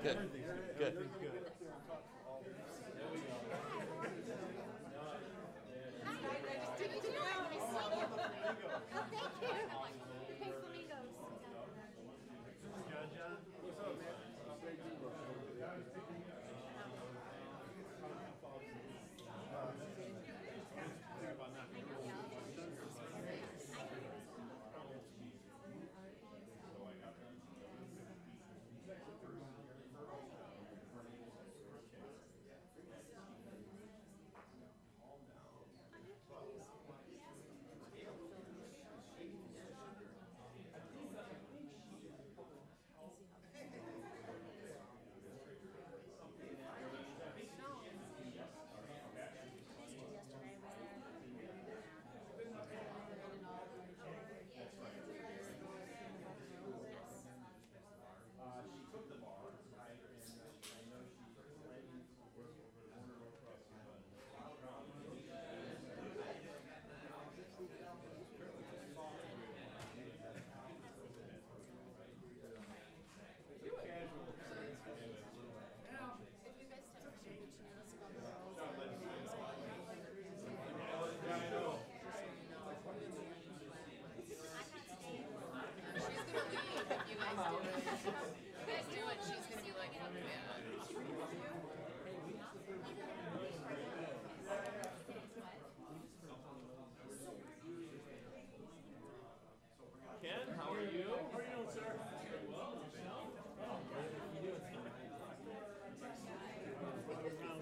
Good. Good.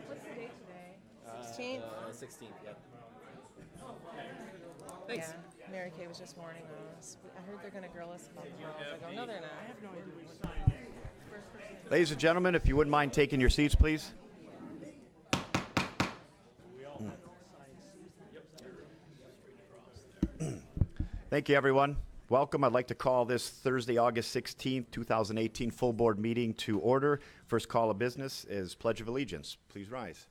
What's the date today? 16th, yep. Thanks. Yeah, Mary Kay was just warning us. I heard they're going to grill us about the girls. I go, no, they're not. I have no idea. Ladies and gentlemen, if you wouldn't mind taking your seats, please. Thank you, everyone. Welcome. I'd like to call this Thursday, August 16th, 2018 full board meeting to order. First call of business is Pledge of Allegiance. Please rise.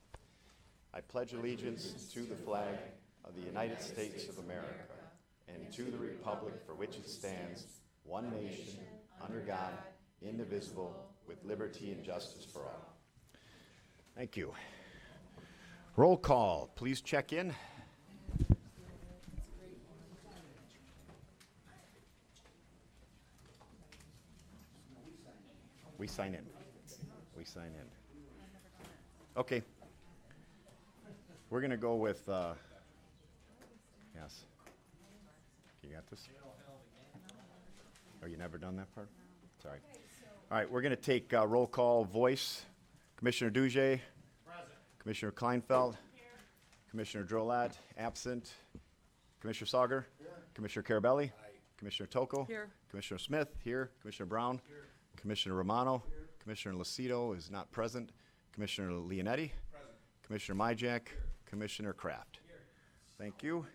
I pledge allegiance to the flag of the United States of America and to the republic for which it stands, one nation, under God, indivisible, with liberty and justice for all. Thank you. Roll call. Please check in. We sign in. We sign in. Okay. We're going to go with, yes. You got this? Oh, you never done that part? Sorry. All right, we're going to take roll call voice. Commissioner Duge. Commissioner Kleinfeld. Commissioner Drolat, absent. Commissioner Sauger. Commissioner Carabelli. Commissioner Tocco. Here. Commissioner Smith, here. Commissioner Brown. Commissioner Romano. Commissioner Lucido is not present. Commissioner Leonetti. Commissioner Myjack. Commissioner Kraft. Thank you.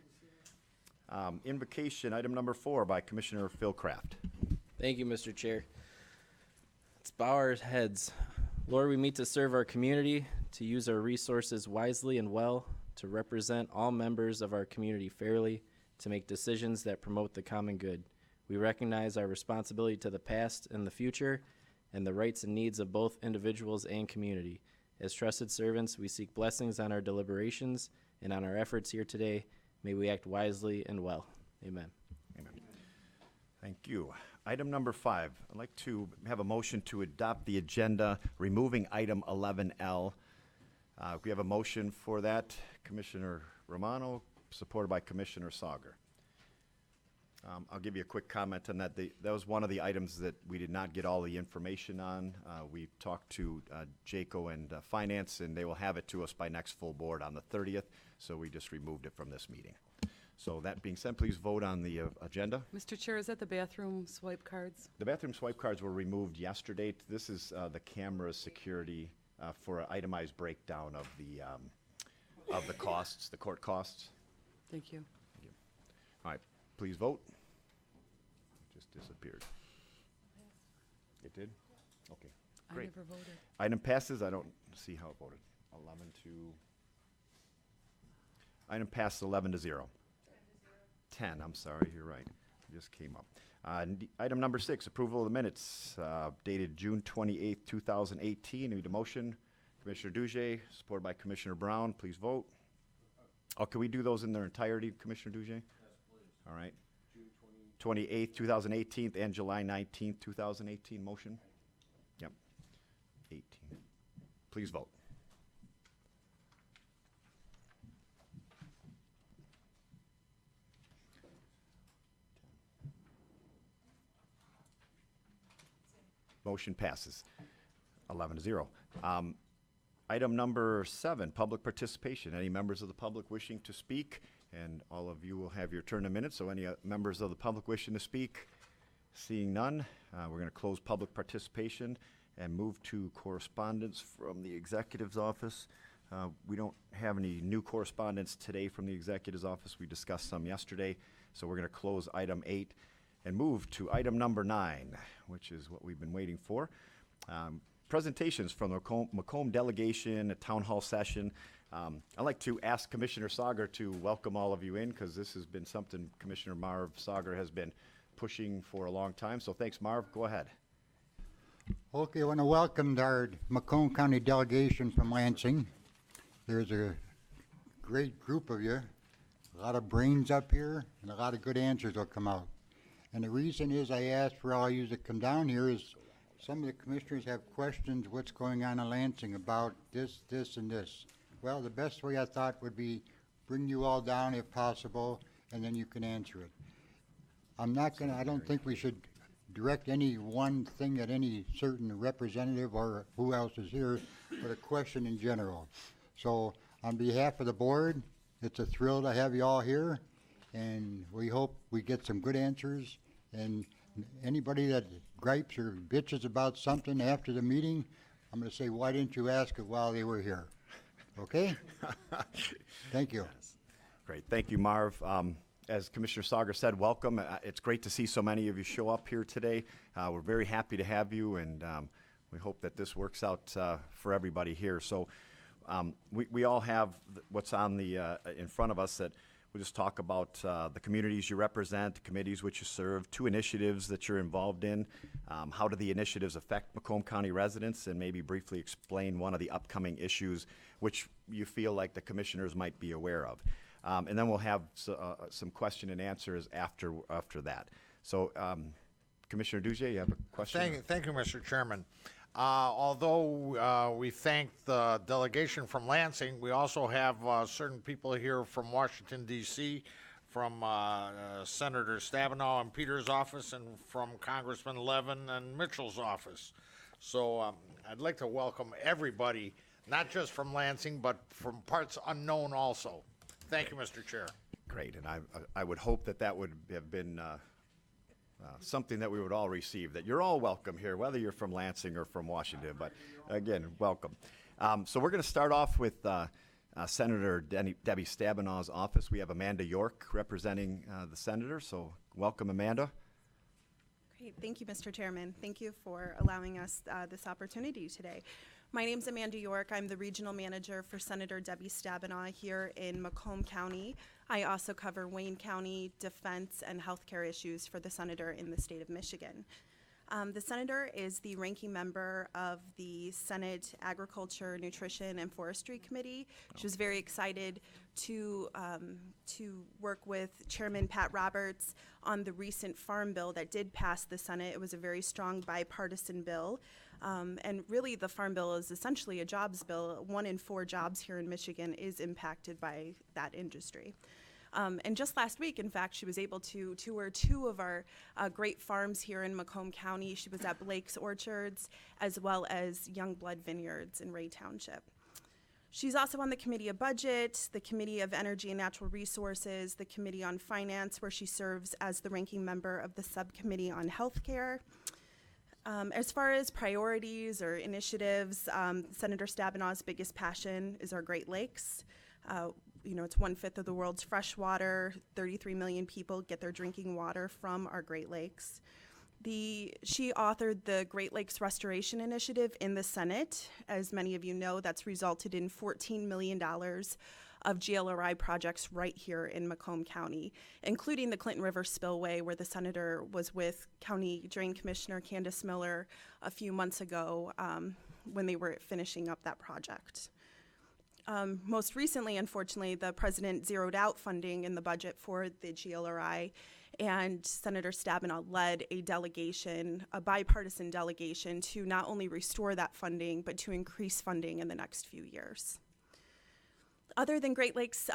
Invocation, item number 4 by Commissioner Phil Kraft. Thank you, Mr. Chair. Let's bow our heads. Lord, we meet to serve our community, to use our resources wisely and well, to represent all members of our community fairly, to make decisions that promote the common good. We recognize our responsibility to the past and the future, and the rights and needs of both individuals and community. As trusted servants, we seek blessings on our deliberations and on our efforts here today. May we act wisely and well. Amen. Amen. Thank you. Item number 5, I'd like to have a motion to adopt the agenda, removing item 11L. We have a motion for that. Commissioner Romano, supported by Commissioner Sauger. I'll give you a quick comment on that. That was one of the items that we did not get all the information on. We talked to JACO and Finance, and they will have it to us by next full board on the 30th, so we just removed it from this meeting. So that being said, please vote on the agenda. Mr. Chair, is that the bathroom swipe cards? The bathroom swipe cards were removed yesterday. This is the camera security for an itemized breakdown of the costs, the court costs. Thank you. Thank you. All right, please vote. It just disappeared. It did? Okay, great. I never voted. Item passes. I don't see how it voted. 11 to... Item passes 11 to 0. 10, I'm sorry, you're right. It just came up. Item number 6, approval of the minutes dated June 28th, 2018. Need a motion. Commissioner Duge, supported by Commissioner Brown. Please vote. Oh, can we do those in their entirety, Commissioner Duge? Yes, please. All right. June 28th, 2018, and July 19th, 2018. Motion? Yep. 18. Please vote. Motion passes 11-0. Item number 7, public participation. Any members of the public wishing to speak? And all of you will have your turn in a minute, so any members of the public wishing to speak? Seeing none, we're going to close public participation and move to correspondence from the executive's office. We don't have any new correspondence today from the executive's office. We discussed some yesterday, so we're going to close item 8 and move to item number 9, which is what we've been waiting for. Presentations from the Macomb delegation, a town hall session. I'd like to ask Commissioner Sauger to welcome all of you in, because this has been something Commissioner Marv Sauger has been pushing for a long time. So thanks, Marv. Go ahead. Okay, I want to welcome our Macomb County delegation from Lansing. There's a great group of you, a lot of brains up here, and a lot of good answers will come out. And the reason is I asked for all you to come down here is some of the commissioners have questions what's going on in Lansing about this, and this. Well, the best way I thought would be bring you all down if possible, and then you can answer it. I don't think we should direct any one thing at any certain representative or who else is here, but a question in general. So on behalf of the board, it's a thrill to have you all here, and we hope we get some good answers. And anybody that gripes or bitches about something after the meeting, I'm going to say, why didn't you ask it while they were here? Okay? Thank you. Great. Thank you, Marv. As Commissioner Sauger said, welcome. It's great to see so many of you show up here today. We're very happy to have you, and we hope that this works out for everybody here. So we all have what's on the in front of us that we'll just talk about the communities you represent, the committees which you serve, 2 initiatives that you're involved in. How do the initiatives affect Macomb County residents, and maybe briefly explain one of the upcoming issues which you feel like the commissioners might be aware of. And then we'll have some question and answers after that. So, Commissioner Duge, you have a question? Thank you, Mr. Chairman. Although we thank the delegation from Lansing, we also have certain people here from Washington, D.C., from Senator Stabenow and Peter's office, and from Congressman Levin and Mitchell's office. So I'd like to welcome everybody, not just from Lansing, but from parts unknown also. Thank you, Mr. Chair. Great, and I would hope that would have been something that we would all receive, that you're all welcome here, whether you're from Lansing or from Washington, but again, welcome. So we're going to start off with Senator Debbie Stabenow's office. We have Amanda York representing the senator, so welcome, Amanda. Great, thank you, Mr. Chairman. Thank you for allowing us this opportunity today. My name's Amanda York. I'm the regional manager for Senator Debbie Stabenow here in Macomb County. I also cover Wayne County, defense, and healthcare issues for the senator in the state of Michigan. The senator is the ranking member of the Senate Agriculture, Nutrition, and Forestry Committee. She was very excited to work with Chairman Pat Roberts on the recent farm bill that did pass the Senate. It was a very strong bipartisan bill. And really, the Farm Bill is essentially a jobs bill. 1 in 4 jobs here in Michigan is impacted by that industry. And just last week, in fact, she was able to tour 2 of our great farms here in Macomb County. She was at Blake's Orchards, as well as Youngblood Vineyards in Ray Township. She's also on the Committee of Budget, the Committee of Energy and Natural Resources, the Committee on Finance, where she serves as the ranking member of the Subcommittee on Healthcare. As far as priorities or initiatives, Senator Stabenow's biggest passion is our Great Lakes. It's 1/5 of the world's fresh water. 33 million people get their drinking water from our Great Lakes. She authored the Great Lakes Restoration Initiative in the Senate. As many of you know, that's resulted in $14 million of GLRI projects right here in Macomb County, including the Clinton River Spillway, where the senator was with County Drain Commissioner Candace Miller a few months ago when they were finishing up that project. Most recently, unfortunately, the president zeroed out funding in the budget for the GLRI, and Senator Stabenow led a delegation, a bipartisan delegation, to not only restore that funding, but to increase funding in the next few years. Other than Great Lakes,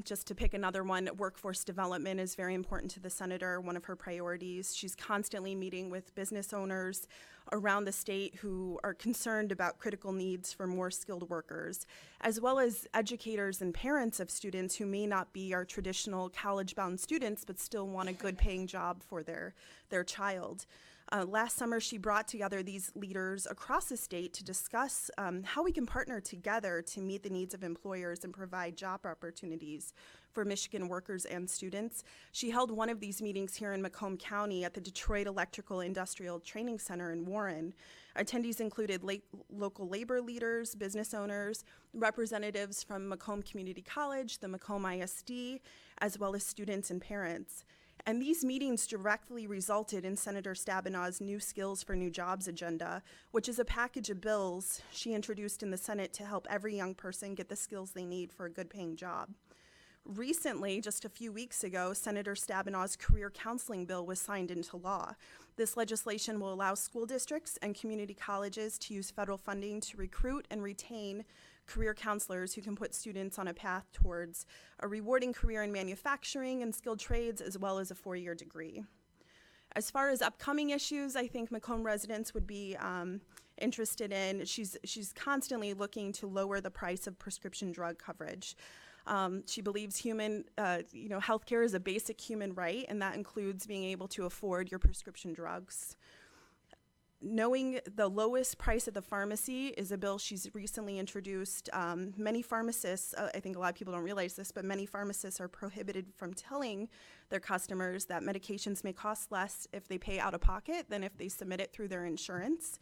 just to pick another one, workforce development is very important to the senator, one of her priorities. She's constantly meeting with business owners around the state who are concerned about critical needs for more skilled workers, as well as educators and parents of students who may not be our traditional college-bound students, but still want a good paying job for their child. Last summer, she brought together these leaders across the state to discuss how we can partner together to meet the needs of employers and provide job opportunities for Michigan workers and students. She held one of these meetings here in Macomb County at the Detroit Electrical Industrial Training Center in Warren. Attendees included local labor leaders, business owners, representatives from Macomb Community College, the Macomb ISD, as well as students and parents. And these meetings directly resulted in Senator Stabenow's New Skills for New Jobs agenda, which is a package of bills she introduced in the Senate to help every young person get the skills they need for a good paying job. Recently, just a few weeks ago, Senator Stabenow's career counseling bill was signed into law. This legislation will allow school districts and community colleges to use federal funding to recruit and retain career counselors who can put students on a path towards a rewarding career in manufacturing and skilled trades, as well as a 4-year degree. As far as upcoming issues, I think Macomb residents would be interested in, she's constantly looking to lower the price of prescription drug coverage. She believes healthcare is a basic human right, and that includes being able to afford your prescription drugs. Knowing the lowest price at the pharmacy is a bill she's recently introduced. Many pharmacists, I think a lot of people don't realize this, but many pharmacists are prohibited from telling their customers that medications may cost less if they pay out of pocket than if they submit it through their insurance.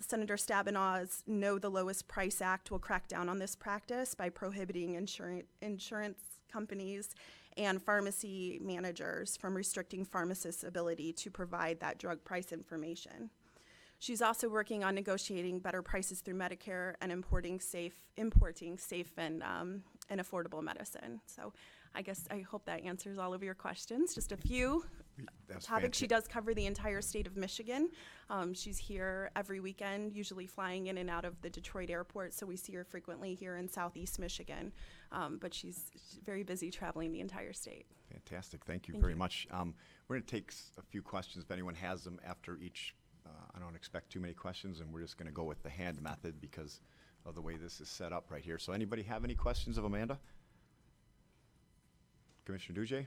Senator Stabenow's Know the Lowest Price Act will crack down on this practice by prohibiting insurance companies and pharmacy managers from restricting pharmacists' ability to provide that drug price information. She's also working on negotiating better prices through Medicare and importing safe and affordable medicine. So I hope that answers all of your questions. Just a few topics. Fantastic. She does cover the entire state of Michigan. She's here every weekend, usually flying in and out of the Detroit airport, so we see her frequently here in Southeast Michigan. But she's very busy traveling the entire state. Fantastic. Thank you Thank very you. much. We're going to take a few questions if anyone has them after each. I don't expect too many questions, and we're just going to go with the hand method because of the way this is set up right here. So anybody have any questions of Amanda? Commissioner Dujay?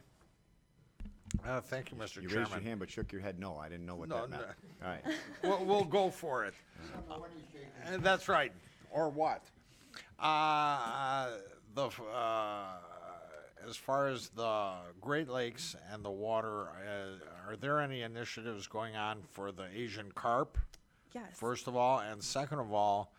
Thank you, Mr. You Chairman. raised your hand but shook your head no. I didn't know what No, that meant. no. All right. We'll go for it. That's right. Or what? As far as the Great Lakes and the water, are there any initiatives going on for the Asian carp? Yes. First of all, and second of all,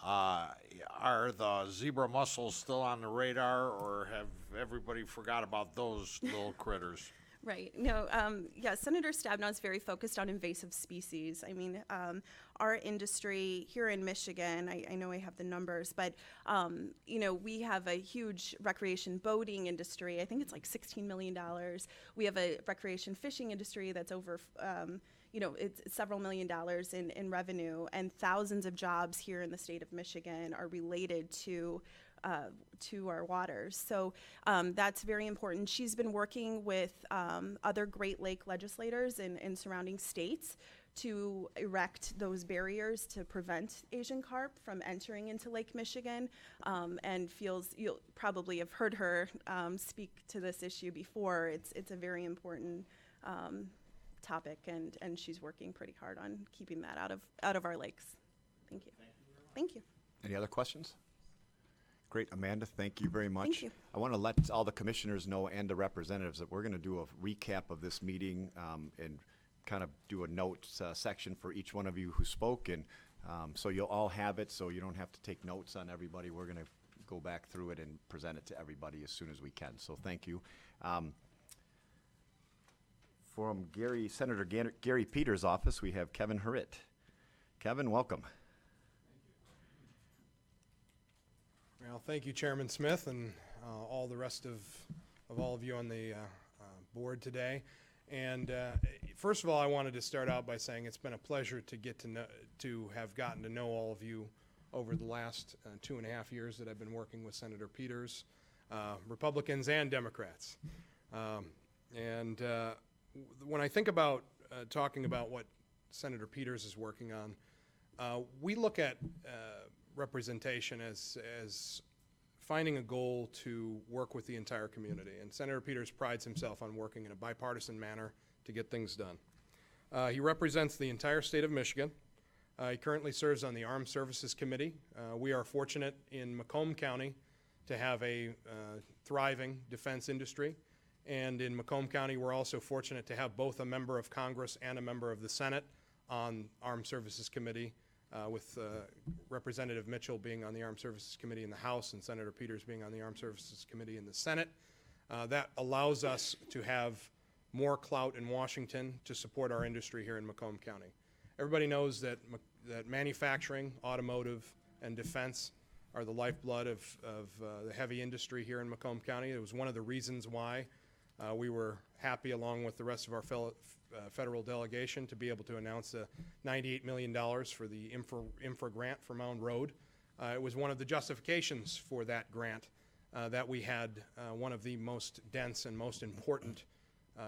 are the zebra mussels still on the radar, or have everybody forgot about those little critters? Right. No, Senator Stabenow is very focused on invasive species. I mean, our industry here in Michigan, I know I have the numbers, but, we have a huge recreation boating industry. I think it's like $16 million. We have a recreation fishing industry that's over, it's several $1 million in revenue, and thousands of jobs here in the state of Michigan are related to our waters. So that's very important. She's been working with other Great Lake legislators in surrounding states to erect those barriers to prevent Asian carp from entering into Lake Michigan, and you'll probably have heard her speak to this issue before. It's a very important topic, and she's working pretty hard on keeping that out of our lakes. Thank you. Thank you. Any other questions? Great, Amanda, thank you very much. Thank you. I want to let all the commissioners know and the representatives that we're going to do a recap of this meeting and kind of do a notes section for each one of you who spoke, and so you'll all have it, so you don't have to take notes on everybody. We're going to go back through it and present it to everybody as soon as we can. So thank you. From Senator Gary Peters' office, we have Kevin Hertel. Kevin, welcome. Well, thank you, Chairman Smith, and all the rest of all of you on the board today. And first of all, I wanted to start out by saying it's been a pleasure to have gotten to know all of you over the last 2.5 years that I've been working with Senator Peters, Republicans and Democrats. When I think about talking about what Senator Peters is working on, we look at representation as finding a goal to work with the entire community. And Senator Peters prides himself on working in a bipartisan manner to get things done. He represents the entire state of Michigan. He currently serves on the Armed Services Committee. We are fortunate in Macomb County to have a thriving defense industry. And in Macomb County, we're also fortunate to have both a member of Congress and a member of the Senate on Armed Services Committee, with Representative Mitchell being on the Armed Services Committee in the House and Senator Peters being on the Armed Services Committee in the Senate. That allows us to have more clout in Washington to support our industry here in Macomb County. Everybody knows that manufacturing, automotive, and defense are the lifeblood of the heavy industry here in Macomb County. It was one of the reasons why we were happy, along with the rest of our federal delegation, to be able to announce the $98 million for the infra grant for Mound Road. It was one of the justifications for that grant that we had one of the most dense and most important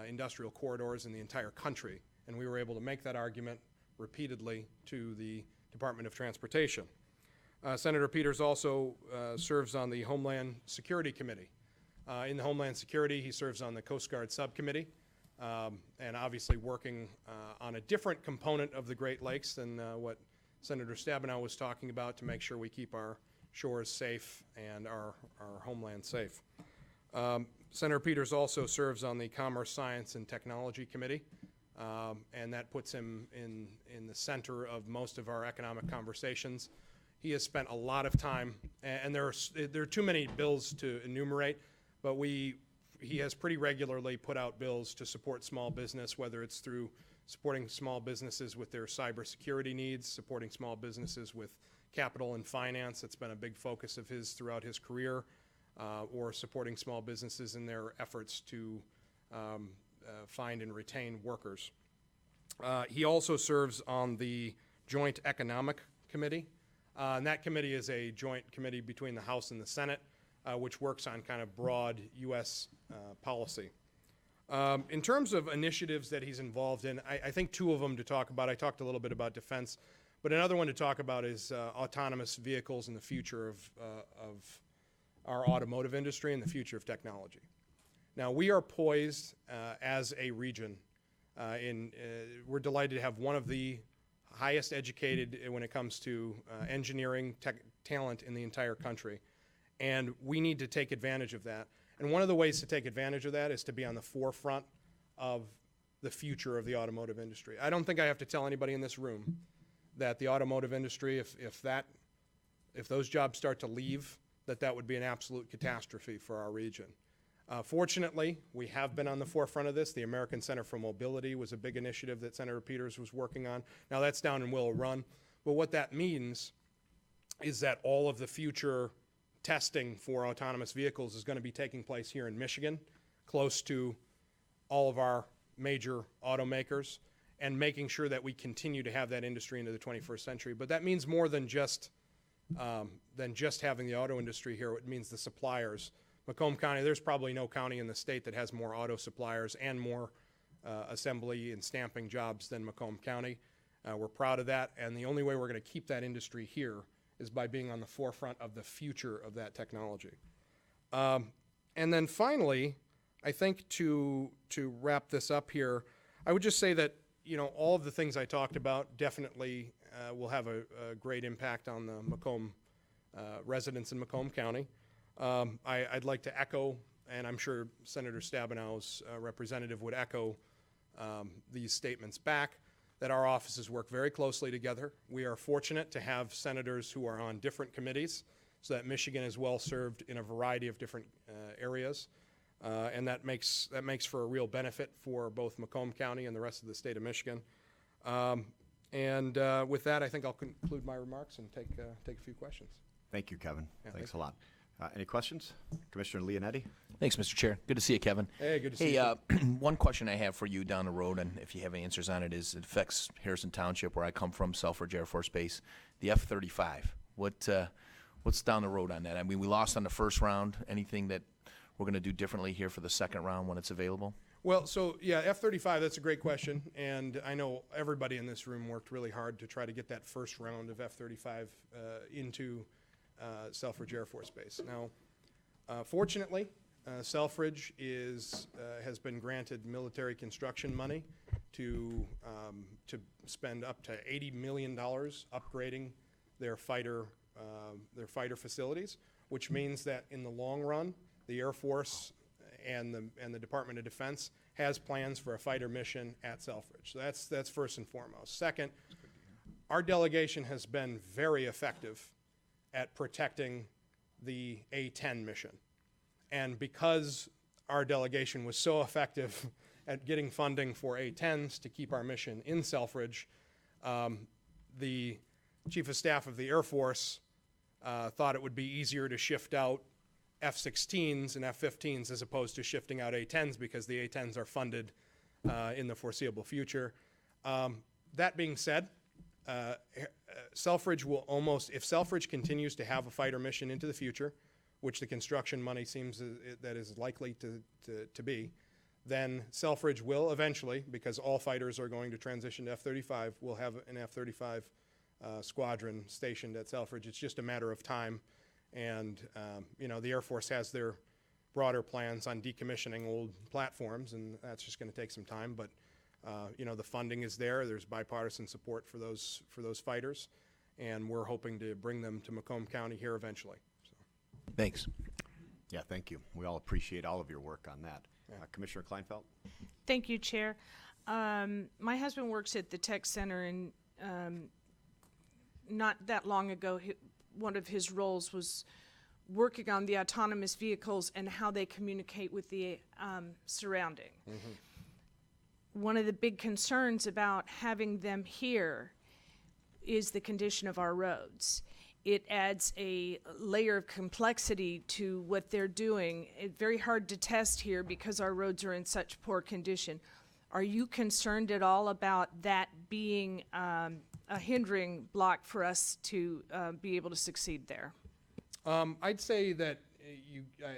industrial corridors in the entire country. And we were able to make that argument repeatedly to the Department of Transportation. Senator Peters also serves on the Homeland Security Committee. In the Homeland Security, he serves on the Coast Guard Subcommittee, and obviously working on a different component of the Great Lakes than what Senator Stabenow was talking about, to make sure we keep our shores safe and our homeland safe. Senator Peters also serves on the Commerce, Science, and Technology Committee, and that puts him in the center of most of our economic conversations. He has spent a lot of time, and there are too many bills to enumerate, but he has pretty regularly put out bills to support small business, whether it's through supporting small businesses with their cybersecurity needs, supporting small businesses with capital and finance. That's been a big focus of his throughout his career, or supporting small businesses in their efforts to find and retain workers. He also serves on the Joint Economic Committee. And that committee is a joint committee between the House and the Senate, which works on kind of broad U.S. policy. In terms of initiatives that he's involved in, I think two of them to talk about. I talked a little bit about defense, but another one to talk about is autonomous vehicles and the future of our automotive industry and the future of technology. Now, we are poised as a region. We're delighted to have one of the highest educated when it comes to engineering talent in the entire country. And we need to take advantage of that. And one of the ways to take advantage of that is to be on the forefront of the future of the automotive industry. I don't think I have to tell anybody in this room that the automotive industry, if those jobs start to leave, that would be an absolute catastrophe for our region. Fortunately, we have been on the forefront of this. The American Center for Mobility was a big initiative that Senator Peters was working on. Now, that's down in Willow Run. But what that means is that all of the future testing for autonomous vehicles is going to be taking place here in Michigan, close to all of our major automakers, and making sure that we continue to have that industry into the 21st century. But that means more than just having the auto industry here. It means the suppliers. Macomb County, there's probably no county in the state that has more auto suppliers and more assembly and stamping jobs than Macomb County. We're proud of that, and the only way we're going to keep that industry here is by being on the forefront of the future of that technology. And then finally, I think to wrap this up here, I would just say that, you know, all of the things I talked about definitely will have a great impact on the Macomb residents in Macomb County. I'd like to echo, and I'm sure Senator Stabenow's representative would echo these statements back, that our offices work very closely together. We are fortunate to have senators who are on different committees, so that Michigan is well served in a variety of different areas. And that makes for a real benefit for both Macomb County and the rest of the state of Michigan. With that, I think I'll conclude my remarks and take a few questions. Thank you, Kevin. Yeah, Thanks thank a lot. Any questions? Commissioner Leonetti? Thanks, Mr. Chair. Good to see you, Kevin. Hey, good to see Hey, you. one question I have for you down the road, and if you have answers on it, is it affects Harrison Township, where I come from, Selfridge Air Force Base, the F-35. What's down the road on that? I mean, we lost on the first round. Anything that we're going to do differently here for the second round when it's available? Well, so yeah, F-35, that's a great question, and I know everybody in this room worked really hard to try to get that first round of F-35 into Selfridge Air Force Base. Now, fortunately, Selfridge has been granted military construction money to spend up to $80 million upgrading their fighter facilities, which means that in the long run, the Air Force and the Department of Defense has plans for a fighter mission at Selfridge. So that's first and foremost. Second, our delegation has been very effective at protecting the A-10 mission. And because our delegation was so effective at getting funding for A-10s to keep our mission in Selfridge, the Chief of Staff of the Air Force thought it would be easier to shift out F-16s and F-15s as opposed to shifting out A-10s, because the A-10s are funded in the foreseeable future. That being said, Selfridge will if Selfridge continues to have a fighter mission into the future, which the construction money seems that is likely to be, then Selfridge will eventually, because all fighters are going to transition to F-35, will have an F-35 squadron stationed at Selfridge. It's just a matter of time. And, the Air Force has their broader plans on decommissioning old platforms, and that's just going to take some time. But, the funding is there. There's bipartisan support for those fighters, and we're hoping to bring them to Macomb County here eventually. So. Thanks. Yeah, thank you. We all appreciate all of your work on that. Commissioner Kleinfeld? Thank you, Chair. My husband works at the Tech Center, and not that long ago, one of his roles was working on the autonomous vehicles and how they communicate with the surrounding. Mm-hmm. One of the big concerns about having them here is the condition of our roads. It adds a layer of complexity to what they're doing. It's very hard to test here because our roads are in such poor condition. Are you concerned at all about that being a hindering block for us to be able to succeed there? I'd say that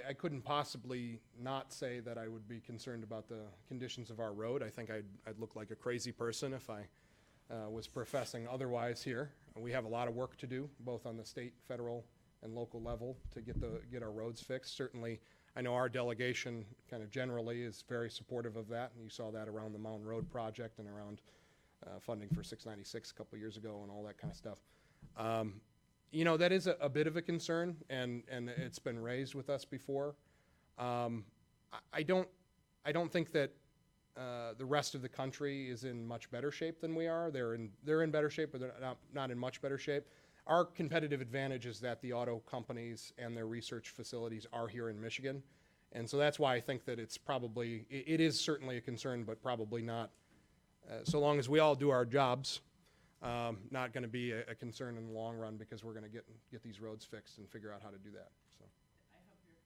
I couldn't possibly not say that I would be concerned about the conditions of our road. I think I'd look like a crazy person if I was professing otherwise here. We have a lot of work to do, both on the state, federal, and local level to get our roads fixed. Certainly, I know our delegation kind of generally is very supportive of that, and you saw that around the Mountain Road project and around funding for 696 a couple of years ago and all that kind of stuff. That is a bit of a concern, and it's been raised with us before. I don't think that the rest of the country is in much better shape than we are. They're in better shape, but they're not in much better shape. Our competitive advantage is that the auto companies and their research facilities are here in Michigan, and so that's why I think that it is certainly a concern, but probably not. So long as we all do our jobs, not going to be a concern in the long run, because we're going to get these roads fixed and figure out how to do that. So. I hope you're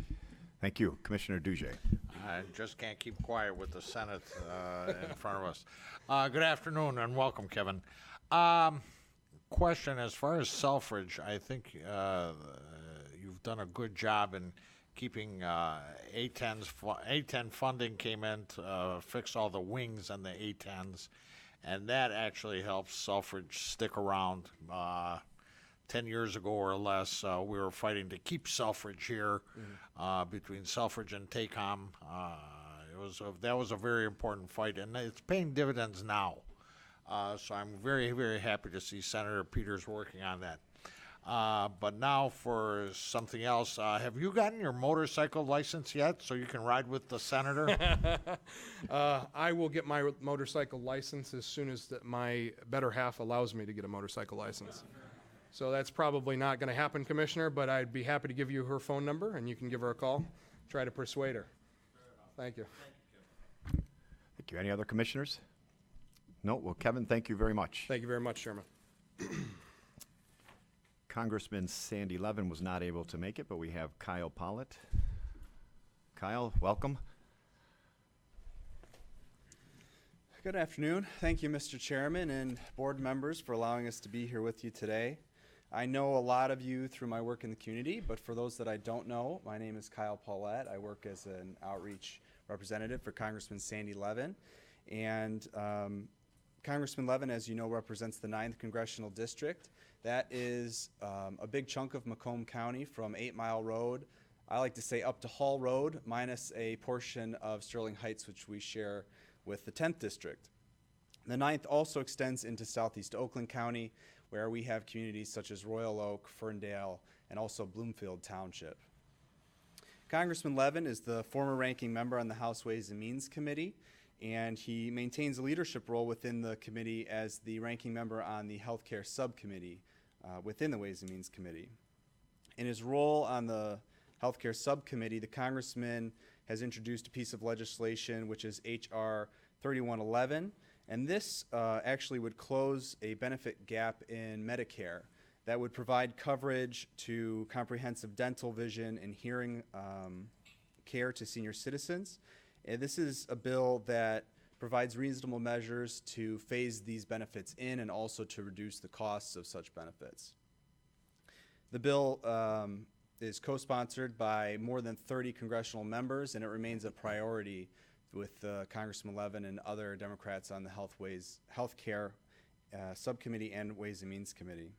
correct. Thank you. Commissioner Duje. I just can't keep quiet with the Senate in front of us. Good afternoon and welcome, Kevin. Question, as far as Selfridge, I think you've done a good job in keeping A-10s. A-10 funding came in to fix all the wings on the A-10s, and that actually helps Selfridge stick around. 10 years ago or less, we were fighting to keep Selfridge here, between Selfridge and TACOM. That was a very important fight, and it's paying dividends now. So I'm very, very happy to see Senator Peters working on that. But now for something else, have you gotten your motorcycle license yet so you can ride with the senator? I will get my motorcycle license as soon as my better half allows me to get a motorcycle license. So that's probably not going to happen, Commissioner, but I'd be happy to give you her phone number, and you can give her a call. Try to persuade her. Thank you. Thank you. Any other commissioners? No? Well, Kevin, thank you very much. Thank you very much, Chairman. Congressman Sandy Levin was not able to make it, but we have Kyle Pollitt. Kyle, welcome. Good afternoon. Thank you, Mr. Chairman and board members, for allowing us to be here with you today. I know a lot of you through my work in the community, but for those that I don't know, my name is Kyle Paulette. I work as an outreach representative for Congressman Sandy Levin. And Congressman Levin, as you know, represents the 9th Congressional District. That is a big chunk of Macomb County from 8 Mile Road, I like to say up to Hall Road, minus a portion of Sterling Heights, which we share with the 10th District. The 9th also extends into southeast Oakland County, where we have communities such as Royal Oak, Ferndale, and also Bloomfield Township. Congressman Levin is the former ranking member on the House Ways and Means Committee, and he maintains a leadership role within the committee as the ranking member on the Healthcare Subcommittee within the Ways and Means Committee. In his role on the Healthcare Subcommittee, the Congressman has introduced a piece of legislation which is H.R. 3111, and this actually would close a benefit gap in Medicare that would provide coverage to comprehensive dental, vision, and hearing care to senior citizens. And this is a bill that provides reasonable measures to phase these benefits in and also to reduce the costs of such benefits. The bill is co-sponsored by more than 30 congressional members, and it remains a priority with Congressman Levin and other Democrats on the Healthcare Subcommittee and Ways and Means Committee.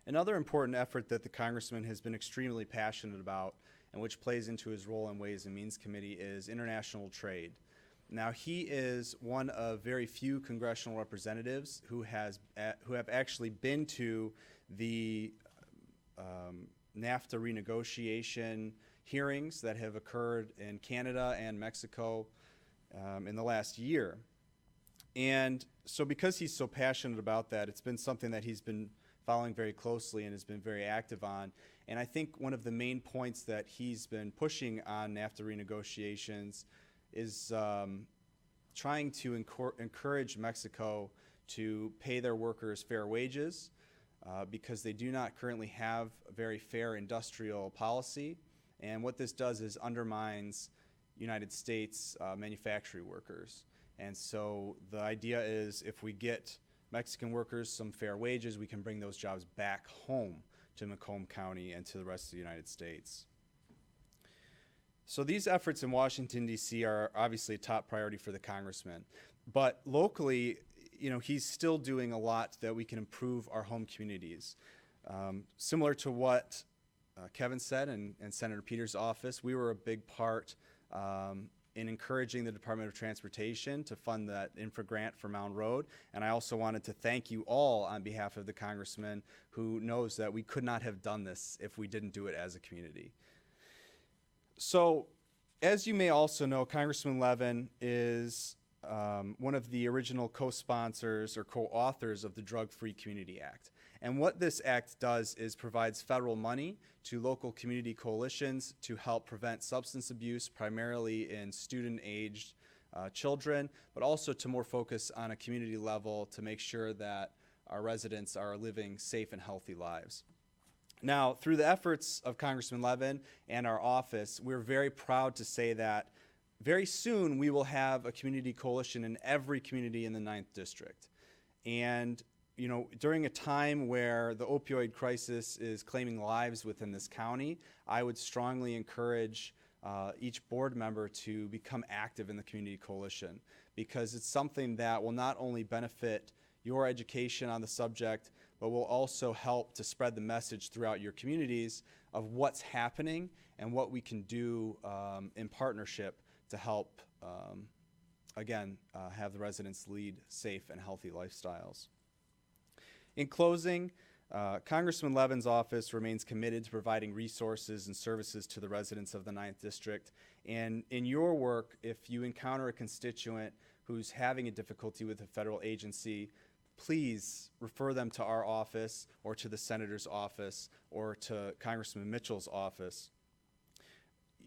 Another important effort that the Congressman has been extremely passionate about, and which plays into his role in Ways and Means Committee, is international trade. Now, he is one of very few congressional representatives who have actually been to the NAFTA renegotiation hearings that have occurred in Canada and Mexico in the last year. And so because he's so passionate about that, it's been something that he's been following very closely and has been very active on. And I think one of the main points that he's been pushing on NAFTA renegotiations is trying to encourage Mexico to pay their workers fair wages because they do not currently have a very fair industrial policy. And what this does is undermines United States manufacturing workers. And so the idea is if we get Mexican workers some fair wages, we can bring those jobs back home to Macomb County and to the rest of the United States. So these efforts in Washington, D.C. are obviously a top priority for the congressman. But locally, you know, he's still doing a lot that we can improve our home communities. Similar to what Kevin said and Senator Peters' office, we were a big part in encouraging the Department of Transportation to fund that infra grant for Mound Road. And I also wanted to thank you all on behalf of the congressman who knows that we could not have done this if we didn't do it as a community. So, as you may also know, Congressman Levin is one of the original co-sponsors or co-authors of the Drug-Free Community Act. And what this act does is provides federal money to local community coalitions to help prevent substance abuse, primarily in student-aged children, but also to more focus on a community level to make sure that our residents are living safe and healthy lives. Now, through the efforts of Congressman Levin and our office, we're very proud to say that very soon we will have a community coalition in every community in the 9th District. And you know, during a time where the opioid crisis is claiming lives within this county, I would strongly encourage each board member to become active in the community coalition, because it's something that will not only benefit your education on the subject, but will also help to spread the message throughout your communities of what's happening and what we can do in partnership to help, have the residents lead safe and healthy lifestyles. In closing, Congressman Levin's office remains committed to providing resources and services to the residents of the 9th District. And in your work, if you encounter a constituent who's having a difficulty with a federal agency, please refer them to our office or to the senator's office or to Congressman Mitchell's office.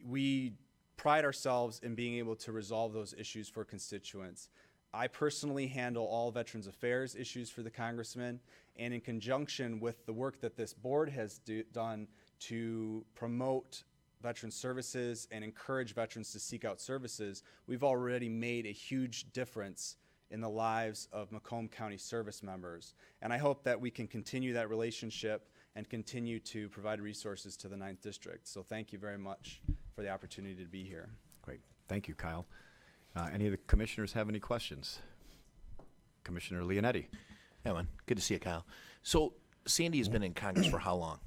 We pride ourselves in being able to resolve those issues for constituents. I personally handle all Veterans Affairs issues for the congressman, and in conjunction with the work that this board has done to promote veteran services and encourage veterans to seek out services, we've already made a huge difference in the lives of Macomb County service members. And I hope that we can continue that relationship and continue to provide resources to the 9th District. So thank you very much for the opportunity to be here. Great. Thank you, Kyle. Any of the commissioners have any questions? Commissioner Leonetti. Yeah, man. Good to see you, Kyle. So Sandy has been in Congress for how long?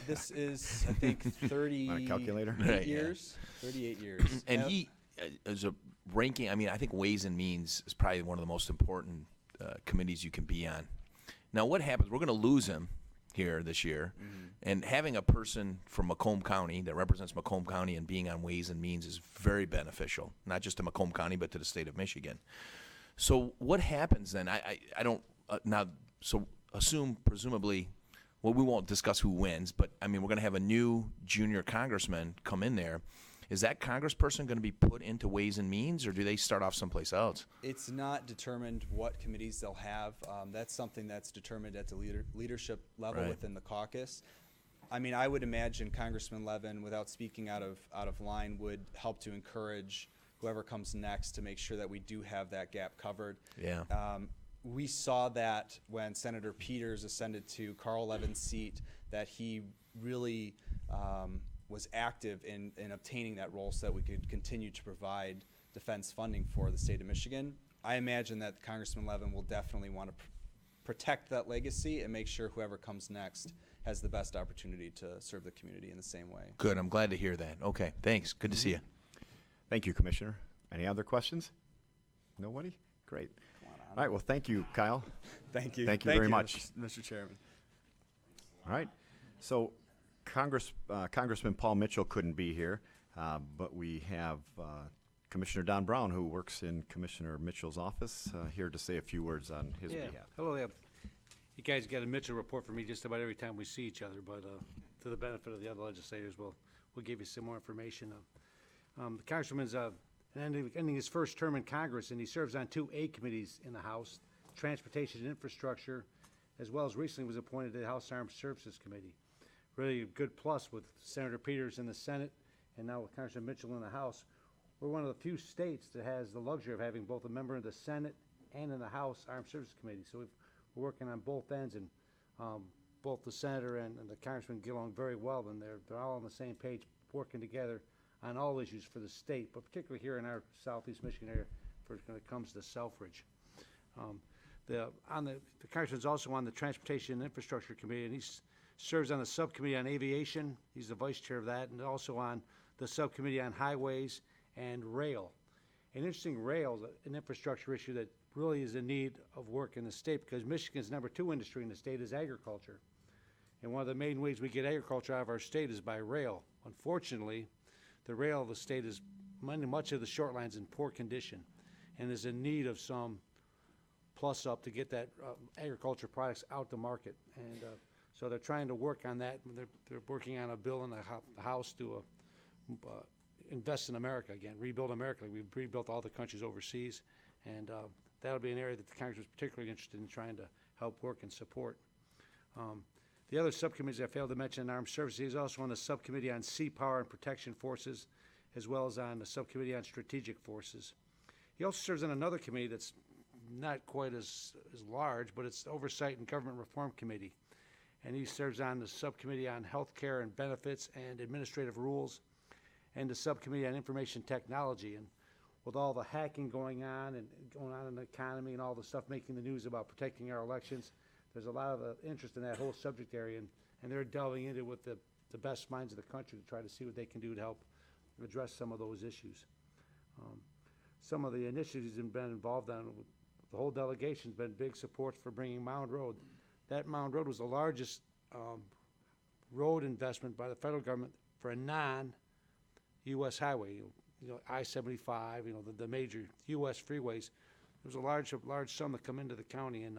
This is, I think, 38 calculator? Right, years. 38 years. And he is a ranking, I mean, I think Ways and Means is probably one of the most important committees you can be on. Now, what happens? We're going to lose him here this year, and having a person from Macomb County that represents Macomb County and being on Ways and Means is very beneficial, not just to Macomb County, but to the state of Michigan. So what happens then? I don't, now, so assume, presumably, well, we won't discuss who wins, but, I mean, we're going to have a new junior congressman come in there. Is that congressperson going to be put into Ways and Means, or do they start off someplace else? It's not determined what committees they'll have. That's something that's determined at the leadership level within the caucus. I mean, I would imagine Congressman Levin, without speaking out of line, would help to encourage whoever comes next to make sure that we do have that gap covered. Yeah. We saw that when Senator Peters ascended to Carl Levin's seat, that he really was active in obtaining that role so that we could continue to provide defense funding for the state of Michigan. I imagine that Congressman Levin will definitely want to protect that legacy and make sure whoever comes next has the best opportunity to serve the community in the same way. Good. I'm glad to hear that. Okay. Thanks. Good to see you. Thank you, Commissioner. Any other questions? Nobody? Great. All right. Well, thank you, Kyle. Thank you. Thank you very much. Mr. Chairman. All right. So Congressman Paul Mitchell couldn't be here, but we have Commissioner Don Brown, who works in Commissioner Mitchell's office, here to say a few words on his behalf. Hello there. You guys get a Mitchell report from me just about every time we see each other, but to the benefit of the other legislators, we'll give you some more information. The Congressman's ending his first term in Congress, and he serves on 2 A committees in the House, Transportation and Infrastructure, as well as recently was appointed to the House Armed Services Committee. Really a good plus with Senator Peters in the Senate and now with Congressman Mitchell in the House. We're one of the few states that has the luxury of having both a member of the Senate and in the House Armed Services Committee. So we're working on both ends, and both the Senator and the Congressman get along very well, and they're all on the same page working together on all issues for the state, but particularly here in our southeast Michigan area when it comes to Selfridge. The Congressman's also on the Transportation and Infrastructure Committee, and he serves on the subcommittee on aviation. He's the vice chair of that, and also on the subcommittee on highways and rail. And interesting, rail is an infrastructure issue that really is in need of work in the state, because Michigan's #2 industry in the state is agriculture. And one of the main ways we get agriculture out of our state is by rail. Unfortunately, the rail of the state is, much of the short line's in poor condition and is in need of some plus up to get that agriculture products out to market. And so they're trying to work on that. They're working on a bill in the House to invest in America again, rebuild America. We've rebuilt all the countries overseas, and that'll be an area that the Congress is particularly interested in trying to help work and support. The other subcommittees I failed to mention in Armed Services, he's also on the subcommittee on Sea Power and Protection Forces, as well as on the subcommittee on Strategic Forces. He also serves on another committee that's not quite as large, but it's the Oversight and Government Reform Committee. And he serves on the subcommittee on Health Care and Benefits and Administrative Rules, and the subcommittee on Information Technology. And with all the hacking going on in the economy and all the stuff making the news about protecting our elections, there's a lot of interest in that whole subject area, and they're delving into it with the best minds of the country to try to see what they can do to help address some of those issues. Some of the initiatives he's been involved on, the whole delegation's been big support for bringing Mound Road. That Mound Road was the largest road investment by the federal government for a non-U.S. highway. I-75, the major U.S. freeways. was a large sum that come into the county, and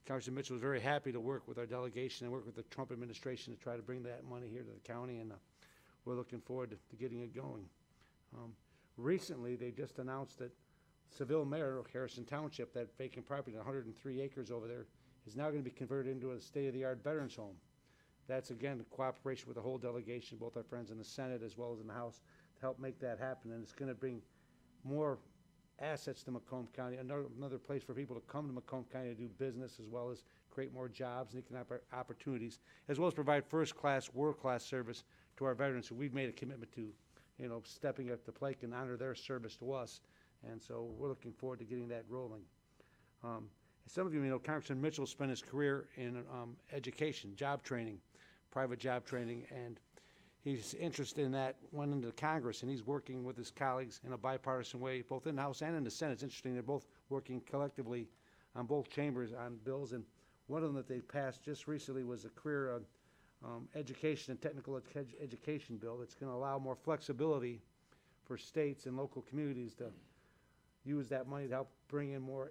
Congressman Mitchell was very happy to work with our delegation and work with the Trump administration to try to bring that money here to the county, and we're looking forward to getting it going. Recently, they just announced that Seville Mayor of Harrison Township, that vacant property, 103 acres over there, is now going to be converted into a state-of-the-art veterans home. That's, again, cooperation with the whole delegation, both our friends in the Senate as well as in the House, to help make that happen. And it's going to bring more assets to Macomb County, another place for people to come to Macomb County to do business, as well as create more jobs and economic opportunities, as well as provide first-class, world-class service to our veterans who we've made a commitment to, stepping up to the plate and honor their service to us. And so we're looking forward to getting that rolling. As some of you may know, Congressman Mitchell spent his career in education, job training, private job training, and he's interested in that, went into Congress, and he's working with his colleagues in a bipartisan way, both in the House and in the Senate. It's interesting, they're both working collectively on both chambers on bills, and one of them that they passed just recently was a career education and technical education bill that's going to allow more flexibility for states and local communities to use that money to help bring in more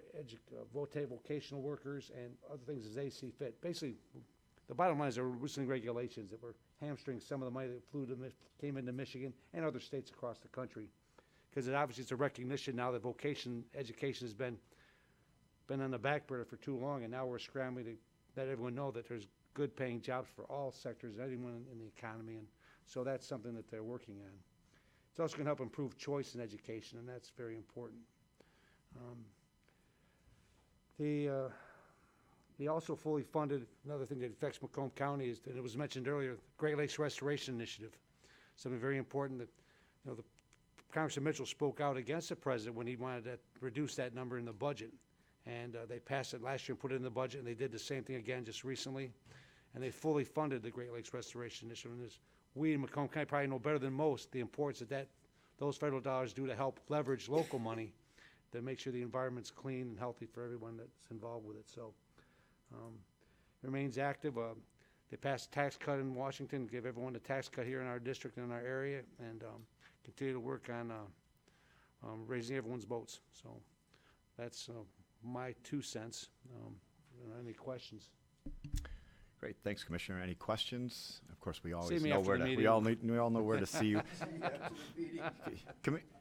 vocational workers and other things as they see fit. Basically, the bottom line is there were loosening regulations that were hamstring some of the money that came into Michigan and other states across the country. Because obviously it's a recognition now that education has been on the back burner for too long, and now we're scrambling to let everyone know that there's good paying jobs for all sectors, everyone in the economy, and so that's something that they're working on. It's also going to help improve choice in education, and that's very important. He also fully funded another thing that affects Macomb County is, and it was mentioned earlier, the Great Lakes Restoration Initiative. Something very important that, the Congressman Mitchell spoke out against the president when he wanted to reduce that number in the budget. And they passed it last year and put it in the budget, and they did the same thing again just recently. And they fully funded the Great Lakes Restoration Initiative. And we in Macomb County probably know better than most the importance that those federal dollars do to help leverage local money to make sure the environment's clean and healthy for everyone that's involved with it. So it remains active. They passed a tax cut in Washington, give everyone a tax cut here in our district and in our area, and continue to work on raising everyone's votes. So that's my 2 cents. Any questions? Great, thanks, Commissioner. Any questions? Of course, we See always me know after where the to. meeting. We all know where to see you.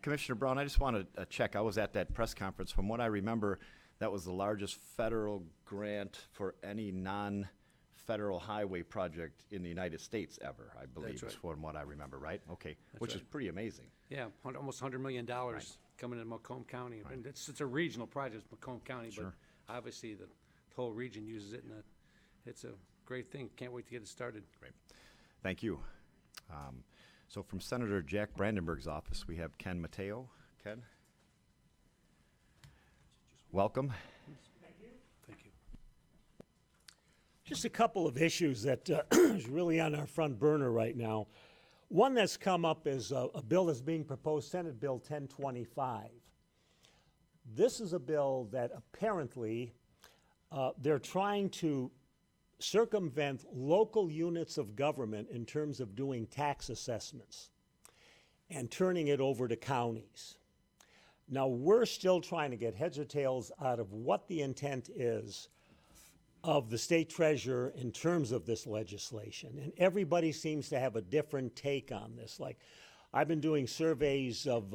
Commissioner Brown, I just want to check. I was at that press conference. From what I remember, that was the largest federal grant for any non-federal highway project in the United States ever, I believe, right. from what I remember, right? Okay, That's which is right. pretty amazing. Yeah, almost $100 million coming into Macomb County. And it's a regional project, Macomb County, Sure. but obviously the whole region uses it, and it's a great thing. Can't wait to get it started. Great. Thank you. So from Senator Jack Brandenburg's office, we have Ken Mateo. Ken? Welcome. Thank you. Just a couple of issues that is really on our front burner right now. One that's come up is a bill that's being proposed, Senate Bill 1025. This is a bill that apparently they're trying to circumvent local units of government in terms of doing tax assessments and turning it over to counties. Now, we're still trying to get heads or tails out of what the intent is of the state treasurer in terms of this legislation. And everybody seems to have a different take on this. Like, I've been doing surveys of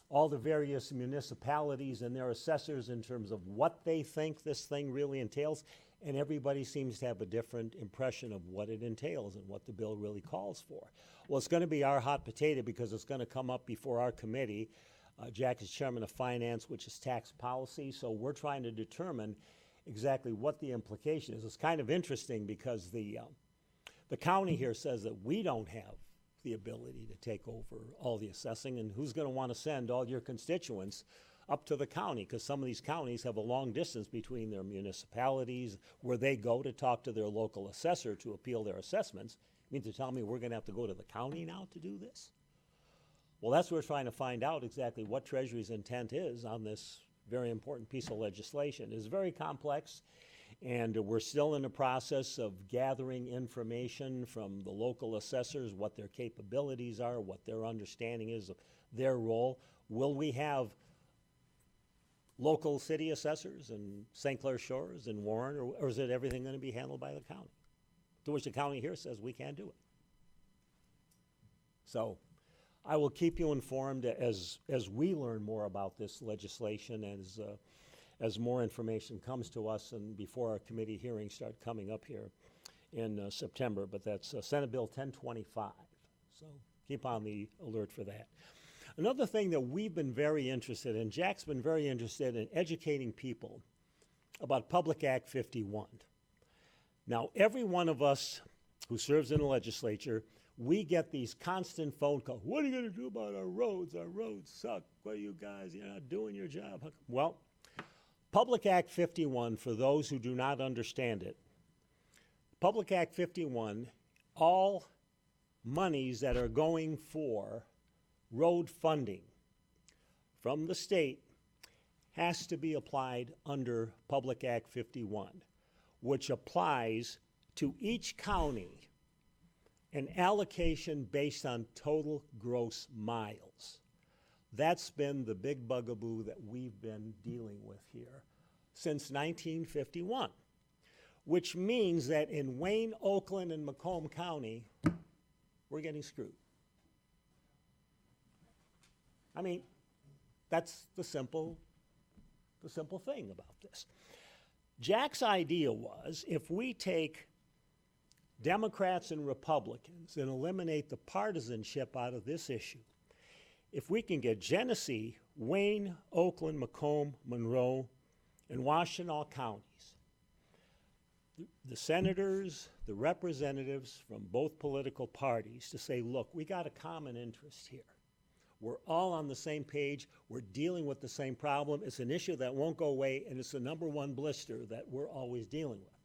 all the various municipalities and their assessors in terms of what they think this thing really entails, and everybody seems to have a different impression of what it entails and what the bill really calls for. Well, it's going to be our hot potato because it's going to come up before our committee. Jack is chairman of finance, which is tax policy, so we're trying to determine exactly what the implication is. It's kind of interesting because the county here says that we don't have the ability to take over all the assessing, and who's going to want to send all your constituents up to the county, because some of these counties have a long distance between their municipalities where they go to talk to their local assessor to appeal their assessments. You mean to tell me we're going to have to go to the county now to do this? Well, that's what we're trying to find out exactly what Treasury's intent is on this very important piece of legislation. It's very complex, and we're still in the process of gathering information from the local assessors, what their capabilities are, what their understanding is of their role. Will we have local city assessors in St. Clair Shores and Warren, or is it everything going to be handled by the county? To which the county here says we can't do it. So I will keep you informed as we learn more about this legislation, as more information comes to us, and before our committee hearings start coming up here in September. But that's Senate Bill 1025. So keep on the alert for that. Another thing that we've been very interested in, Jack's been very interested in educating people about Public Act 51. Now, every one of us who serves in the legislature, we get these constant phone calls. What are you going to do about our roads? Our roads suck. What are you guys, you're not doing your job? Well, Public Act 51, for those who do not understand it, Public Act 51, all monies that are going for road funding from the state has to be applied under Public Act 51, which applies to each county an allocation based on total gross miles. That's been the big bugaboo that we've been dealing with here since 1951, which means that in Wayne, Oakland, and Macomb County, we're getting screwed. I mean, that's the simple thing about this. Jack's idea was, if we take Democrats and Republicans and eliminate the partisanship out of this issue, if we can get Genesee, Wayne, Oakland, Macomb, Monroe, and Washtenaw counties, the senators, the representatives from both political parties to say, look, we got a common interest here. We're all on the same page. We're dealing with the same problem. It's an issue that won't go away, and it's the number one blister that we're always dealing with.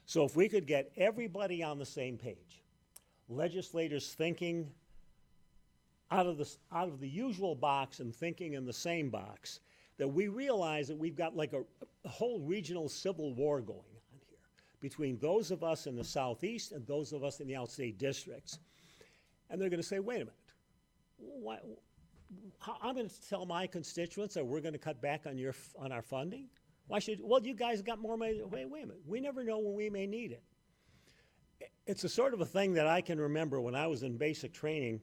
So if we could get everybody on the same page, legislators thinking out of the usual box and thinking in the same box, that we realize that we've got like a whole regional civil war going on here between those of us in the southeast and those of us in the outstate districts. And they're going to say, wait a minute, I'm going to tell my constituents that we're going to cut back on our funding? Why should, well, you guys got more money. Wait a minute. We never know when we may need it. It's a sort of a thing that I can remember when I was in basic training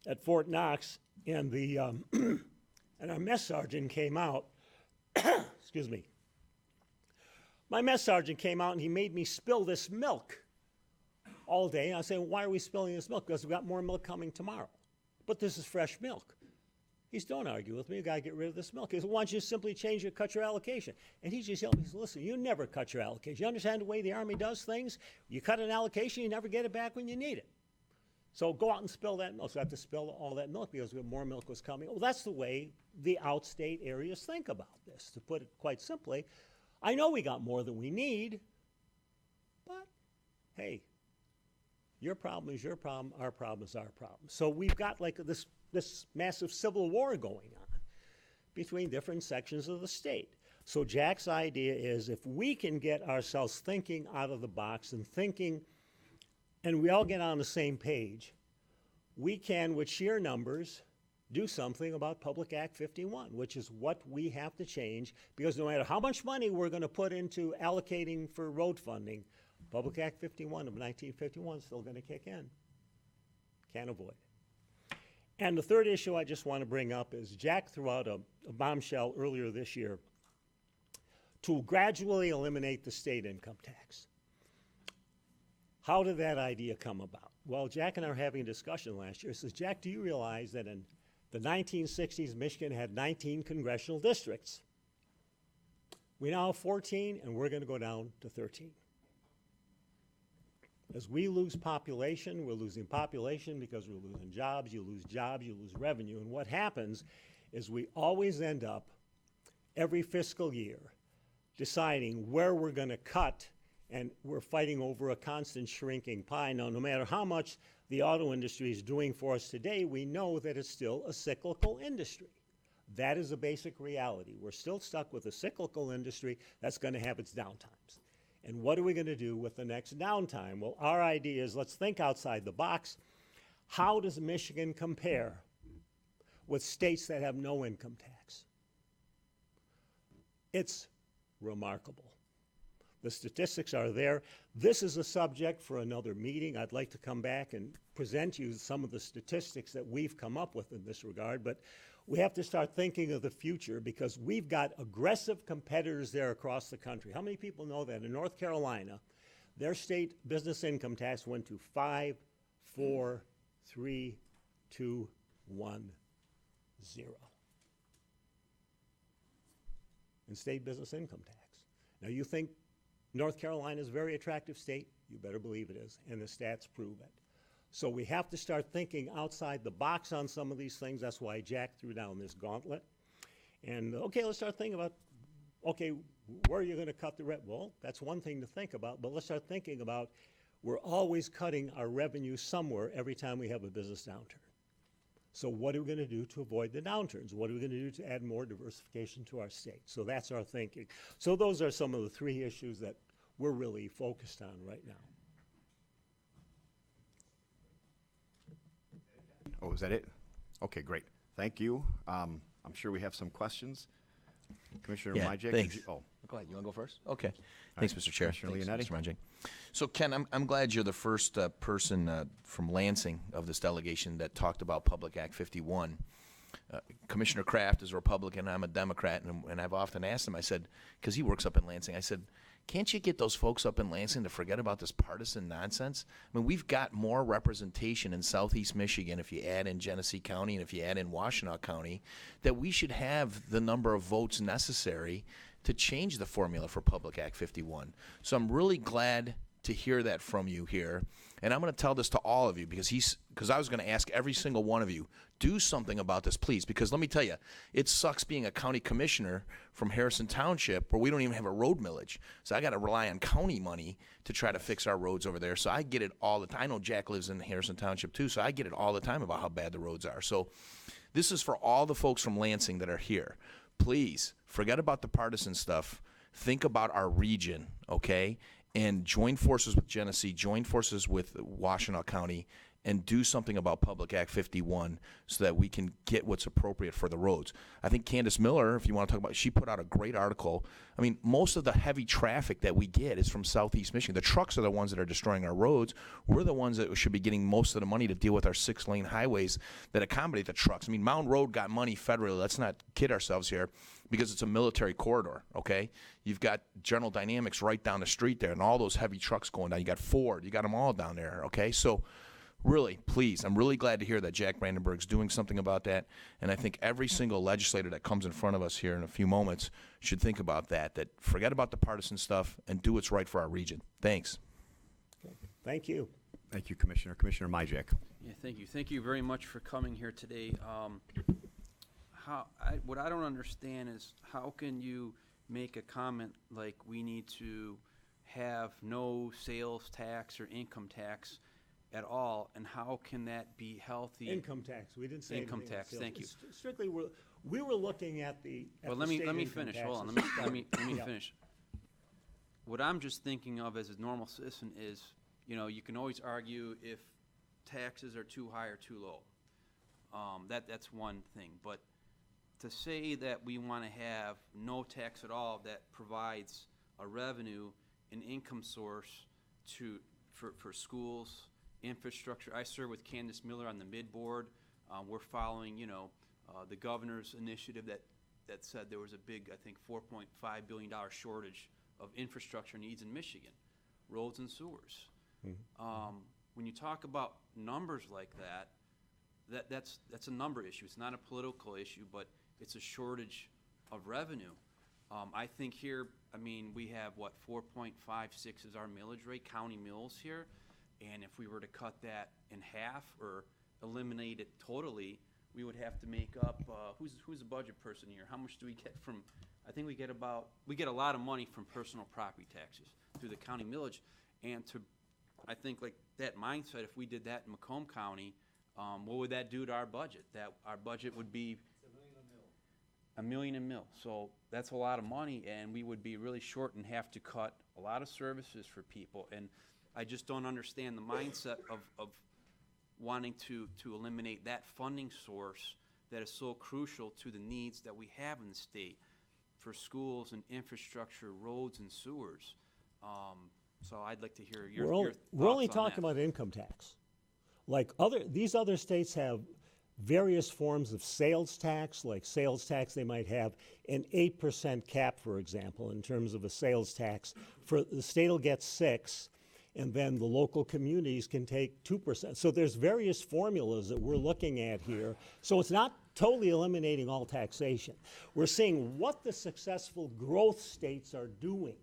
at Fort Knox, and and our mess sergeant came out. Excuse me. My mess sergeant came out and he made me spill this milk all day. And I said, why are we spilling this milk? Because we've got more milk coming tomorrow. But this is fresh milk. He said, don't argue with me. You got to get rid of this milk. He said, why don't you simply cut your allocation? And he just yelled, he said, listen, you never cut your allocation. You understand the way the Army does things? You cut an allocation, you never get it back when you need it. So go out and spill that milk. So I have to spill all that milk because more milk was coming. Well, that's the way the outstate areas think about this. To put it quite simply, I know we got more than we need, but hey, your problem is your problem, our problem is our problem. So we've got like this massive civil war going on between different sections of the state. So Jack's idea is, if we can get ourselves thinking out of the box and thinking, and we all get on the same page, we can, with sheer numbers, do something about Public Act 51, which is what we have to change, because no matter how much money we're going to put into allocating for road funding, Public Act 51 of 1951 is still going to kick in. Can't avoid it. And the third issue I just want to bring up is Jack threw out a bombshell earlier this year to gradually eliminate the state income tax. How did that idea come about? Well, Jack and I were having a discussion last year. He says, Jack, do you realize that in the 1960s, Michigan had 19 congressional districts? We now have 14, and we're going to go down to 13. As we lose population, we're losing population because we're losing jobs. You lose jobs, you lose revenue. And what happens is we always end up every fiscal year deciding where we're going to cut, and we're fighting over a constant shrinking pie. Now, no matter how much the auto industry is doing for us today, we know that it's still a cyclical industry. That is a basic reality. We're still stuck with a cyclical industry that's going to have its downtimes. And what are we going to do with the next downtime? Well, our idea is, let's think outside the box. How does Michigan compare with states that have no income tax? It's remarkable. The statistics are there. This is a subject for another meeting. I'd like to come back and present you some of the statistics that we've come up with in this regard, but we have to start thinking of the future because we've got aggressive competitors there across the country. How many people know that in North Carolina, their state business income tax went to 5, 4, 3, 2, 1, 0 in state business income tax. Now you think North Carolina is a very attractive state? You better believe it is, and the stats prove it. So we have to start thinking outside the box on some of these things. That's why Jack threw down this gauntlet. And okay, let's start thinking about, okay, where are you going to cut the well, that's one thing to think about, but let's start thinking about we're always cutting our revenue somewhere every time we have a business downturn. So what are we going to do to avoid the downturns? What are we going to do to add more diversification to our state? So that's our thinking. So those are some of the 3 issues that we're really focused on right now. Oh, is that it? Okay, great. Thank you. I'm sure we have some questions. Commissioner Majek. Thanks. Oh, Go ahead. You want to go first? Okay. Thanks, Mr. Chair. Commissioner Thanks, Leonetti. Mr. Majek. So, Ken, I'm glad you're the first person from Lansing of this delegation that talked about Public Act 51. Commissioner Kraft is a Republican, I'm a Democrat, and I've often asked him, I said, because he works up in Lansing, I said, can't you get those folks up in Lansing to forget about this partisan nonsense? I mean, we've got more representation in southeast Michigan, if you add in Genesee County and if you add in Washtenaw County, that we should have the number of votes necessary to change the formula for Public Act 51. So I'm really glad to hear that from you here. And I'm going to tell this to all of you because I was going to ask every single one of you, do something about this, please. Because let me tell you, it sucks being a county commissioner from Harrison Township where we don't even have a road millage. So I got to rely on county money to try to fix our roads over there. So I get it all the time. I know Jack lives in Harrison Township too, so I get it all the time about how bad the roads are. So this is for all the folks from Lansing that are here. Please, forget about the partisan stuff. Think about our region, okay? And join forces with Genesee, join forces with Washtenaw County, and do something about Public Act 51 so that we can get what's appropriate for the roads. I think Candace Miller, if you want to talk about, she put out a great article. I mean, most of the heavy traffic that we get is from southeast Michigan. The trucks are the ones that are destroying our roads. We're the ones that should be getting most of the money to deal with our 6-lane highways that accommodate the trucks. I mean, Mound Road got money federally. Let's not kid ourselves here, because it's a military corridor, okay? You've got General Dynamics right down the street there and all those heavy trucks going down. You got Ford. You got them all down there, okay? So really, please, I'm really glad to hear that Jack Brandenburg's doing something about that. And I think every single legislator that comes in front of us here in a few moments should think about that forget about the partisan stuff and do what's right for our region. Thanks. Okay. Thank you. thank you, Commissioner. Commissioner Majek. Yeah, thank you. Thank you very much for coming here today. What I don't understand is how can you make a comment like we need to have no sales tax or income tax at all, and how can that be healthy? Income tax. We didn't say income anything tax. about Thank you. sales. Strictly, we were looking at the. Well, let me finish. Hold on. Let me finish. What I'm just thinking of as a normal citizen is, you can always argue if taxes are too high or too low. That's one thing. But to say that we want to have no tax at all that provides a revenue, an income source for schools, infrastructure. I serve with Candace Miller on the mid board. We're following, the governor's initiative that said there was a big, I think, $4.5 billion shortage of infrastructure needs in Michigan, roads and sewers. Mm-hmm. When you talk about numbers like that's a number issue. It's not a political issue, but it's a shortage of revenue. I think here, we have 4.56 is our millage rate, county mills here, and if we were to cut that in half or eliminate it totally, we would have to make up. Who's a budget person here? How much do we get from? I think we get a lot of money from personal property taxes through the county millage, and I think like that mindset. If we did that in Macomb County, what would that do to our budget? That our budget would be $1 million a mill. So that's a lot of money, and we would be really short and have to cut a lot of services for people. And I just don't understand the mindset of wanting to eliminate that funding source that is so crucial to the needs that we have in the state for schools and infrastructure, roads and sewers. So I'd like to hear your thoughts We're only on talking that. about income tax. Like these other states have various forms of sales tax. Like sales tax, they might have an 8% cap, for example, in terms of a sales tax. For the state will get 6%, and then the local communities can take 2%. So there's various formulas that we're looking at here. So it's not totally eliminating all taxation. We're seeing what the successful growth states are doing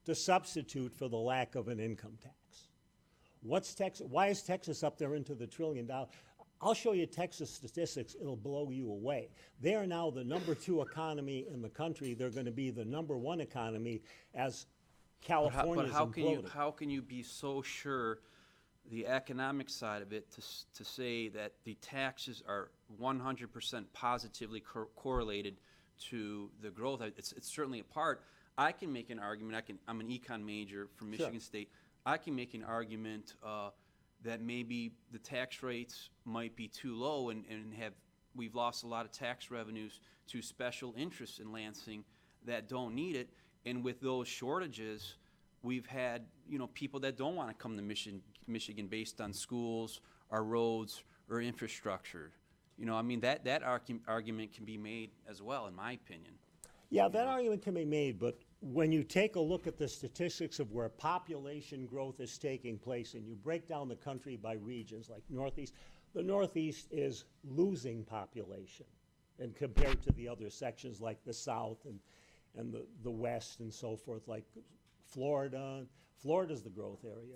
to substitute for the lack of an income tax. Why is Texas up there into the $1 trillion? I'll show you Texas statistics, it'll blow you away. They are now the #2 economy in the country. They're going to be the #1 economy as California's imploding. How can you be so sure the economic side of it to say that the taxes are 100% positively correlated to the growth? It's certainly a part. I can make an argument. I'm an econ major from Michigan State. I can make an argument that maybe the tax rates might be too low and we've lost a lot of tax revenues to special interests in Lansing that don't need it. And with those shortages, we've had people that don't want to come to Michigan based on schools or roads or infrastructure. That argument can be made as well, in my opinion. Yeah, that argument can be made, but when you take a look at the statistics of where population growth is taking place and you break down the country by regions like Northeast, the Northeast is losing population and compared to the other sections like the South and the West and so forth, like Florida. Florida's the growth area.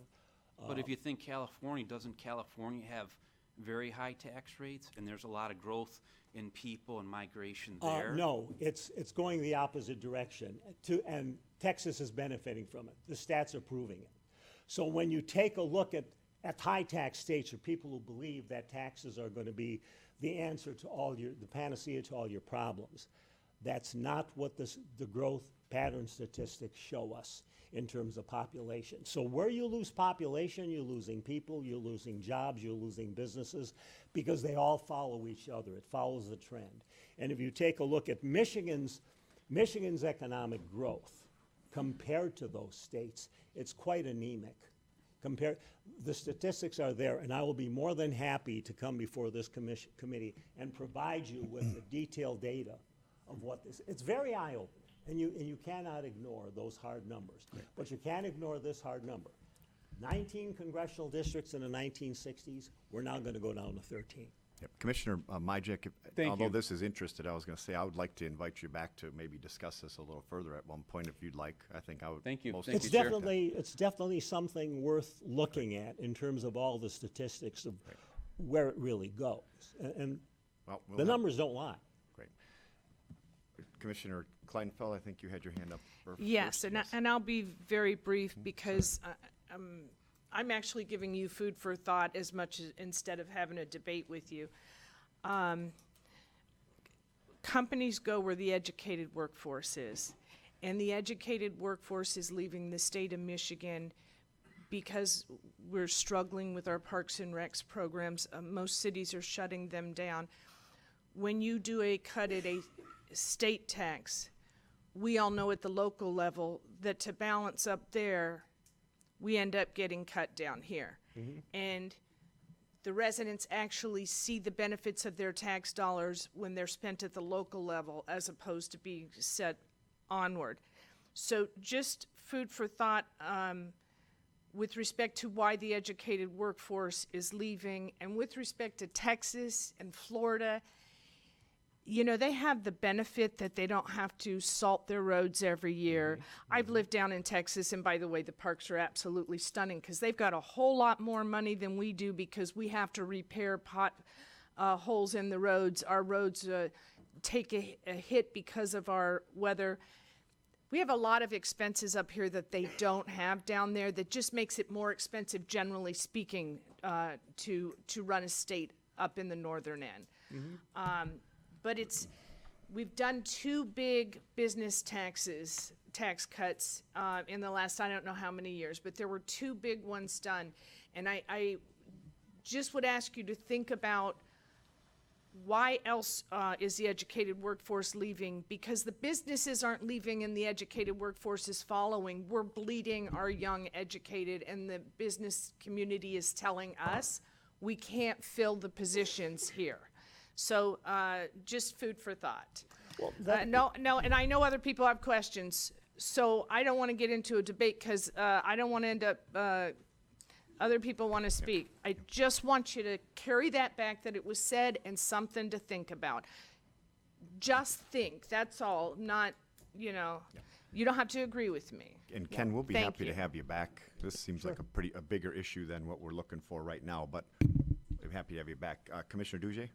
But if you think California, doesn't California have very high tax rates and there's a lot of growth in people and migration there? No, it's going the opposite direction, and Texas is benefiting from it. The stats are proving it. So when you take a look at high tax states or people who believe that taxes are going to be the answer to the panacea to all your problems, that's not what the growth pattern statistics show us in terms of population. So where you lose population, you're losing people, you're losing jobs, you're losing businesses, because they all follow each other. It follows the trend. And if you take a look at Michigan's economic growth compared to those states, it's quite anemic. The statistics are there, and I will be more than happy to come before this committee and provide you with the detailed data of what this. It's very eye-opening. And you cannot ignore those hard numbers. Right. But you can't ignore this hard number. 19 congressional districts in the 1960s, we're now going to go down to 13. Yep. Commissioner Majek, although this is interested, I was going to say I would like to invite you back to maybe discuss this a little further at one point if you'd like. I think I would. Thank you. It's definitely something worth looking at in terms of all the statistics of where it really goes. And the numbers don't lie. Great. Commissioner Kleinfeld, I think you had your hand up. Yes, and I'll be very brief because I'm actually giving you food for thought as much as instead of having a debate with you. Companies go where the educated workforce is, and the educated workforce is leaving the state of Michigan because we're struggling with our Parks and Recs programs. Most cities are shutting them down. When you do a cut at a state tax, we all know at the local level that to balance up there, we end up getting cut down here. Mm-hmm. And the residents actually see the benefits of their tax dollars when they're spent at the local level as opposed to being set onward. So just food for thought with respect to why the educated workforce is leaving, and with respect to Texas and Florida. You know, they have the benefit that they don't have to salt their roads every year. Mm-hmm. I've lived down in Texas, and by the way, the parks are absolutely stunning because they've got a whole lot more money than we do because we have to repair holes in the roads. Our roads take a hit because of our weather. We have a lot of expenses up here that they don't have down there that just makes it more expensive, generally speaking, to run a state up in the northern end. Mm-hmm. But we've done 2 big business tax cuts in the last, I don't know how many years, but there were 2 big ones done. And I just would ask you to think about why else is the educated workforce leaving? Because the businesses aren't leaving and the educated workforce is following. We're bleeding our young educated, and the business community is telling us we can't fill the positions here. So just food for thought. Well, No, and I know other people have questions, so I don't want to get into a debate because I don't want to end up other people want to speak. I just want you to carry that back, that it was said, and something to think about. Just think, that's all, not, you don't have to agree with me. And Ken, we'll be Thank happy you. to have you back. This seems like a bigger issue than what we're looking for right now, but I'm happy to have you back. Commissioner Duje?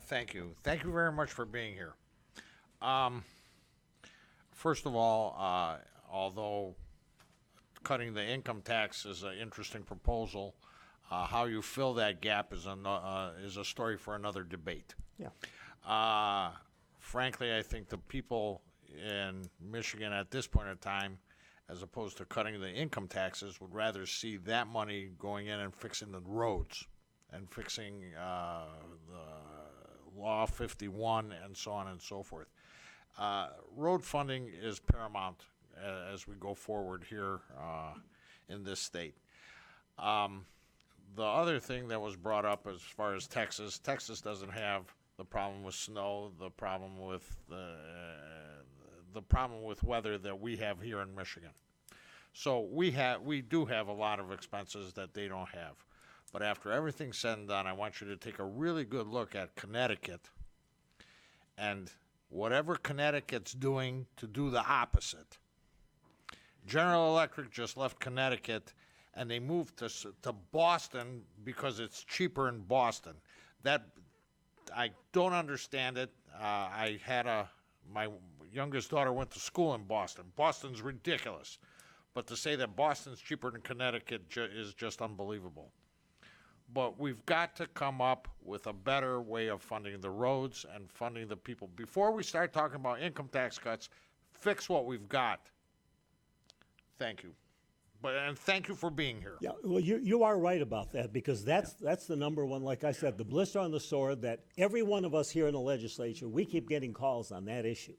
Thank you. Thank you very much for being here. First of all, although cutting the income tax is an interesting proposal, how you fill that gap is a story for another debate. Yeah. Frankly, I think the people in Michigan at this point in time, as opposed to cutting the income taxes, would rather see that money going in and fixing the roads and fixing the Law 51 and so on and so forth. Road funding is paramount as we go forward here in this state. The other thing that was brought up as far as Texas doesn't have the problem with snow, the problem with weather that we have here in Michigan. So we do have a lot of expenses that they don't have. But after everything's said and done, I want you to take a really good look at Connecticut and whatever Connecticut's doing to do the opposite. General Electric just left Connecticut and they moved to Boston because it's cheaper in Boston. That I don't understand it. My youngest daughter went to school in Boston. Boston's ridiculous. But to say that Boston's cheaper than Connecticut is just unbelievable. But we've got to come up with a better way of funding the roads and funding the people. Before we start talking about income tax cuts, fix what we've got. Thank you. And thank you for being here. Yeah, well, you are right about that, because that's the number one, like I said, the blister on the sore that every one of us here in the legislature, we keep getting calls on that issue.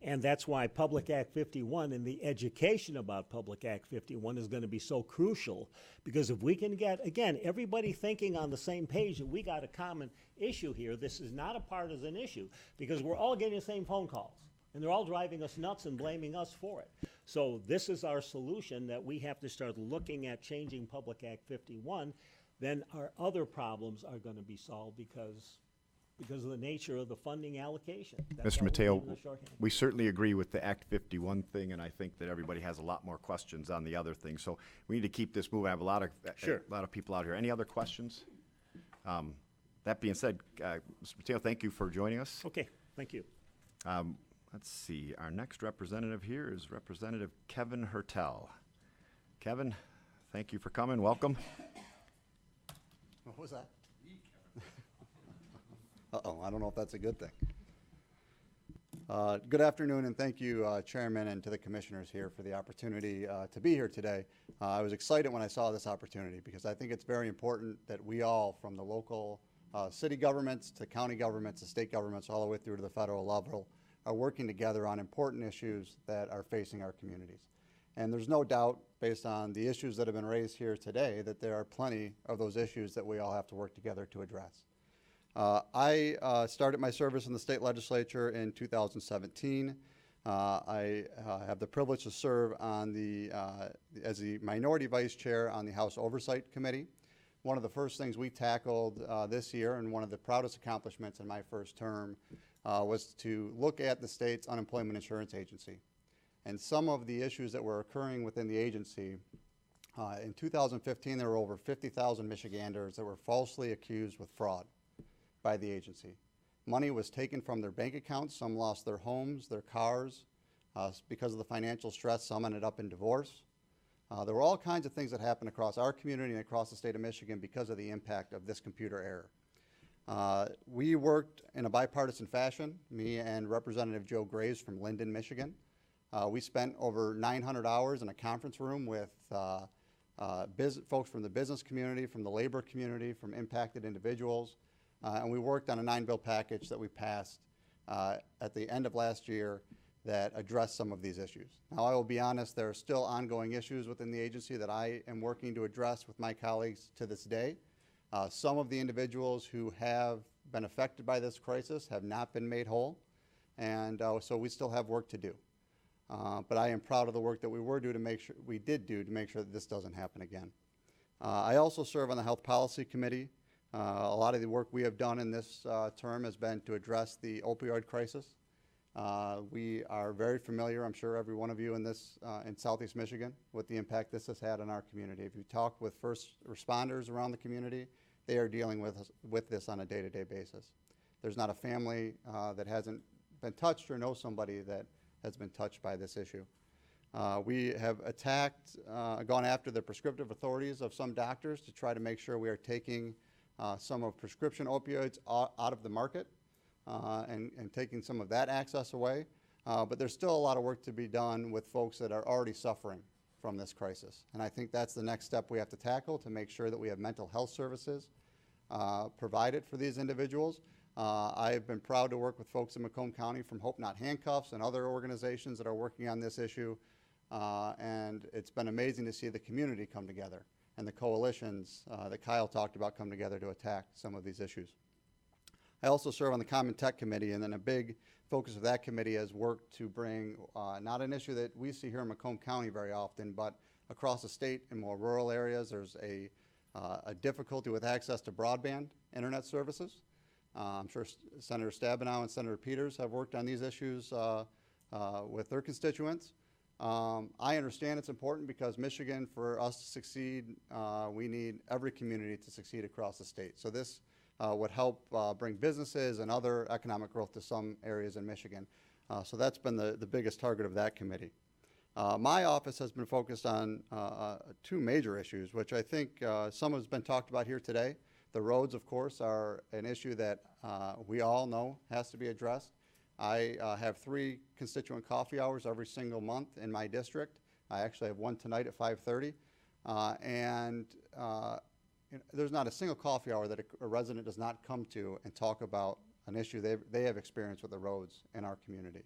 And that's why Public Act 51 and the education about Public Act 51 is going to be so crucial, because if we can get, again, everybody thinking on the same page that we got a common issue here, this is not a partisan issue, because we're all getting the same phone calls, and they're all driving us nuts and blaming us for it. So this is our solution, that we have to start looking at changing Public Act 51, then our other problems are going to be solved because of the nature of the funding allocation. That's Mr. all we're Mateo, doing in the shorthand. we certainly agree with the Act 51 thing, and I think that everybody has a lot more questions on the other things. So we need to keep this moving. I have a lot of people out here. Any other questions? That being said, Mr. Mateo, thank you for joining us. Okay, thank you. Let's see. Our next representative here is Representative Kevin Hertel. Kevin, thank you for coming. Welcome. What was that? Uh-oh, I don't know if that's a good thing. Good afternoon, and thank you, Chairman, and to the commissioners here for the opportunity to be here today. I was excited when I saw this opportunity, because I think it's very important that we all, from the local city governments to county governments to state governments, all the way through to the federal level, are working together on important issues that are facing our communities. And there's no doubt, based on the issues that have been raised here today, that there are plenty of those issues that we all have to work together to address. I started my service in the state legislature in 2017. I have the privilege to serve on as the minority vice chair on the House Oversight Committee. One of the first things we tackled this year, and one of the proudest accomplishments in my first term, was to look at the state's unemployment insurance agency. And some of the issues that were occurring within the agency, in 2015 there were over 50,000 Michiganders that were falsely accused with fraud by the agency. Money was taken from their bank accounts. Some lost their homes, their cars. Because of the financial stress, some ended up in divorce. There were all kinds of things that happened across our community and across the state of Michigan because of the impact of this computer error. We worked in a bipartisan fashion, me and Representative Joe Graves from Linden, Michigan. We spent over 900 hours in a conference room with folks from the business community, from the labor community, from impacted individuals, And we worked on a 9-bill package that we passed at the end of last year that addressed some of these issues. Now, I will be honest, there are still ongoing issues within the agency that I am working to address with my colleagues to this day. Some of the individuals who have been affected by this crisis have not been made whole, and so we still have work to do. But I am proud of the work that we did do to make sure that this doesn't happen again. I also serve on the Health Policy Committee. A lot of the work we have done in this term has been to address the opioid crisis. We are very familiar, I'm sure every one of you in Southeast Michigan, with the impact this has had on our community. If you talk with first responders around the community, they are dealing with this on a day-to-day basis. There's not a family that hasn't been touched or knows somebody that has been touched by this issue. We have gone after the prescriptive authorities of some doctors to try to make sure we are taking some of prescription opioids out of the market and taking some of that access away. But there's still a lot of work to be done with folks that are already suffering from this crisis. And I think that's the next step we have to tackle to make sure that we have mental health services provided for these individuals. I have been proud to work with folks in Macomb County from Hope Not Handcuffs and other organizations that are working on this issue. And it's been amazing to see the community come together and the coalitions that Kyle talked about come together to attack some of these issues. I also serve on the Common Tech Committee, and then a big focus of that committee has worked to bring not an issue that we see here in Macomb County very often, but across the state in more rural areas, there's a difficulty with access to broadband internet services. I'm sure Senator Stabenow and Senator Peters have worked on these issues with their constituents. I understand it's important because Michigan, for us to succeed, we need every community to succeed across the state. So this would help bring businesses and other economic growth to some areas in Michigan. So that's been the biggest target of that committee. My office has been focused on two major issues, which I think some has been talked about here today. The roads, of course, are an issue that we all know has to be addressed. I have 3 constituent coffee hours every single month in my district. I actually have one tonight at 5:30. There's not a single coffee hour that a resident does not come to and talk about an issue they have experienced with the roads in our community.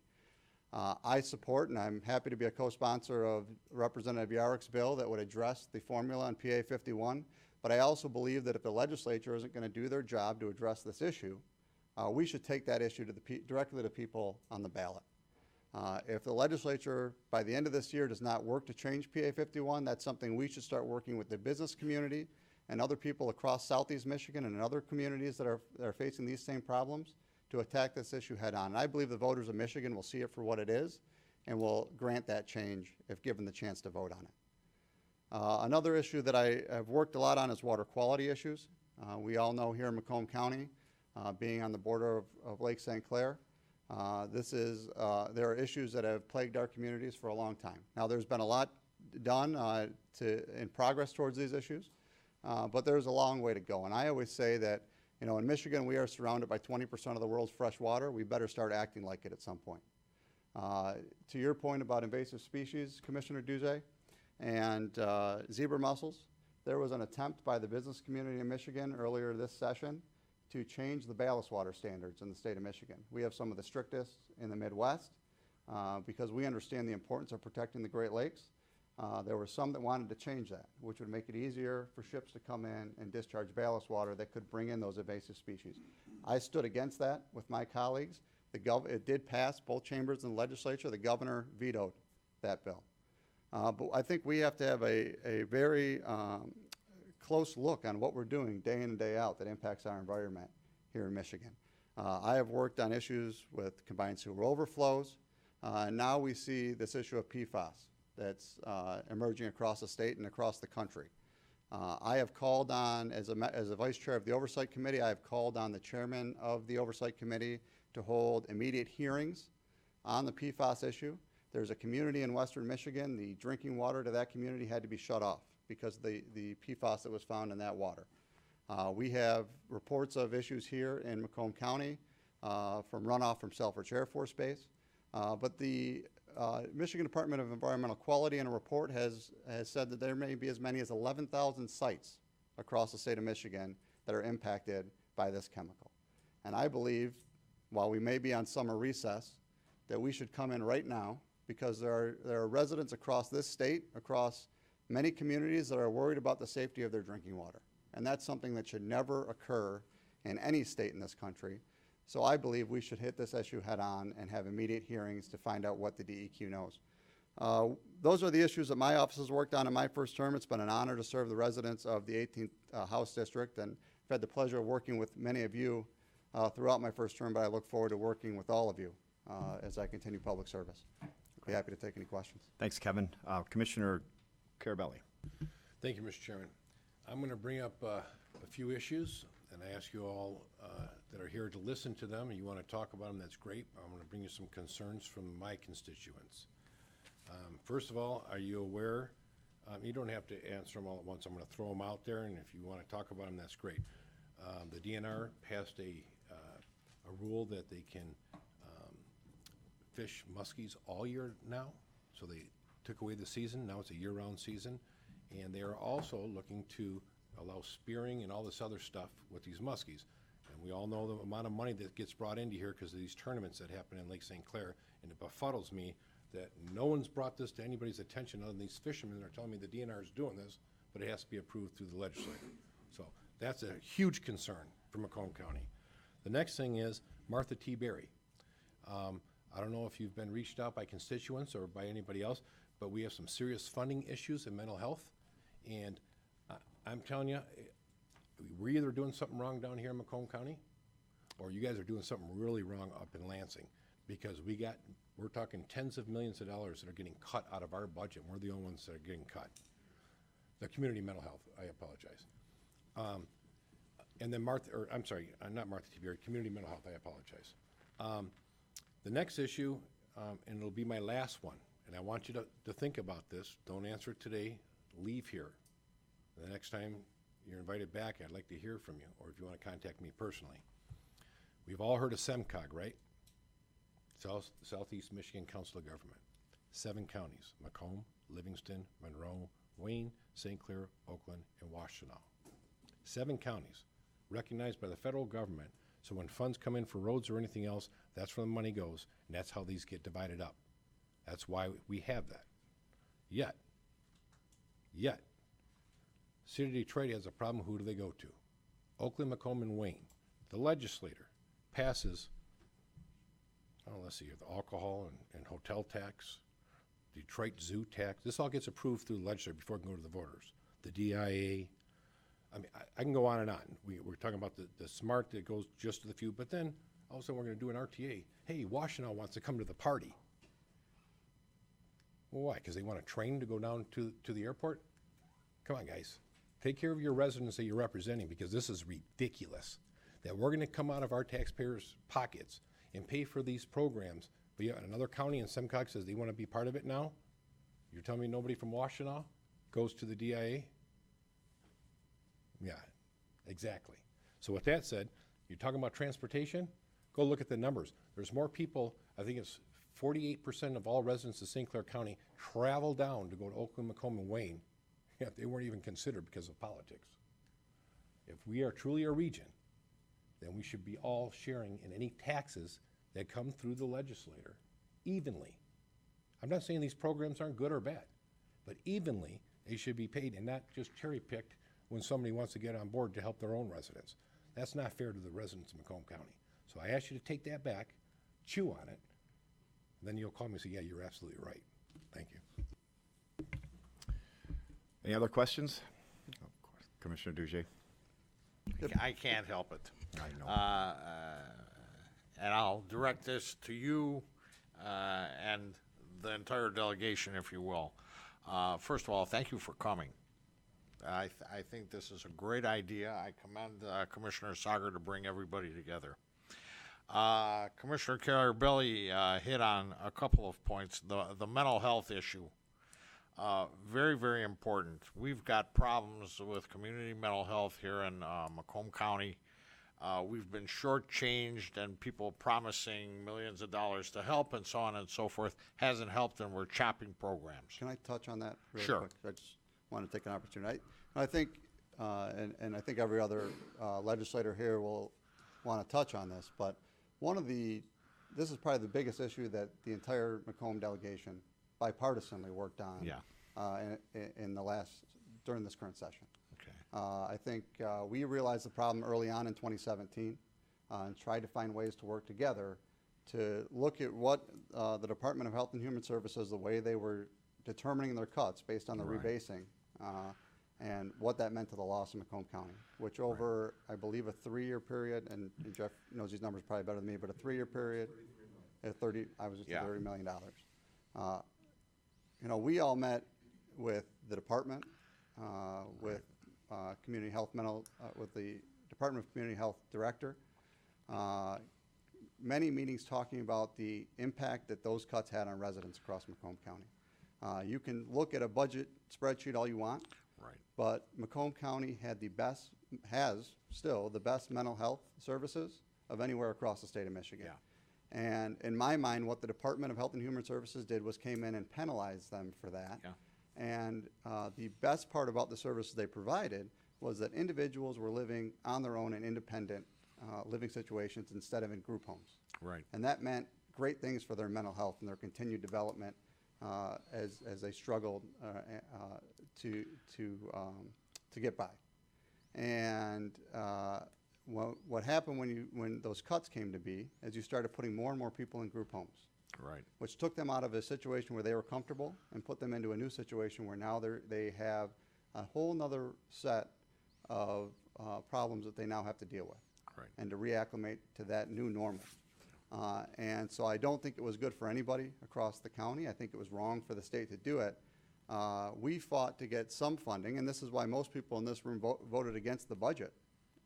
I support, and I'm happy to be a co-sponsor of Representative Yarek's bill that would address the formula on PA 51, but I also believe that if the legislature isn't going to do their job to address this issue, we should take that issue directly to people on the ballot. If the legislature, by the end of this year, does not work to change PA 51, that's something we should start working with the business community and other people across Southeast Michigan and in other communities that are facing these same problems to attack this issue head on. And I believe the voters of Michigan will see it for what it is and will grant that change if given the chance to vote on it. Another issue that I have worked a lot on is water quality issues. We all know here in Macomb County, being on the border of Lake St. Clair, there are issues that have plagued our communities for a long time. Now, there's been a lot done in progress towards these issues, but there's a long way to go. And I always say that, in Michigan, we are surrounded by 20% of the world's fresh water. We better start acting like it at some point. To your point about invasive species, Commissioner Duzay, and zebra mussels, there was an attempt by the business community in Michigan earlier this session to change the ballast water standards in the state of Michigan. We have some of the strictest in the Midwest because we understand the importance of protecting the Great Lakes. There were some that wanted to change that, which would make it easier for ships to come in and discharge ballast water that could bring in those invasive species. I stood against that with my colleagues. It did pass both chambers in the legislature. The governor vetoed that bill. But I think we have to have a very close look on what we're doing day in and day out that impacts our environment here in Michigan. I have worked on issues with combined sewer overflows. And now we see this issue of PFAS that's emerging across the state and across the country. I have called on, as a vice chair of the Oversight Committee, I have called on the chairman of the Oversight Committee to hold immediate hearings on the PFAS issue. There's a community in western Michigan, the drinking water to that community had to be shut off because of the PFAS that was found in that water. We have reports of issues here in Macomb County from runoff from Selfridge Air Force Base. But the Michigan Department of Environmental Quality in a report has said that there may be as many as 11,000 sites across the state of Michigan that are impacted by this chemical. And I believe, while we may be on summer recess, that we should come in right now, because there are residents across this state, across many communities, that are worried about the safety of their drinking water. And that's something that should never occur in any state in this country. So I believe we should hit this issue head on and have immediate hearings to find out what the DEQ knows. Those are the issues that my office has worked on in my first term. It's been an honor to serve the residents of the 18th House District, and I've had the pleasure of working with many of you throughout my first term, but I look forward to working with all of you as I continue public service. I'd be happy to take any questions. Thanks, Kevin. Commissioner Carabelli. Thank you, Mr. Chairman. I'm going to bring up a few issues, and I ask you all that are here to listen to them, and you want to talk about them, that's great. I'm going to bring you some concerns from my constituents. First of all, are you aware, you don't have to answer them all at once, I'm going to throw them out there, and if you want to talk about them, that's great. The DNR passed a rule that they can fish muskies all year now, so they took away the season, now it's a year-round season, and they are also looking to allow spearing and all this other stuff with these muskies. And we all know the amount of money that gets brought into here because of these tournaments that happen in Lake St. Clair, and it befuddles me that no one's brought this to anybody's attention other than these fishermen that are telling me the DNR is doing this, but it has to be approved through the legislature. So that's a huge concern for Macomb County. The next thing is Martha T. Berry. I don't know if you've been reached out by constituents or by anybody else, but we have some serious funding issues in mental health. And I'm telling you, we're either doing something wrong down here in Macomb County, or you guys are doing something really wrong up in Lansing, because we're talking tens of millions of dollars that are getting cut out of our budget. We're the only ones that are getting cut. The community mental health, I apologize. And then not Martha T. Berry, community mental health, I apologize. The next issue, and it'll be my last one, and I want you to think about this. Don't answer it today. Leave here. The next time you're invited back, I'd like to hear from you, or if you want to contact me personally. We've all heard of SEMCOG, right? Southeast Michigan Council of Government. 7 counties: Macomb, Livingston, Monroe, Wayne, St. Clair, Oakland, and Washtenaw. 7 counties recognized by the federal government, so when funds come in for roads or anything else, that's where the money goes, and that's how these get divided up. That's why we have that. Yet, City of Detroit has a problem. Who do they go to? Oakland, Macomb, and Wayne. The legislator passes, let's see here, the alcohol and hotel tax, Detroit zoo tax. This all gets approved through the legislature before it can go to the voters. The DIA. I mean, I can go on and on. We're talking about the SMART that goes just to the few, but then all of a sudden we're going to do an RTA. Hey, Washtenaw wants to come to the party. Well, why? Because they want a train to go down to the airport? Come on, guys. Take care of your residents that you're representing, because this is ridiculous that we're going to come out of our taxpayers' pockets and pay for these programs, but yet another county in SEMCOG says they want to be part of it now? You're telling me nobody from Washtenaw goes to the DIA? Yeah, exactly. So with that said, you're talking about transportation? Go look at the numbers. There's more people, I think it's 48% of all residents of St. Clair County travel down to go to Oakland, Macomb, and Wayne. Yeah, they weren't even considered because of politics. If we are truly a region, then we should be all sharing in any taxes that come through the legislator evenly. I'm not saying these programs aren't good or bad, but evenly they should be paid and not just cherry-picked when somebody wants to get on board to help their own residents. That's not fair to the residents of Macomb County. So I ask you to take that back, chew on it, and then you'll call me and say, yeah, you're absolutely right. Thank you. Any other questions? Commissioner Duge. I can't help it. I know. And I'll direct this to you and the entire delegation, if you will. First of all, thank you for coming. I think this is a great idea. I commend Commissioner Sauger to bring everybody together. Commissioner Carabelli hit on a couple of points. The mental health issue, very, very important. We've got problems with community mental health here in Macomb County. We've been shortchanged, and people promising millions of dollars to help and so on and so forth hasn't helped, and we're chopping programs. Can I touch on that really Sure. quick? I just want to take an opportunity. I think and I think every other legislator here will want to touch on this, but this is probably the biggest issue that the entire Macomb delegation bipartisanly worked on during this current session. Okay. I think we realized the problem early on in 2017 and tried to find ways to work together to look at what the Department of Health and Human Services, the way they were determining their cuts based on the rebasing, and what that meant to the loss in Macomb County, which over, I believe, a 3-year period, and Jeff knows these numbers probably better than me, but a 3-year period, $30 million. We all met with the department, with community health with the Department of Community Health Director, many meetings talking about the impact that those cuts had on residents across Macomb County. You can look at a budget spreadsheet all you want, but Macomb County has still the best mental health services of anywhere across the state of Michigan. And in my mind, what the Department of Health and Human Services did was came in and penalized them for that. And the best part about the services they provided was that individuals were living on their own in independent living situations instead of in group homes. And that meant great things for their mental health and their continued development as they struggled to get by. And what happened when those cuts came to be is you started putting more and more people in group homes. Which took them out of a situation where they were comfortable and put them into a new situation where now they have a whole nother set of problems that they now have to deal with and to reacclimate to that new normal. And so I don't think it was good for anybody across the county. I think it was wrong for the state to do it. We fought to get some funding, and this is why most people in this room voted against the budget.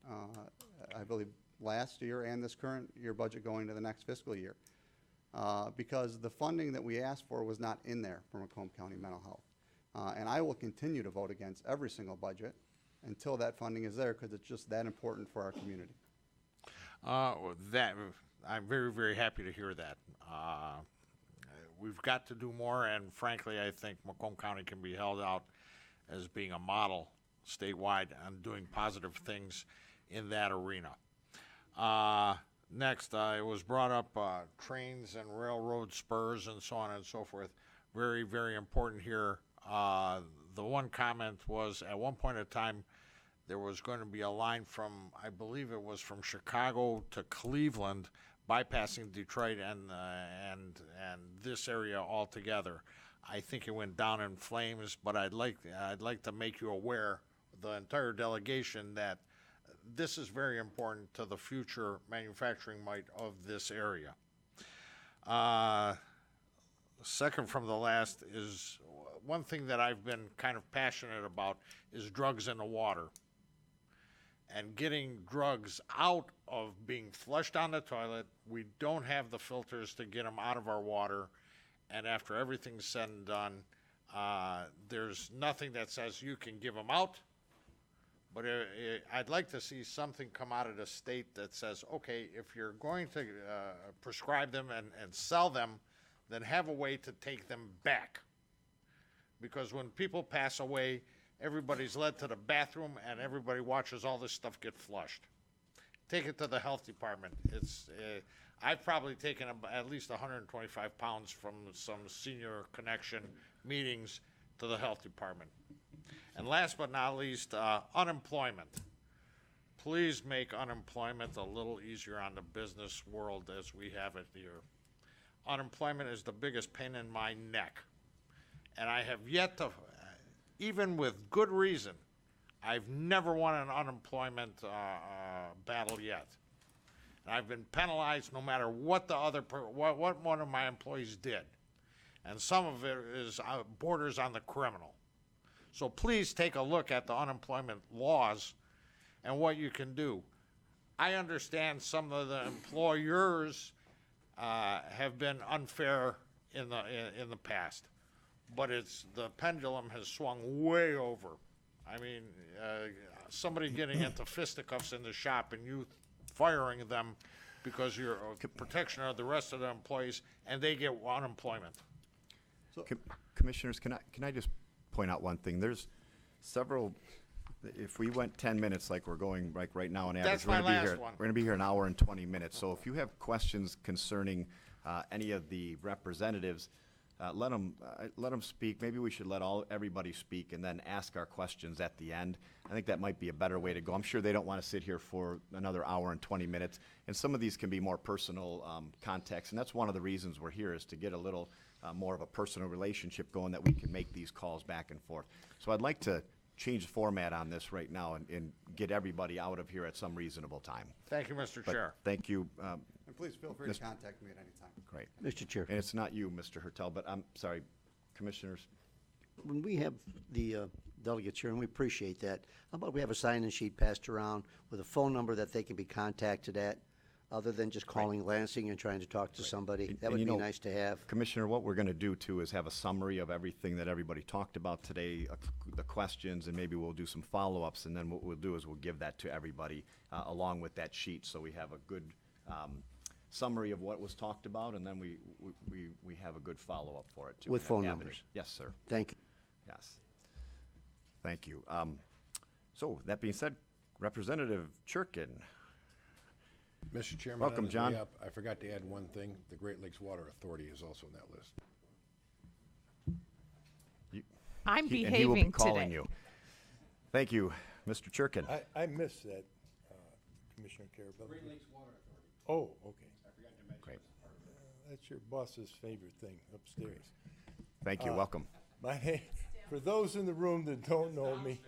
I believe last year and this current year budget going to the next fiscal year. Because the funding that we asked for was not in there for Macomb County Mental Health. And I will continue to vote against every single budget until that funding is there, because it's just that important for our community. I'm very, very happy to hear that. We've got to do more, and frankly, I think Macomb County can be held out as being a model statewide on doing positive things in that arena. Next, it was brought up trains and railroad spurs and so on and so forth. Very, very important here. The one comment was at one point in time there was going to be a line from, I believe it was from Chicago to Cleveland, bypassing Detroit and this area altogether. I think it went down in flames, but I'd like to make you aware, the entire delegation, that this is very important to the future manufacturing might of this area. Second from the last is one thing that I've been kind of passionate about is drugs in the water. And getting drugs out of being flushed down the toilet. We don't have the filters to get them out of our water. And after everything's said and done, there's nothing that says you can give them out. But I'd like to see something come out of the state that says, okay, if you're going to prescribe them and sell them, then have a way to take them back. Because when people pass away, everybody's led to the bathroom and everybody watches all this stuff get flushed. Take it to the health department. I've probably taken at least 125 pounds from some senior connection meetings to the health department. And last but not least, unemployment. Please make unemployment a little easier on the business world as we have it here. Unemployment is the biggest pain in my neck. And I have yet to, even with good reason, I've never won an unemployment battle yet. And I've been penalized no matter what what one of my employees did. And some of it is borders on the criminal. So please take a look at the unemployment laws and what you can do. I understand some of the employers have been unfair in the past, but the pendulum has swung way over. I mean, somebody getting into fisticuffs in the shop and you firing them because you're a protection of the rest of the employees, and they get unemployment. So, Commissioners, can I just point out one thing? There's several If we went 10 minutes like we're going like right now on average, That's we're my gonna be last here. one. We're gonna be here an hour and 20 minutes. So if you have questions concerning any of the representatives, let them speak. Maybe we should let everybody speak and then ask our questions at the end. I think that might be a better way to go. I'm sure they don't want to sit here for another hour and 20 minutes. And some of these can be more personal context, and that's one of the reasons we're here, is to get a little more of a personal relationship going, that we can make these calls back and forth. So I'd like to change the format on this right now and get everybody out of here at some reasonable time. Thank you, Mr. But Chair. thank you. And please feel free to contact me at any time. Great. Mr. Chair. And it's not you, Mr. Hertel, but I'm sorry, commissioners. When we have the delegates here, and we appreciate that, how about we have a sign-in sheet passed around with a phone number that they can be contacted at, other than just calling Lansing and trying to talk to somebody? That And would you be know, nice to have. Commissioner, what we're going to do too is have a summary of everything that everybody talked about today, the questions, and maybe we'll do some follow-ups, and then what we'll do is we'll give that to everybody along with that sheet, so we have a good summary of what was talked about, and then we have a good follow-up for it too. With in that phone cabinet. numbers. Yes, sir. Thank you. Yes. Thank you. So that being said, Representative Churkin. Mr. Chairman, Welcome, on his John. way up, I forgot to add one thing. The Great Lakes Water Authority is also on that list. I'm And he will be behaving calling today. you. Thank you, Mr. Churkin. I missed that, Commissioner Carabelli. Great Lakes Water Authority. Oh, okay. I forgot to mention. Great. That's your boss's favorite thing upstairs. Thank you. Welcome. For those in the room that don't know me,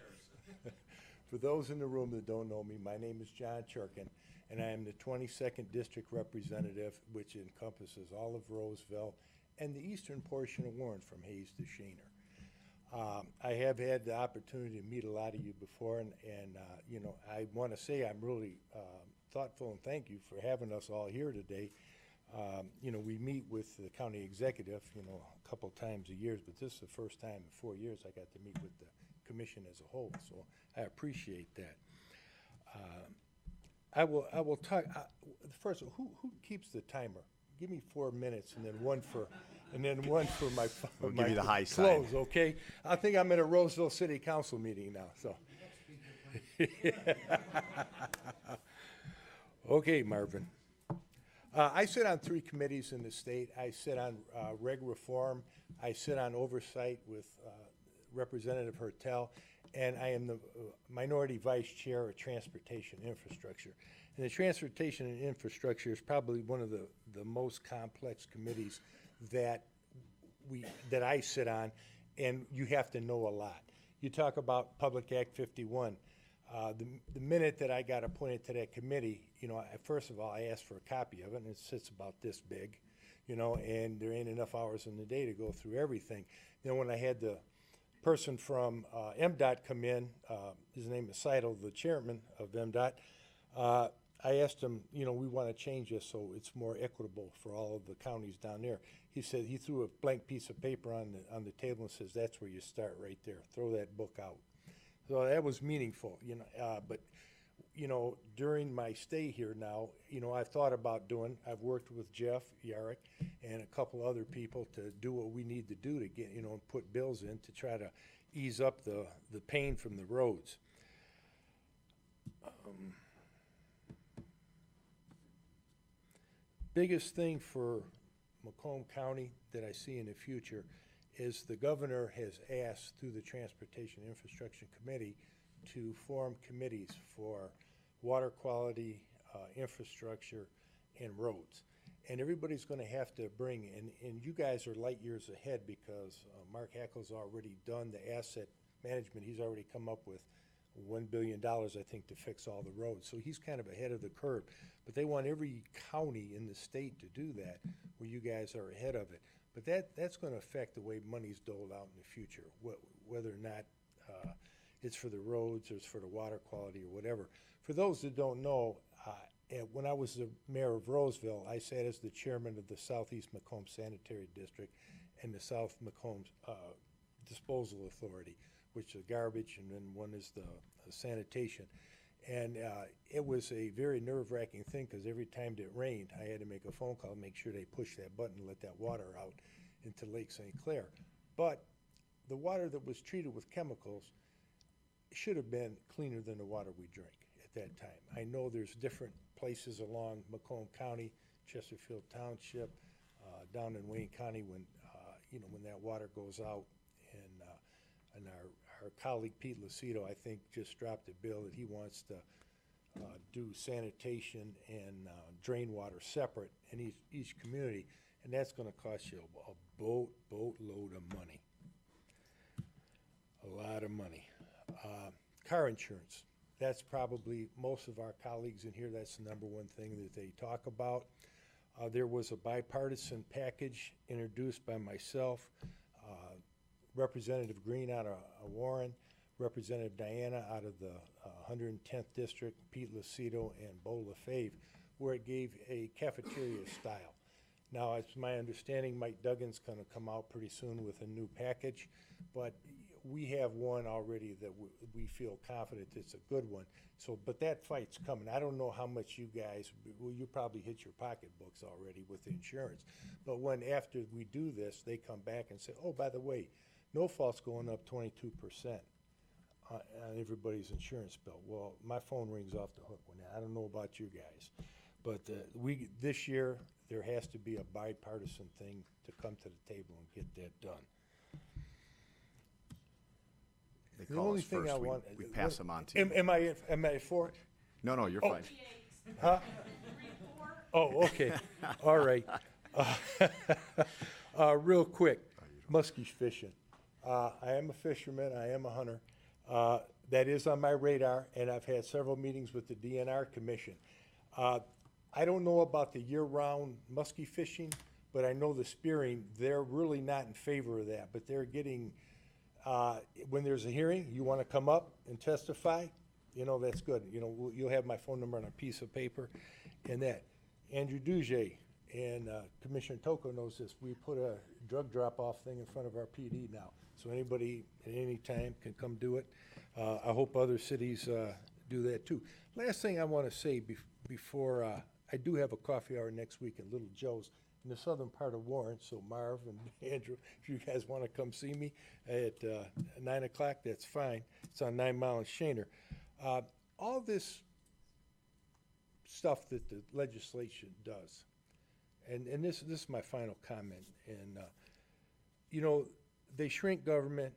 for those in the room that don't know me, my name is John Churkin, and I am the 22nd District Representative, which encompasses all of Roseville and the eastern portion of Warren, from Hayes to Shaner. I have had the opportunity to meet a lot of you before, and you know, I want to say I'm really thoughtful, and thank you for having us all here today. You know, we meet with the county executive, you know, a couple times a year, but this is the first time in 4 years I got to meet with the commission as a whole, so I appreciate that. I will talk, first, who keeps the timer? Give me 4 minutes, and then one for my We'll my give you the high close, sign. okay? I think I'm in a Roseville City Council meeting now, so. Okay, Marvin. I sit on 3 committees in the state. I sit on reg reform. I sit on oversight with Representative Hertel, and I am the minority vice chair of transportation infrastructure. And the transportation and infrastructure is probably one of the most complex committees that I sit on, and you have to know a lot. You talk about Public Act 51. The minute that I got appointed to that committee, you know, first of all, I asked for a copy of it, and it sits about this big, you know, and there ain't enough hours in the day to go through everything. Then when I had the person from MDOT come in, his name is Seidel, the chairman of MDOT, I asked him, you know, we want to change this so it's more equitable for all of the counties down there. He said, he threw a blank piece of paper on the table and says, that's where you start right there. Throw that book out. So that was meaningful, you know, but, you know, during my stay here now, you know, I've thought about I've worked with Jeff, Yarek, and a couple other people to do what we need to do to get, you know, and put bills in to try to ease up the pain from the roads. Biggest thing for Macomb County that I see in the future is the governor has asked through the Transportation Infrastructure Committee to form committees for water quality, infrastructure, and roads. And everybody's going to have to bring, and you guys are light years ahead because Mark Hackle's already done the asset management. He's already come up with $1 billion, I think, to fix all the roads. So he's kind of ahead of the curve. But they want every county in the state to do that, where you guys are ahead of it. But that's going to affect the way money's doled out in the future, whether or not it's for the roads or it's for the water quality or whatever. For those that don't know, when I was the mayor of Roseville, I sat as the chairman of the Southeast Macomb Sanitary District and the South Macomb Disposal Authority, which is garbage, and then one is the sanitation. And it was a very nerve-wracking thing because every time it rained, I had to make a phone call, make sure they push that button and let that water out into Lake St. Clair. But the water that was treated with chemicals, should have been cleaner than the water we drink at that time. I know there's different places along Macomb County, Chesterfield Township, down in Wayne County when, when that water goes out. And our colleague Pete Lucido, I think, just dropped a bill that he wants to do sanitation and drain water separate in each community, and that's gonna cost you a boatload of money. A lot of money. Car insurance, that's probably, most of our colleagues in here, that's the number one thing that they talk about. There was a bipartisan package introduced by myself, Representative Green out of Warren, Representative Diana out of the 110th District, Pete Lucido, and Bo LaFave, where it gave a cafeteria style. Now, it's my understanding Mike Duggan's going to come out pretty soon with a new package, but we have one already that we feel confident it's a good one. So, but that fight's coming. I don't know how much you guys, well, you probably hit your pocketbooks already with insurance. But when after we do this, they come back and say, oh, by the way, no fault's going up 22% on everybody's insurance bill. Well, my phone rings off the hook when that. I don't know about you guys, but this year there has to be a bipartisan thing to come to the table and get that done. They The call only us thing first, I we want. pass them on to you. Am I for it? No, you're Oh. fine. Huh? Oh, okay. All right. Real quick, muskies fishing. I am a fisherman. I am a hunter. That is on my radar, and I've had several meetings with the DNR Commission. I don't know about the year-round muskie fishing, but I know the spearing, they're really not in favor of that, but they're getting, when there's a hearing, you want to come up and testify, that's good. You'll have my phone number on a piece of paper and that. Andrew Duge and Commissioner Toko knows this. We put a drug drop-off thing in front of our PD now, so anybody at any time can come do it. I hope other cities do that too. Last thing I want to say before I do have a coffee hour next week at Little Joe's in the southern part of Warren, so Marv and Andrew, if you guys want to come see me at 9 o'clock, that's fine. It's on 9 Mile and Shaner. All this stuff that the legislation does, and this is my final comment, and they shrink government,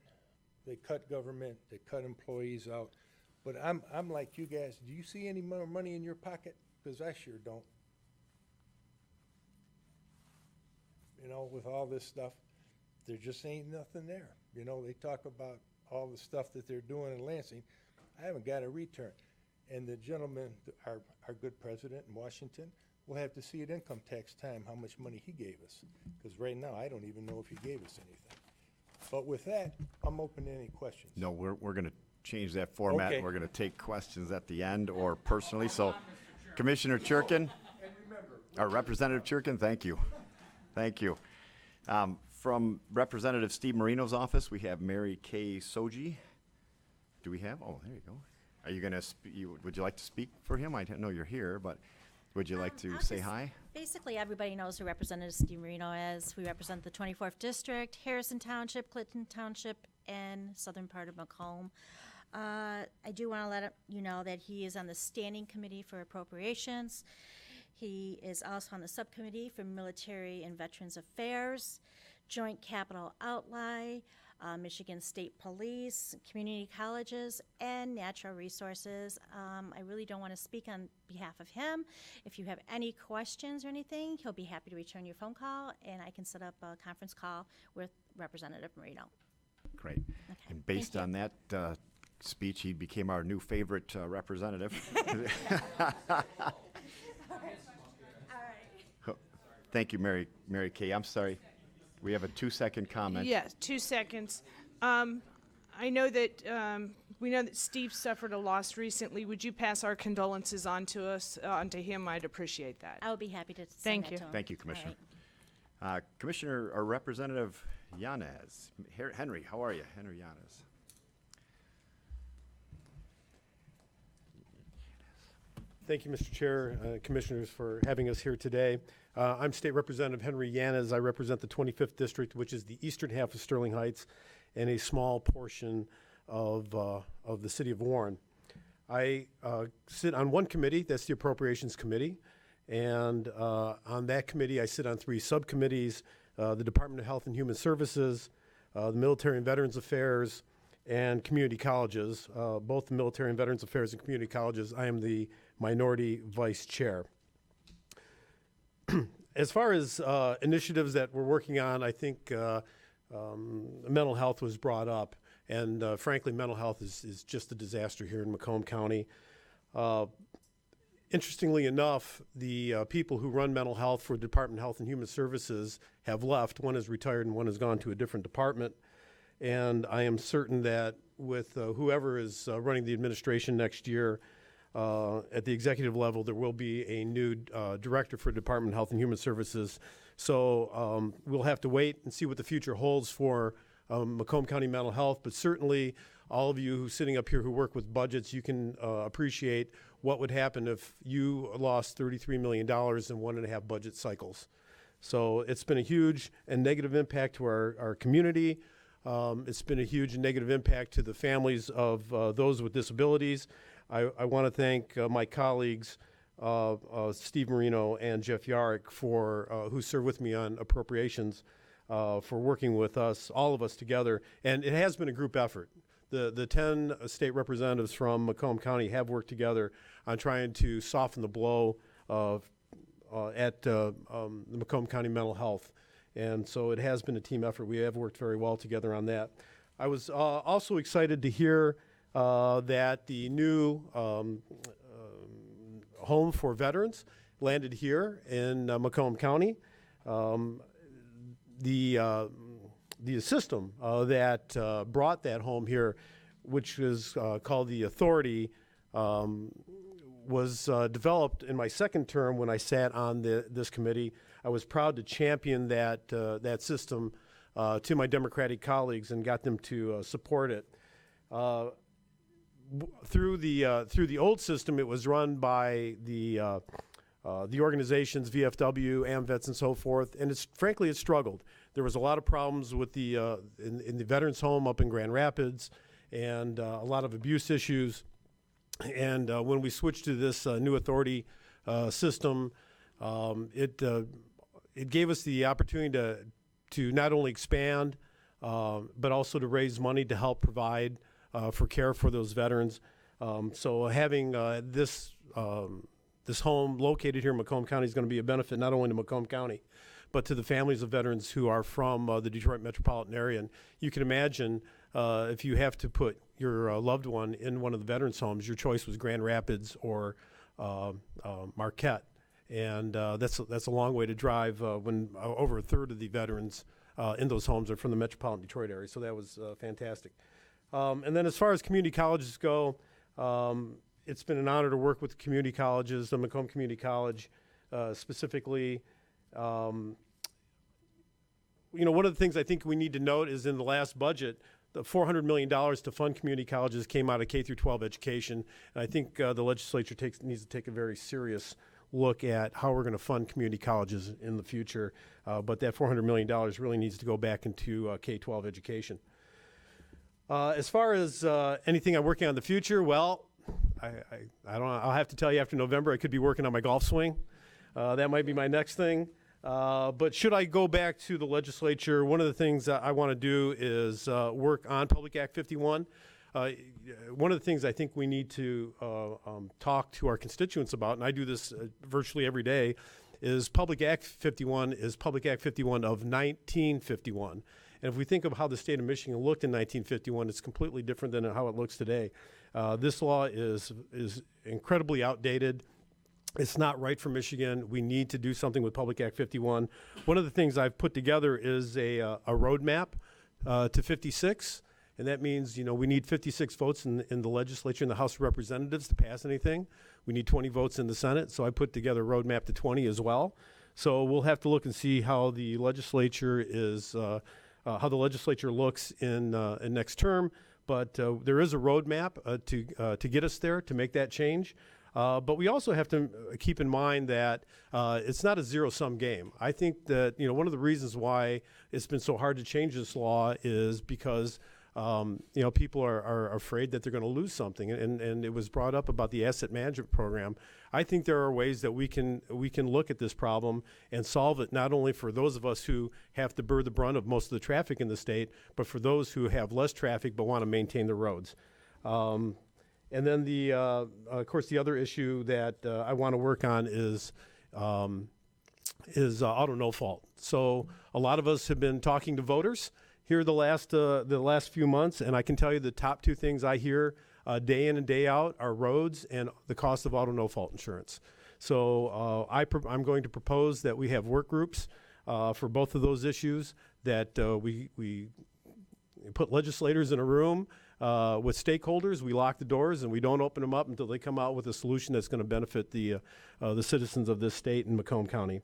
they cut employees out, but I'm like you guys, do you see any more money in your pocket? Because I sure don't. With all this stuff, there just ain't nothing there. They talk about all the stuff that they're doing in Lansing. I haven't got a return. And the gentleman, our good president in Washington, will have to see at income tax time how much money he gave us. Because right now, I don't even know if he gave us anything. But with that, I'm open to any questions. No, we're going to change that format. Okay. We're going to take questions at the end or personally. So, Commissioner Churkin, or Representative Churkin, thank you. Thank you. From Representative Steve Marino's office, we have Mary Kay Soji. Do we have? Oh, there you go. Are you going to, would you like to speak for him? I don't know you're here, but would you like to say hi? Basically, everybody knows who Representative Steve Marino is. We represent the 24th District, Harrison Township, Clinton Township, and southern part of Macomb. I do want to let you know that he is on the Standing Committee for Appropriations. He is also on the Subcommittee for Military and Veterans Affairs, Joint Capital Outlay, Michigan State Police, community colleges, and natural resources. I really don't want to speak on behalf of him. If you have any questions or anything, he'll be happy to return your phone call, and I can set up a conference call with Representative Marino. Great. Okay, And based on that speech, he became our new favorite representative. Thank you, Mary Kay. I'm sorry. We have a 2-second comment. Yes, 2 seconds. I know that we know that Steve suffered a loss recently. Would you pass our condolences on to us, onto him? I'd appreciate that. I would be happy to send Thank that you. to him. Thank you, Commissioner. Commissioner or Representative Yanez. Henry, how are you? Henry Yanez. Thank you, Mr. Chair, Commissioners, for having us here today. I'm State Representative Henry Yanez. I represent the 25th District, which is the eastern half of Sterling Heights, and a small portion of the city of Warren. I sit on one committee, that's the Appropriations Committee, and on that committee I sit on 3 subcommittees, the Department of Health and Human Services, the Military and Veterans Affairs, and Community Colleges. Both the Military and Veterans Affairs and Community Colleges, I am the minority vice chair. As far as initiatives that we're working on, I think mental health was brought up, and frankly, mental health is just a disaster here in Macomb County. Interestingly enough, the people who run mental health for Department of Health and Human Services have left. One is retired and one has gone to a different department. And I am certain that with whoever is running the administration next year, at the executive level, there will be a new director for Department of Health and Human Services. So we'll have to wait and see what the future holds for Macomb County mental health. But certainly, all of you who sitting up here who work with budgets, you can appreciate what would happen if you lost $33 million in 1.5 budget cycles. So it's been a huge and negative impact to our community. It's been a huge and negative impact to the families of those with disabilities. I want to thank my colleagues, Steve Marino and Jeff Yarek, for who serve with me on appropriations, for working with us, all of us together. And it has been a group effort. The 10 state representatives from Macomb County have worked together on trying to soften the blow at the Macomb County mental health. And so it has been a team effort. We have worked very well together on that. I was also excited to hear that the new home for veterans landed here in Macomb County. The system that brought that home here, which is called the Authority, was developed in my second term when I sat on this committee. I was proud to champion that system to my Democratic colleagues and got them to support it. Through the old system, it was run by the organizations, VFW, AMVETS, and so forth, and frankly it struggled. There was a lot of problems with the in the Veterans Home up in Grand Rapids, and a lot of abuse issues. And when we switched to this new Authority system, it gave us the opportunity to not only expand, but also to raise money to help provide for care for those veterans. So having this home located here in Macomb County is going to be a benefit not only to Macomb County, but to the families of veterans who are from the Detroit metropolitan area. And you can imagine if you have to put your loved one in one of the veterans' homes, your choice was Grand Rapids or Marquette. And that's a long way to drive when over a third of the veterans in those homes are from the metropolitan Detroit area. So that was fantastic. And then as far as community colleges go, it's been an honor to work with community colleges, the Macomb Community College specifically. One of the things I think we need to note is in the last budget, the $400 million to fund community colleges came out of K through 12 education. And I think the legislature needs to take a very serious look at how we're going to fund community colleges in the future. But that $400 million really needs to go back into K-12 education. As far as anything I'm working on in the future, well, I don't know. I'll have to tell you after November, I could be working on my golf swing. That might be my next thing. But should I go back to the legislature, one of the things that I want to do is work on Public Act 51. One of the things I think we need to talk to our constituents about, and I do this virtually every day, is Public Act 51 is Public Act 51 of 1951. And if we think of how the state of Michigan looked in 1951, it's completely different than how it looks today. This law is incredibly outdated. It's not right for Michigan. We need to do something with Public Act 51. One of the things I've put together is a roadmap to 56, and that means we need 56 votes in the legislature in the House of Representatives to pass anything. We need 20 votes in the Senate, so I put together a roadmap to 20 as well. So we'll have to look and see how the legislature is. How the legislature looks in next term, but there is a roadmap to get us there, to make that change. But we also have to keep in mind that it's not a zero-sum game. I think that one of the reasons why it's been so hard to change this law is because people are afraid that they're going to lose something. And it was brought up about the asset management program. I think there are ways that we can look at this problem and solve it, not only for those of us who have to bear the brunt of most of the traffic in the state, but for those who have less traffic but want to maintain the roads. And then of course, the other issue that I want to work on is auto no fault. So a lot of us have been talking to voters here the last few months, and I can tell you the top two things I hear day in and day out are roads and the cost of auto no fault insurance. So I'm going to propose that we have work groups for both of those issues, that we put legislators in a room with stakeholders, we lock the doors, and we don't open them up until they come out with a solution that's going to benefit the citizens of this state and Macomb County.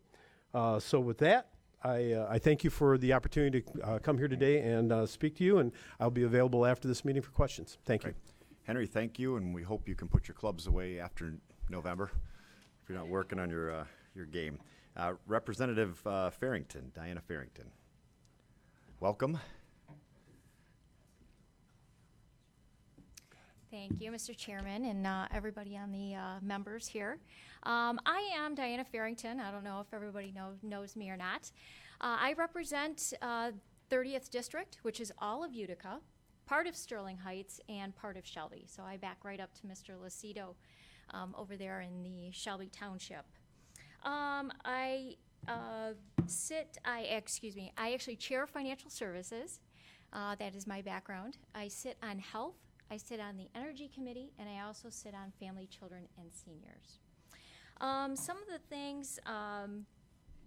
So with that, I thank you for the opportunity to come here today and speak to you, and I'll be available after this meeting for questions. Thank you. Henry, thank you, and we hope you can put your clubs away after November if you're not working on your game. Representative Farrington, Janna Farrington. Welcome. Thank you, Mr. Chairman, and everybody on the members here. I am Janna Farrington. I don't know if everybody knows me or not. I represent 30th District, which is all of Utica, part of Sterling Heights, and part of Shelby. So I back right up to Mr. Lucido over there in the Shelby Township. I actually chair financial services. That is my background. I sit on health. I sit on the Energy Committee, and I also sit on Family, Children, and Seniors. Some of the things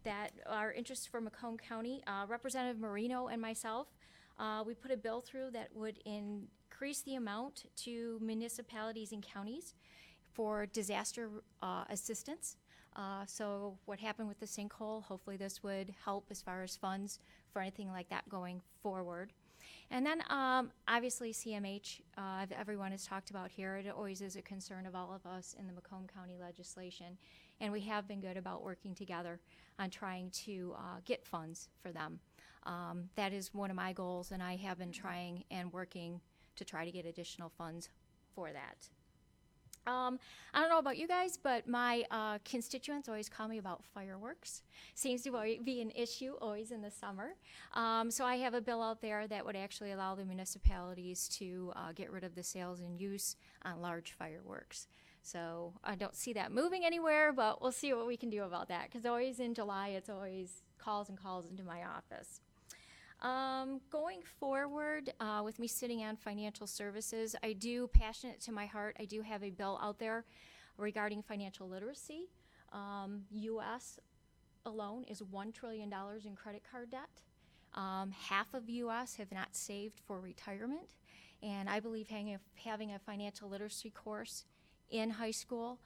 that are interests for Macomb County, Representative Marino and myself, we put a bill through that would increase the amount to municipalities and counties for disaster assistance. So what happened with the sinkhole, hopefully this would help as far as funds for anything like that going forward. And then obviously CMH, everyone has talked about here. It always is a concern of all of us in the Macomb County legislation. And we have been good about working together on trying to get funds for them. That is one of my goals, and I have been trying and working to try to get additional funds for that. I don't know about you guys, but my constituents always call me about fireworks. Seems to be an issue always in the summer. So I have a bill out there that would actually allow the municipalities to get rid of the sales and use on large fireworks. So I don't see that moving anywhere, but we'll see what we can do about that, because always in July, it's always calls and calls into my office. Going forward, with me sitting on financial services, passionate to my heart, I do have a bill out there regarding financial literacy. U.S. alone is $1 trillion in credit card debt. Half of U.S. have not saved for retirement, and I believe having a financial literacy course in high school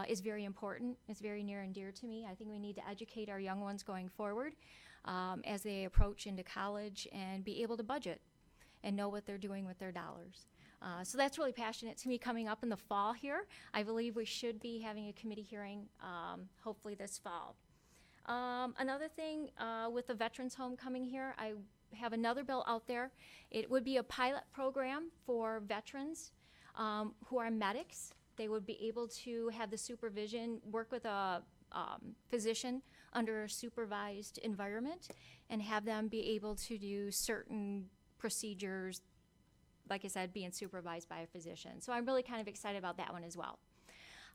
is very important. It's very near and dear to me. I think we need to educate our young ones going forward as they approach into college and be able to budget and know what they're doing with their dollars. So that's really passionate to me coming up in the fall here. I believe we should be having a committee hearing hopefully this fall. Another thing with the Veterans Home coming here, I have another bill out there. It would be a pilot program for veterans who are medics. They would be able to have the supervision, work with a physician under a supervised environment, and have them be able to do certain procedures, like I said, being supervised by a physician. So I'm really kind of excited about that one as well.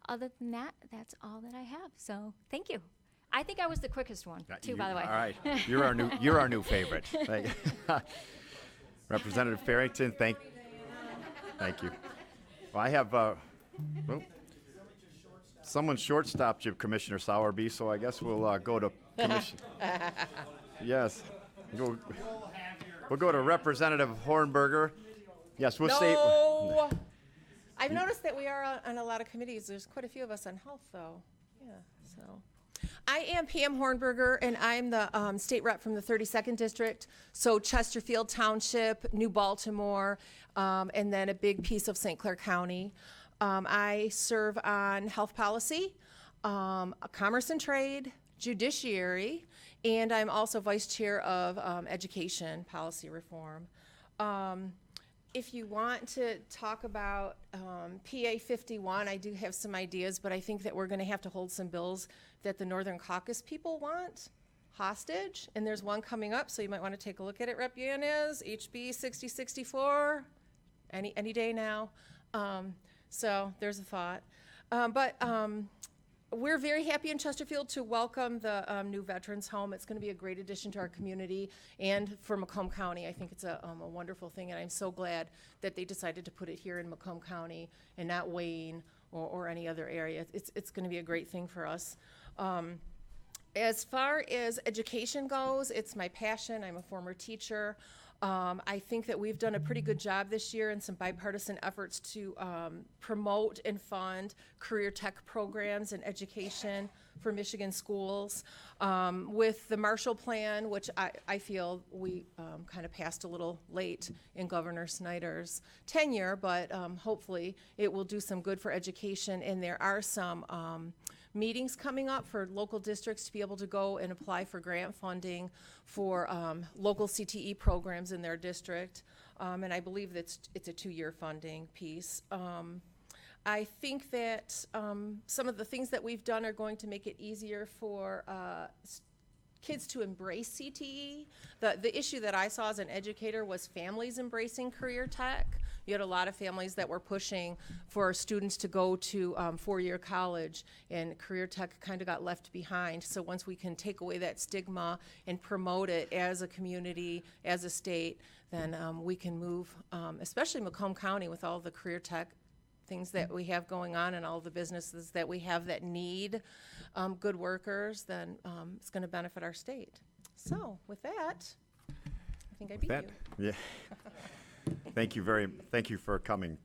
Other than that, that's all that I have. So thank you. I think I was the quickest one, too, by the way. All right, you're our new favorite. Representative Farrington, thank you. Well, I have. Someone shortstopped you, Commissioner Sowerby, so I guess we'll go to Commissioner. Yes. We'll go to Representative Hornberger. Yes, we'll stay. No. I've noticed that we are on a lot of committees. There's quite a few of us on health, though. Yeah, so. I am Pam Hornberger, and I'm the state rep from the 32nd District, so Chesterfield Township, New Baltimore, and then a big piece of St. Clair County. I serve on health policy, commerce and trade, judiciary, and I'm also vice chair of education policy reform. if you want to talk about PA 51, I do have some ideas, but I think that we're going to have to hold some bills that the Northern Caucus people want hostage, and there's one coming up, so you might want to take a look at it, Rep. Yanez, HB 6064, any day now. So there's a thought. We're very happy in Chesterfield to welcome the new Veterans Home. It's going to be a great addition to our community and for Macomb County. I think it's a wonderful thing, and I'm so glad that they decided to put it here in Macomb County and not Wayne or any other area. It's going to be a great thing for us. As far as education goes, it's my passion. I'm a former teacher. I think that we've done a pretty good job this year in some bipartisan efforts to promote and fund career tech programs and education for Michigan schools. With the Marshall Plan, which I feel we kind of passed a little late in Governor Snyder's tenure, but hopefully it will do some good for education. And there are some meetings coming up for local districts to be able to go and apply for grant funding for local CTE programs in their district. And I believe that it's a 2-year funding piece. I think that some of the things that we've done are going to make it easier for kids to embrace CTE. The issue that I saw as an educator was families embracing career tech. You had a lot of families that were pushing for students to go to 4-year college, and career tech kind of got left behind. So once we can take away that stigma and promote it as a community, as a state, then we can move, especially Macomb County with all the career tech things that we have going on and all the businesses that we have that need good workers, then it's going to benefit our state. So with that, I think I beat you. Yeah. Thank you for coming,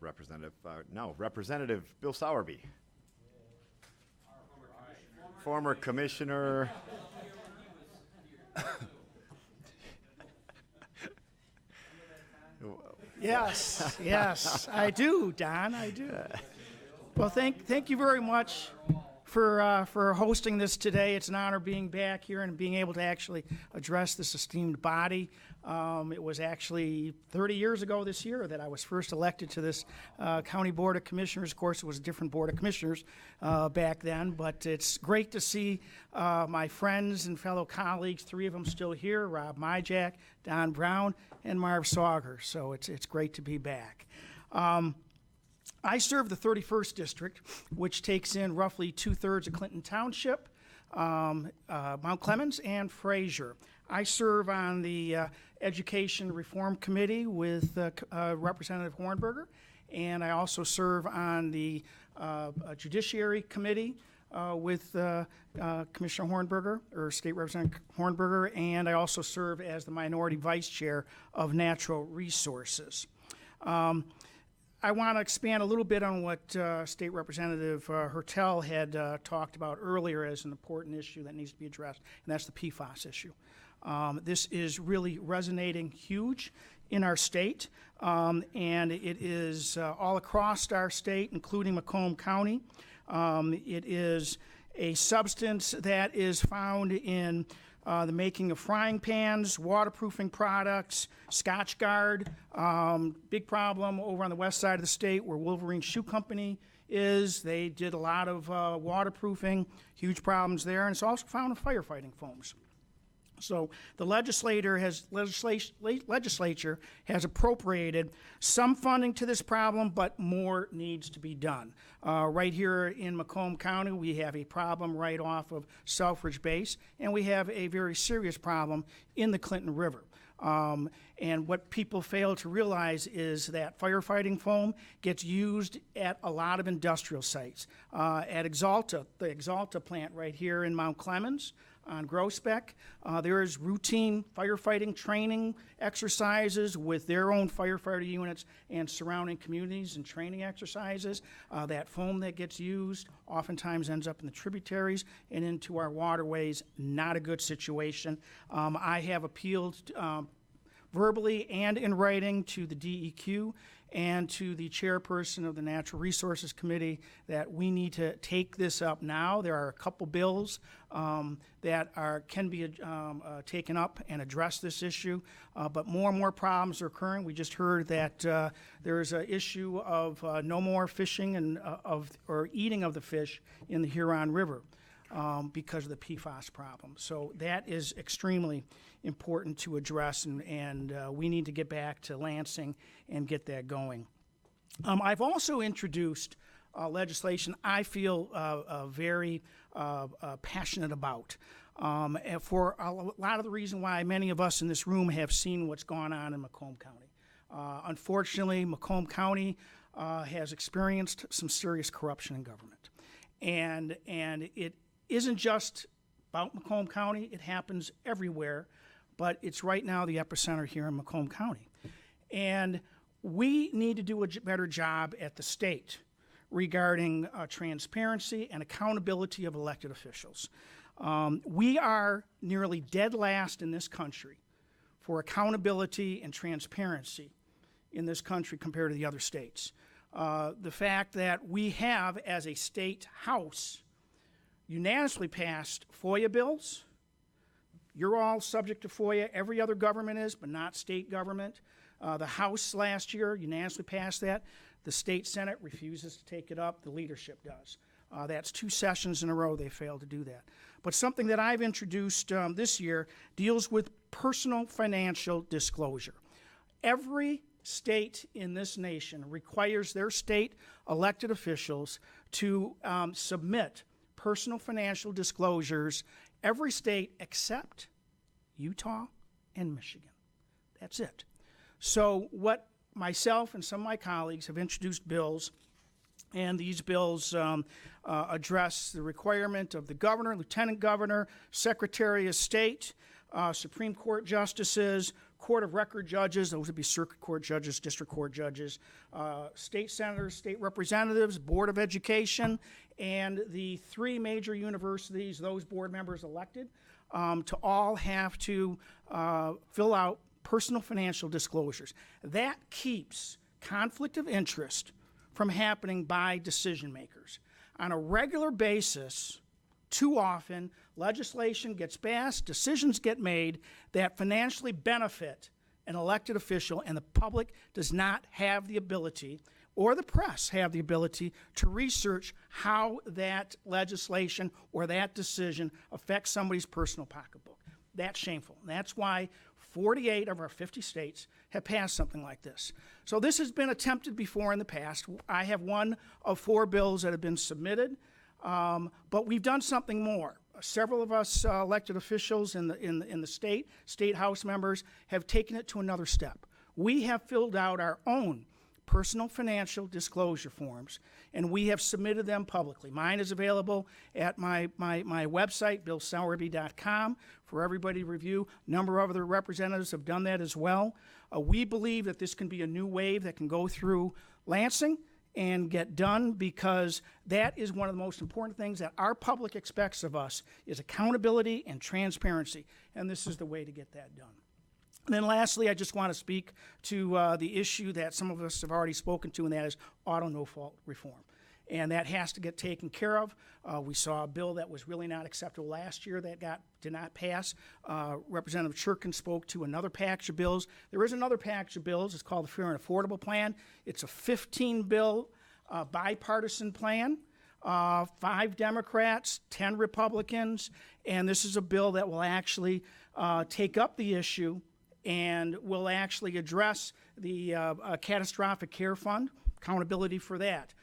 Representative. Now, Representative Bill Sowerby. Former commissioner. Yes, I do, Don, I do. Well, thank you very much for hosting this today. It's an honor being back here and being able to actually address this esteemed body. It was actually 30 years ago this year that I was first elected to this County Board of Commissioners. Of course, it was a different Board of Commissioners back then, but it's great to see my friends and fellow colleagues, 3 of them still here, Rob Myjack, Don Brown, and Marv Sauger. So it's great to be back. I serve the 31st District, which takes in roughly 2/3 of Clinton Township, Mount Clemens, and Fraser. I serve on the Education Reform Committee with Representative Hornberger, and I also serve on the Judiciary Committee with Commissioner Hornberger, or State Representative Hornberger, and I also serve as the Minority Vice Chair of Natural Resources. I want to expand a little bit on what State Representative Hertel had talked about earlier as an important issue that needs to be addressed, and that's the PFAS issue. This is really resonating huge in our state, and it is all across our state, including Macomb County. It is a substance that is found in the making of frying pans, waterproofing products, Scotch Guard. Big problem over on the west side of the state where Wolverine Shoe Company is. They did a lot of waterproofing, huge problems there, and it's also found in firefighting foams. So the legislature has appropriated some funding to this problem, but more needs to be done. Right here in Macomb County, we have a problem right off of Selfridge Base, and we have a very serious problem in the Clinton River. And what people fail to realize is that firefighting foam gets used at a lot of industrial sites. At Exalta, the Exalta plant right here in Mount Clemens, on Groesbeck, there is routine firefighting training exercises with their own firefighter units and surrounding communities and training exercises. That foam that gets used oftentimes ends up in the tributaries and into our waterways. Not a good situation. I have appealed verbally and in writing to the DEQ and to the chairperson of the Natural Resources Committee that we need to take this up now. There are a couple bills that can be taken up and address this issue, but more and more problems are occurring. We just heard that there is an issue of no more fishing and or eating of the fish in the Huron River because of the PFAS problem. So that is extremely important to address, and we need to get back to Lansing and get that going. I've also introduced legislation I feel very passionate about. And for a lot of the reason why many of us in this room have seen what's gone on in Macomb County. Unfortunately, Macomb County has experienced some serious corruption in government. And it isn't just about Macomb County, it happens everywhere, but it's right now the epicenter here in Macomb County. And we need to do a better job at the state regarding transparency and accountability of elected officials. We are nearly dead last in this country for accountability and transparency in this country compared to the other states. The fact that we have, as a state house, unanimously passed FOIA bills. You're all subject to FOIA. Every other government is, but not state government. The House last year unanimously passed that. The state Senate refuses to take it up. The leadership does. That's 2 sessions in a row they failed to do that. But something that I've introduced this year deals with personal financial disclosure. Every state in this nation requires their state elected officials to submit personal financial disclosures, every state except Utah and Michigan. That's it. So what myself and some of my colleagues have introduced bills, and these bills address the requirement of the governor, lieutenant governor, secretary of state, Supreme Court justices, court of record judges, those would be circuit court judges, district court judges, state senators, state representatives, board of education, and the 3 major universities, those board members elected, to all have to fill out personal financial disclosures. That keeps conflict of interest from happening by decision makers. On a regular basis, too often, legislation gets passed, decisions get made that financially benefit an elected official, and the public does not have the ability, or the press have the ability, to research how that legislation or that decision affects somebody's personal pocketbook. That's shameful. That's why 48 of our 50 states have passed something like this. So this has been attempted before in the past. I have one of 4 bills that have been submitted, but we've done something more. Several of us elected officials in the state house members have taken it to another step. We have filled out our own personal financial disclosure forms, and we have submitted them publicly. Mine is available at my website, billsowerby.com, for everybody to review. A number of other representatives have done that as well. We believe that this can be a new wave that can go through Lansing and get done, because that is one of the most important things that our public expects of us, is accountability and transparency, and this is the way to get that done. And then lastly, I just want to speak to the issue that some of us have already spoken to, and that is auto no-fault reform. And that has to get taken care of. We saw a bill that was really not acceptable last year that did not pass. Representative Churkin spoke to another package of bills. There is another package of bills. It's called the Fair and Affordable Plan. It's a 15-bill bipartisan plan. 5 Democrats, 10 Republicans, and this is a bill that will actually take up the issue and will actually address the catastrophic care fund, accountability for that,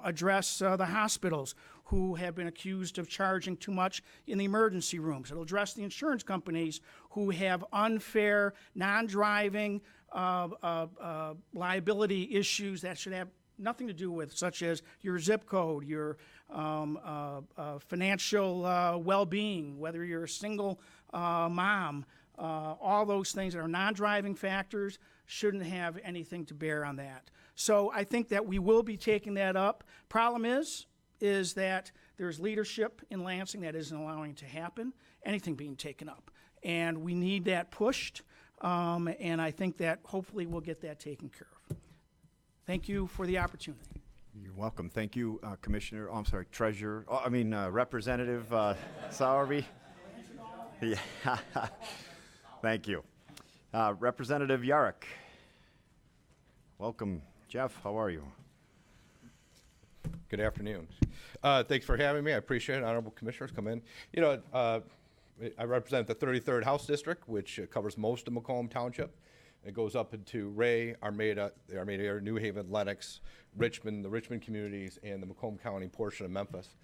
address the hospitals who have been accused of charging too much in the emergency rooms. It'll address the insurance companies who have unfair, non-driving liability issues that should have nothing to do with, such as your zip code, your financial well-being, whether you're a single mom, all those things that are non-driving factors shouldn't have anything to bear on that. So I think that we will be taking that up. Problem is that there's leadership in Lansing that isn't allowing it to happen, anything being taken up. And we need that pushed. And I think that hopefully we'll get that taken care of. Thank you for the opportunity. You're welcome. Thank you, Commissioner, oh, I'm sorry, Treasurer, Representative Sowerby. Yeah. Thank you. Representative Yarek. Welcome. Jeff, how are you? Good afternoon. Thanks for having me. I appreciate it. Honorable Commissioners, come in. You know, I represent the 33rd House District, which covers most of Macomb Township. It goes up into Ray, Armada, the Armada area, New Haven, Lenox, Richmond, the Richmond communities, and the Macomb County portion of Memphis.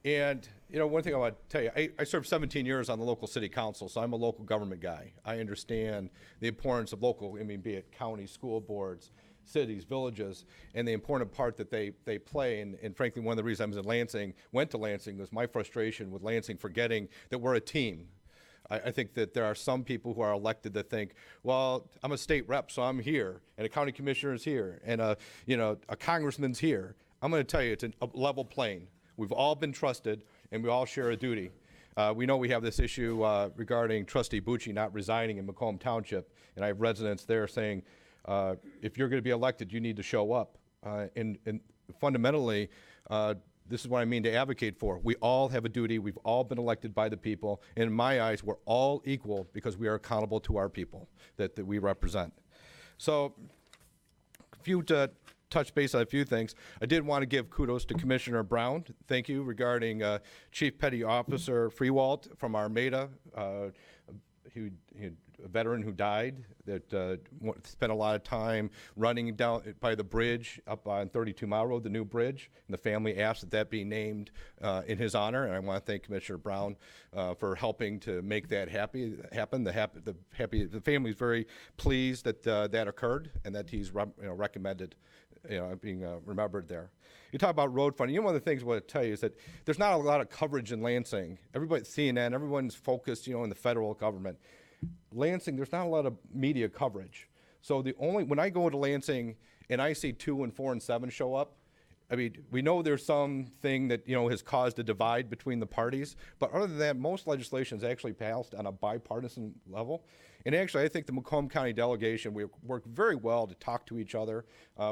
And, you know, one thing I want to tell you, I served 17 years on the local city council, so I'm a local government guy. I understand the importance of local, be it county, school boards, cities, villages, and the important part that they play. And frankly, one of the reasons I was in Lansing, went to Lansing, was my frustration with Lansing forgetting that we're a team. I think that there are some people who are elected that think, well, I'm a state rep, so I'm here, and a county commissioner is here, and a congressman's here. I'm going to tell you, it's a level plane. We've all been trusted, and we all share a duty. We know we have this issue regarding Trustee Bucci not resigning in Macomb Township, and I have residents there saying, if you're going to be elected, you need to show up. And fundamentally, this is what I mean to advocate for. We all have a duty. We've all been elected by the people. And in my eyes, we're all equal because we are accountable to our people that we represent. So a few to touch base on a few things. I did want to give kudos to Commissioner Brown. Thank you regarding Chief Petty Officer Freewalt from Armada, a veteran who died, that spent a lot of time running down by the bridge up on 32 Mile Road, the new bridge, and the family asked that be named in his honor. And I want to thank Commissioner Brown for helping to make that happen. The family is very pleased that that occurred and that he's recommended, being remembered there. You talk about road funding. One of the things I want to tell you is that there's not a lot of coverage in Lansing. Everybody, CNN, everyone's focused, in the federal government. Lansing, there's not a lot of media coverage. So when I go to Lansing and I see 2 and 4 and 7 show up, we know there's something that, has caused a divide between the parties, but other than that, most legislation is actually passed on a bipartisan level. And actually, I think the Macomb County delegation, we work very well to talk to each other.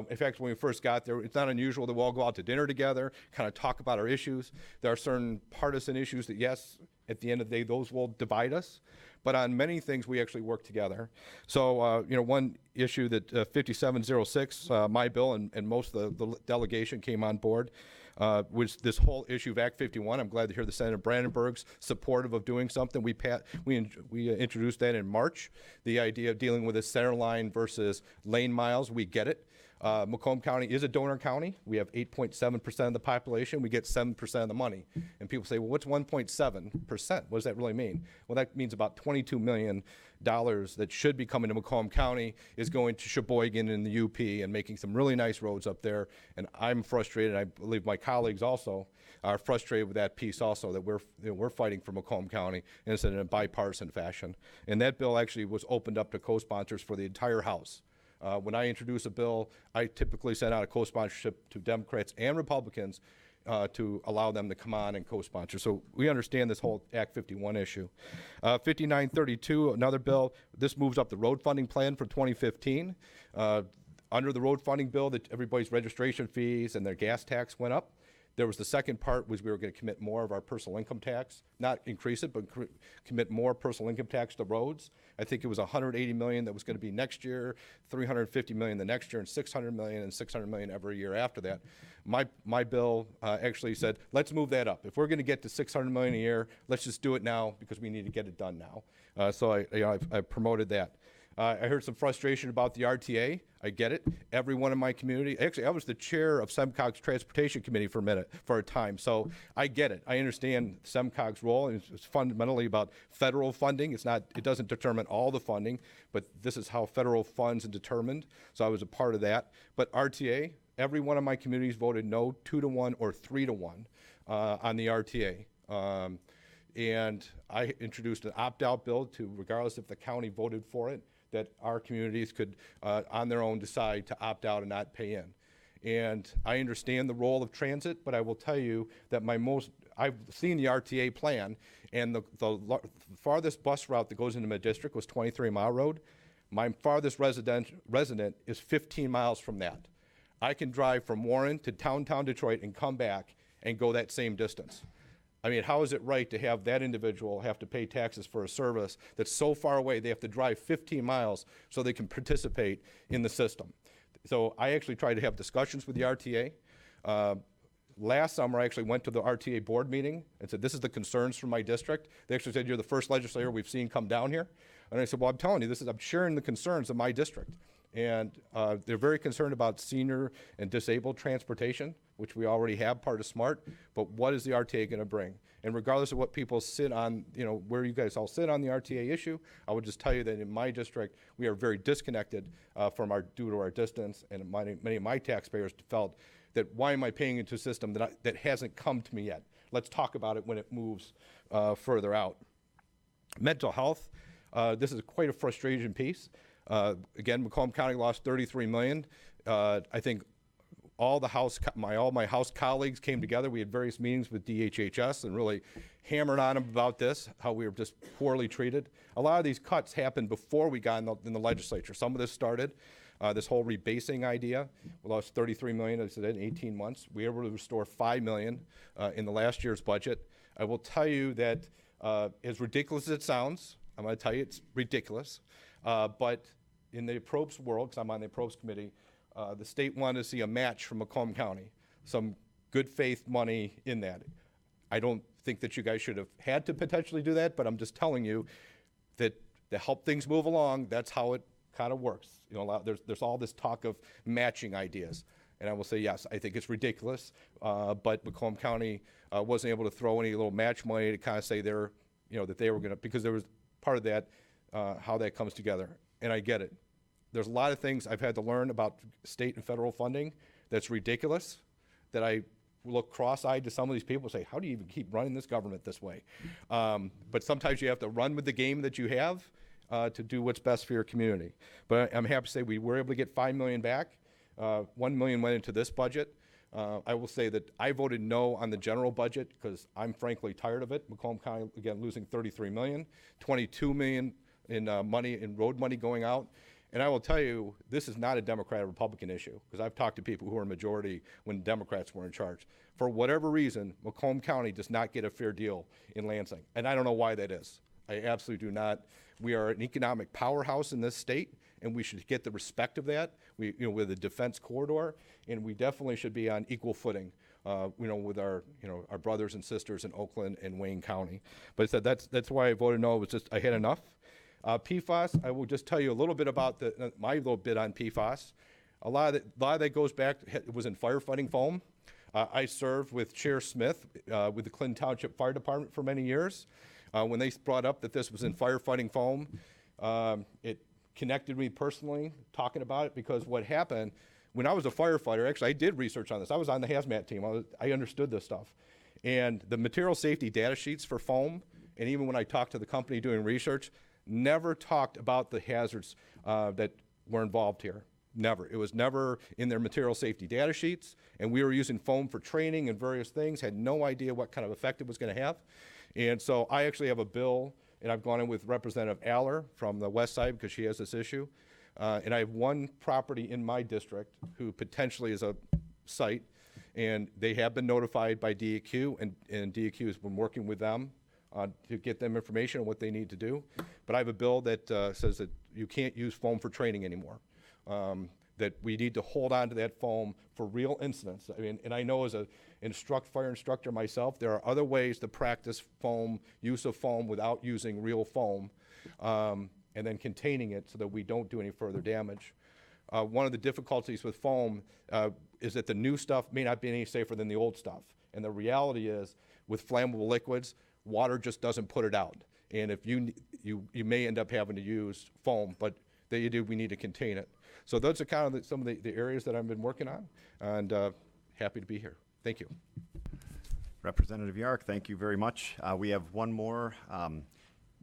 In fact, when we first got there, it's not unusual that we all go out to dinner together, kind of talk about our issues. There are certain partisan issues that, yes, at the end of the day, those will divide us. But on many things, we actually work together. So, one issue that 5706, my bill, and most of the delegation came on board, was this whole issue of Act 51. I'm glad to hear the Senator Brandenburg's supportive of doing something. We introduced that in March, the idea of dealing with the center line versus lane miles. We get it. Macomb County is a donor county. We have 8.7% of the population. We get 7% of the money. And people say, well, what's 1.7%? What does that really mean? Well, that means about $22 million that should be coming to Macomb County is going to Sheboygan and the UP and making some really nice roads up there. And I'm frustrated. I believe my colleagues also are frustrated with that piece also, that we're fighting for Macomb County, and it's in a bipartisan fashion. And that bill actually was opened up to co-sponsors for the entire House. When I introduce a bill, I typically send out a co-sponsorship to Democrats and Republicans to allow them to come on and co-sponsor. So we understand this whole Act 51 issue. 5932, another bill. This moves up the road funding plan for 2015. Under the road funding bill, that everybody's registration fees and their gas tax went up. There was the second part was we were going to commit more of our personal income tax, not increase it, but commit more personal income tax to roads. I think it was $180 million that was going to be next year, $350 million the next year, and $600 million and $600 million every year after that. My bill actually said, let's move that up. If we're going to get to $600 million a year, let's just do it now because we need to get it done now. So I promoted that. I heard some frustration about the RTA. I get it. Everyone in my community, actually, I was the chair of SEMCOG's Transportation Committee for a time, so I get it. I understand SEMCOG's role, and it's fundamentally about federal funding. It doesn't determine all the funding, but this is how federal funds are determined, so I was a part of that. But RTA, every one of my communities voted no, 2-1 or 3-1 on the RTA. And I introduced an opt-out bill to, regardless if the county voted for it, that our communities could, on their own, decide to opt out and not pay in. And I understand the role of transit, but I will tell you that I've seen the RTA plan, and the farthest bus route that goes into my district was 23 Mile Road. My farthest resident is 15 miles from that. I can drive from Warren to downtown Detroit and come back and go that same distance. I mean, how is it right to have that individual have to pay taxes for a service that's so far away they have to drive 15 miles so they can participate in the system? So I actually tried to have discussions with the RTA. Last summer, I actually went to the RTA board meeting and said, this is the concerns from my district. They actually said, you're the first legislator we've seen come down here. And I said, well, I'm telling you, I'm sharing the concerns of my district. And they're very concerned about senior and disabled transportation, which we already have part of SMART, but what is the RTA going to bring? And regardless of what people sit on, where you guys all sit on the RTA issue, I would just tell you that in my district, we are very disconnected due to our distance, and many of my taxpayers felt that why am I paying into a system that hasn't come to me yet? Let's talk about it when it moves further out. Mental health, this is quite a frustration piece. Again, Macomb County lost $33 million. I think all my House colleagues came together. We had various meetings with DHHS and really hammered on them about this, how we were just poorly treated. A lot of these cuts happened before we got in the legislature. Some of this started, this whole rebasing idea. We lost $33 million, as I said, in 18 months. We were able to restore $5 million in the last year's budget. I will tell you that as ridiculous as it sounds, I'm going to tell you it's ridiculous, but in the appropriates world, because I'm on the appropriates committee, the state wanted to see a match from Macomb County, some good faith money in that. I don't think that you guys should have had to potentially do that, but I'm just telling you that to help things move along, that's how it kind of works. There's all this talk of matching ideas. And I will say, yes, I think it's ridiculous, but Macomb County wasn't able to throw any little match money to kind of say that they were going to, because there was part of that, how that comes together. And I get it. There's a lot of things I've had to learn about state and federal funding that's ridiculous, that I look cross-eyed to some of these people and say, how do you even keep running this government this way? But sometimes you have to run with the game that you have to do what's best for your community. But I'm happy to say we were able to get $5 million back. $1 million went into this budget. I will say that I voted no on the general budget because I'm frankly tired of it. Macomb County, again, losing $33 million, $22 million in road money going out. And I will tell you, this is not a Democrat or Republican issue, because I've talked to people who were majority when Democrats were in charge. For whatever reason, Macomb County does not get a fair deal in Lansing, and I don't know why that is. I absolutely do not. We are an economic powerhouse in this state, and we should get the respect of that. We're the defense corridor, and we definitely should be on equal footing, with our brothers and sisters in Oakland and Wayne County. But I said that's why I voted no. It was just I had enough. PFAS, I will just tell you a little bit about my little bit on PFAS. A lot of that goes back, it was in firefighting foam. I served with Chair Smith with the Clinton Township Fire Department for many years. When they brought up that this was in firefighting foam, it connected me personally talking about it, because what happened, when I was a firefighter, actually I did research on this. I was on the hazmat team. I understood this stuff. And the material safety data sheets for foam, and even when I talked to the company doing research, never talked about the hazards that were involved here. Never. It was never in their material safety data sheets, and we were using foam for training and various things, had no idea what kind of effect it was going to have. And so I actually have a bill, and I've gone in with Representative Aller from the west side because she has this issue. And I have one property in my district who potentially is a site, and they have been notified by DEQ, and DEQ has been working with them to get them information on what they need to do. But I have a bill that says that you can't use foam for training anymore, that we need to hold on to that foam for real incidents. I mean, and I know as a fire instructor myself, there are other ways to practice use of foam without using real foam, and then containing it so that we don't do any further damage. One of the difficulties with foam is that the new stuff may not be any safer than the old stuff. And the reality is, with flammable liquids, water just doesn't put it out. And if you may end up having to use foam, but we need to contain it. So those are kind of some of the areas that I've been working on, and happy to be here. Thank you. Representative Yarek, thank you very much. We have one more.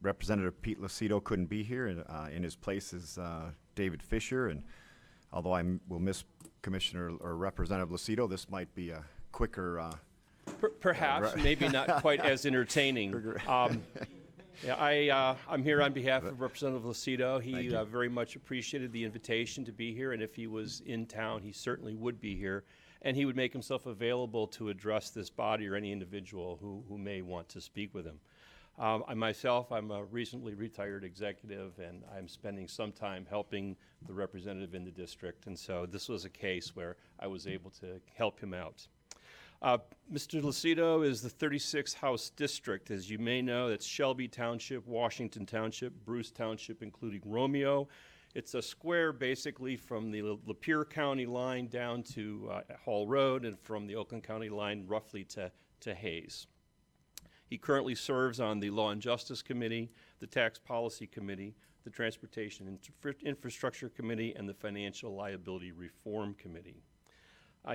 Representative Pete Lucido couldn't be here. In his place is David Fisher, and although I will miss Commissioner or Representative Lucido, this might be a quicker Perhaps, maybe not quite as entertaining. Yeah, I'm here on behalf of Representative Lucido. He very much appreciated the invitation to be here, and if he was in town, he certainly would be here. And he would make himself available to address this body or any individual who may want to speak with him. I'm a recently retired executive, and I'm spending some time helping the representative in the district, and so this was a case where I was able to help him out. Mr. Lucido is the 36th House District. As you may know, that's Shelby Township, Washington Township, Bruce Township, including Romeo. It's a square basically from the Lapeer County line down to Hall Road, and from the Oakland County line roughly to Hayes. He currently serves on the Law and Justice Committee, the Tax Policy Committee, the Transportation and Infrastructure Committee, and the Financial Liability Reform Committee.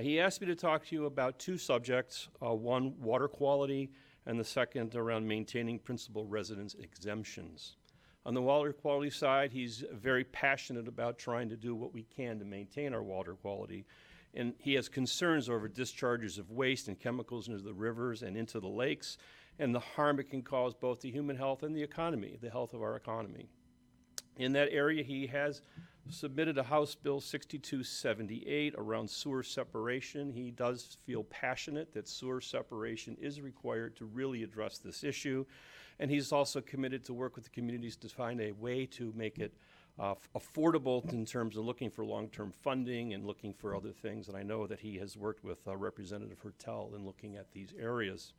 He asked me to talk to you about two subjects, one, water quality, and the second around maintaining principal residence exemptions. On the water quality side, he's very passionate about trying to do what we can to maintain our water quality. And he has concerns over discharges of waste and chemicals into the rivers and into the lakes, and the harm it can cause both to human health and the economy, the health of our economy. In that area, he has submitted a House Bill 6278 around sewer separation. He does feel passionate that sewer separation is required to really address this issue. And he's also committed to work with the communities to find a way to make it affordable in terms of looking for long-term funding and looking for other things. And I know that he has worked with Representative Hertel in looking at these areas.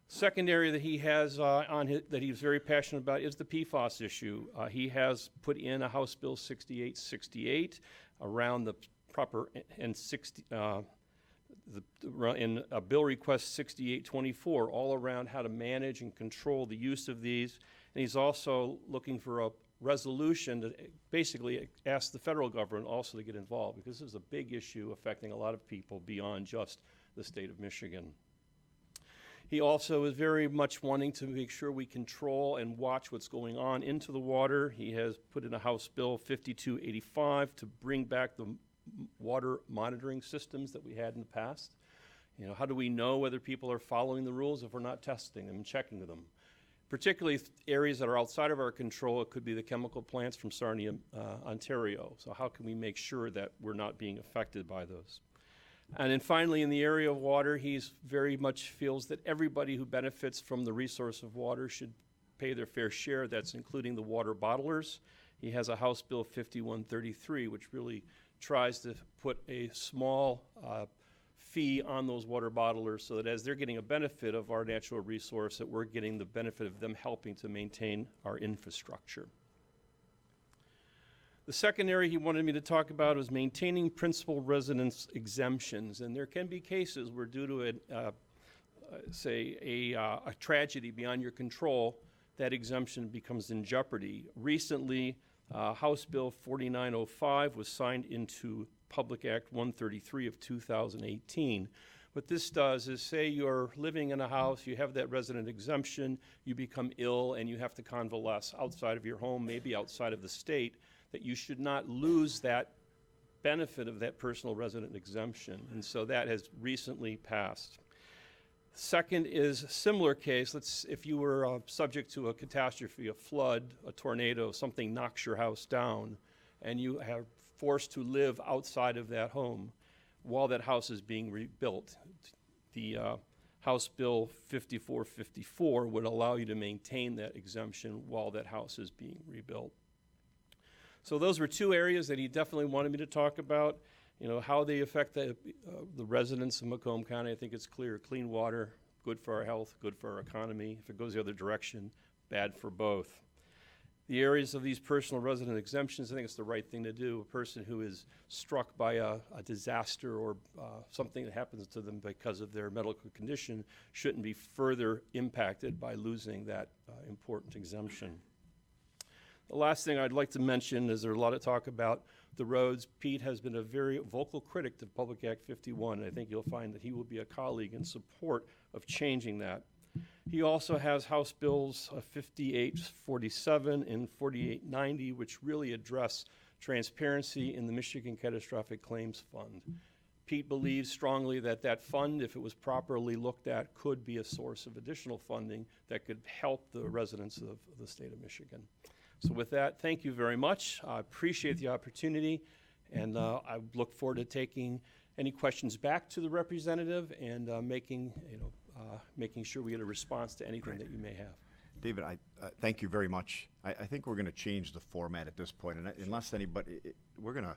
Second area that he has that he's very passionate about is the PFAS issue. He has put in a House Bill 6868 around the proper and in a bill request 6824 all around how to manage and control the use of these. And he's also looking for a resolution to basically ask the federal government also to get involved, because this is a big issue affecting a lot of people beyond just the state of Michigan. He also is very much wanting to make sure we control and watch what's going on into the water. He has put in a House Bill 5285 to bring back the water monitoring systems that we had in the past. You know, how do we know whether people are following the rules if we're not testing them and checking them? Particularly areas that are outside of our control. It could be the chemical plants from Sarnia, Ontario. So how can we make sure that we're not being affected by those? And then finally, in the area of water, he's very much feels that everybody who benefits from the resource of water should pay their fair share. That's including the water bottlers. He has a House Bill 5133, which really tries to put a small fee on those water bottlers so that as they're getting a benefit of our natural resource, that we're getting the benefit of them helping to maintain our infrastructure. The second area he wanted me to talk about was maintaining principal residence exemptions. And there can be cases where due to a tragedy beyond your control, that exemption becomes in jeopardy. Recently, House Bill 4905 was signed into Public Act 133 of 2018. What this does is, say you're living in a house, you have that resident exemption, you become ill and you have to convalesce outside of your home, maybe outside of the state, that you should not lose that benefit of that personal resident exemption. And so that has recently passed. Second is a similar case. If you were subject to a catastrophe, a flood, a tornado, something knocks your house down, and you are forced to live outside of that home while that house is being rebuilt. The House Bill 5454 would allow you to maintain that exemption while that house is being rebuilt. So those were two areas that he definitely wanted me to talk about. You know, how they affect the residents of Macomb County. I think it's clear. Clean water, good for our health, good for our economy. If it goes the other direction, bad for both. The areas of these personal resident exemptions, I think it's the right thing to do. A person who is struck by a disaster or something that happens to them because of their medical condition shouldn't be further impacted by losing that important exemption. The last thing I'd like to mention is there's a lot of talk about the roads. Pete has been a very vocal critic of Public Act 51. And I think you'll find that he will be a colleague in support of changing that. He also has House Bills 5847 and 4890, which really address transparency in the Michigan Catastrophic Claims Fund. Pete believes strongly that that fund, if it was properly looked at, could be a source of additional funding that could help the residents of the state of Michigan. So with that, thank you very much. I appreciate the opportunity, and I look forward to taking any questions back to the representative and making sure we get a response to anything that you may have. David, I thank you very much. I think we're going to change the format at this point, and unless anybody, we're going to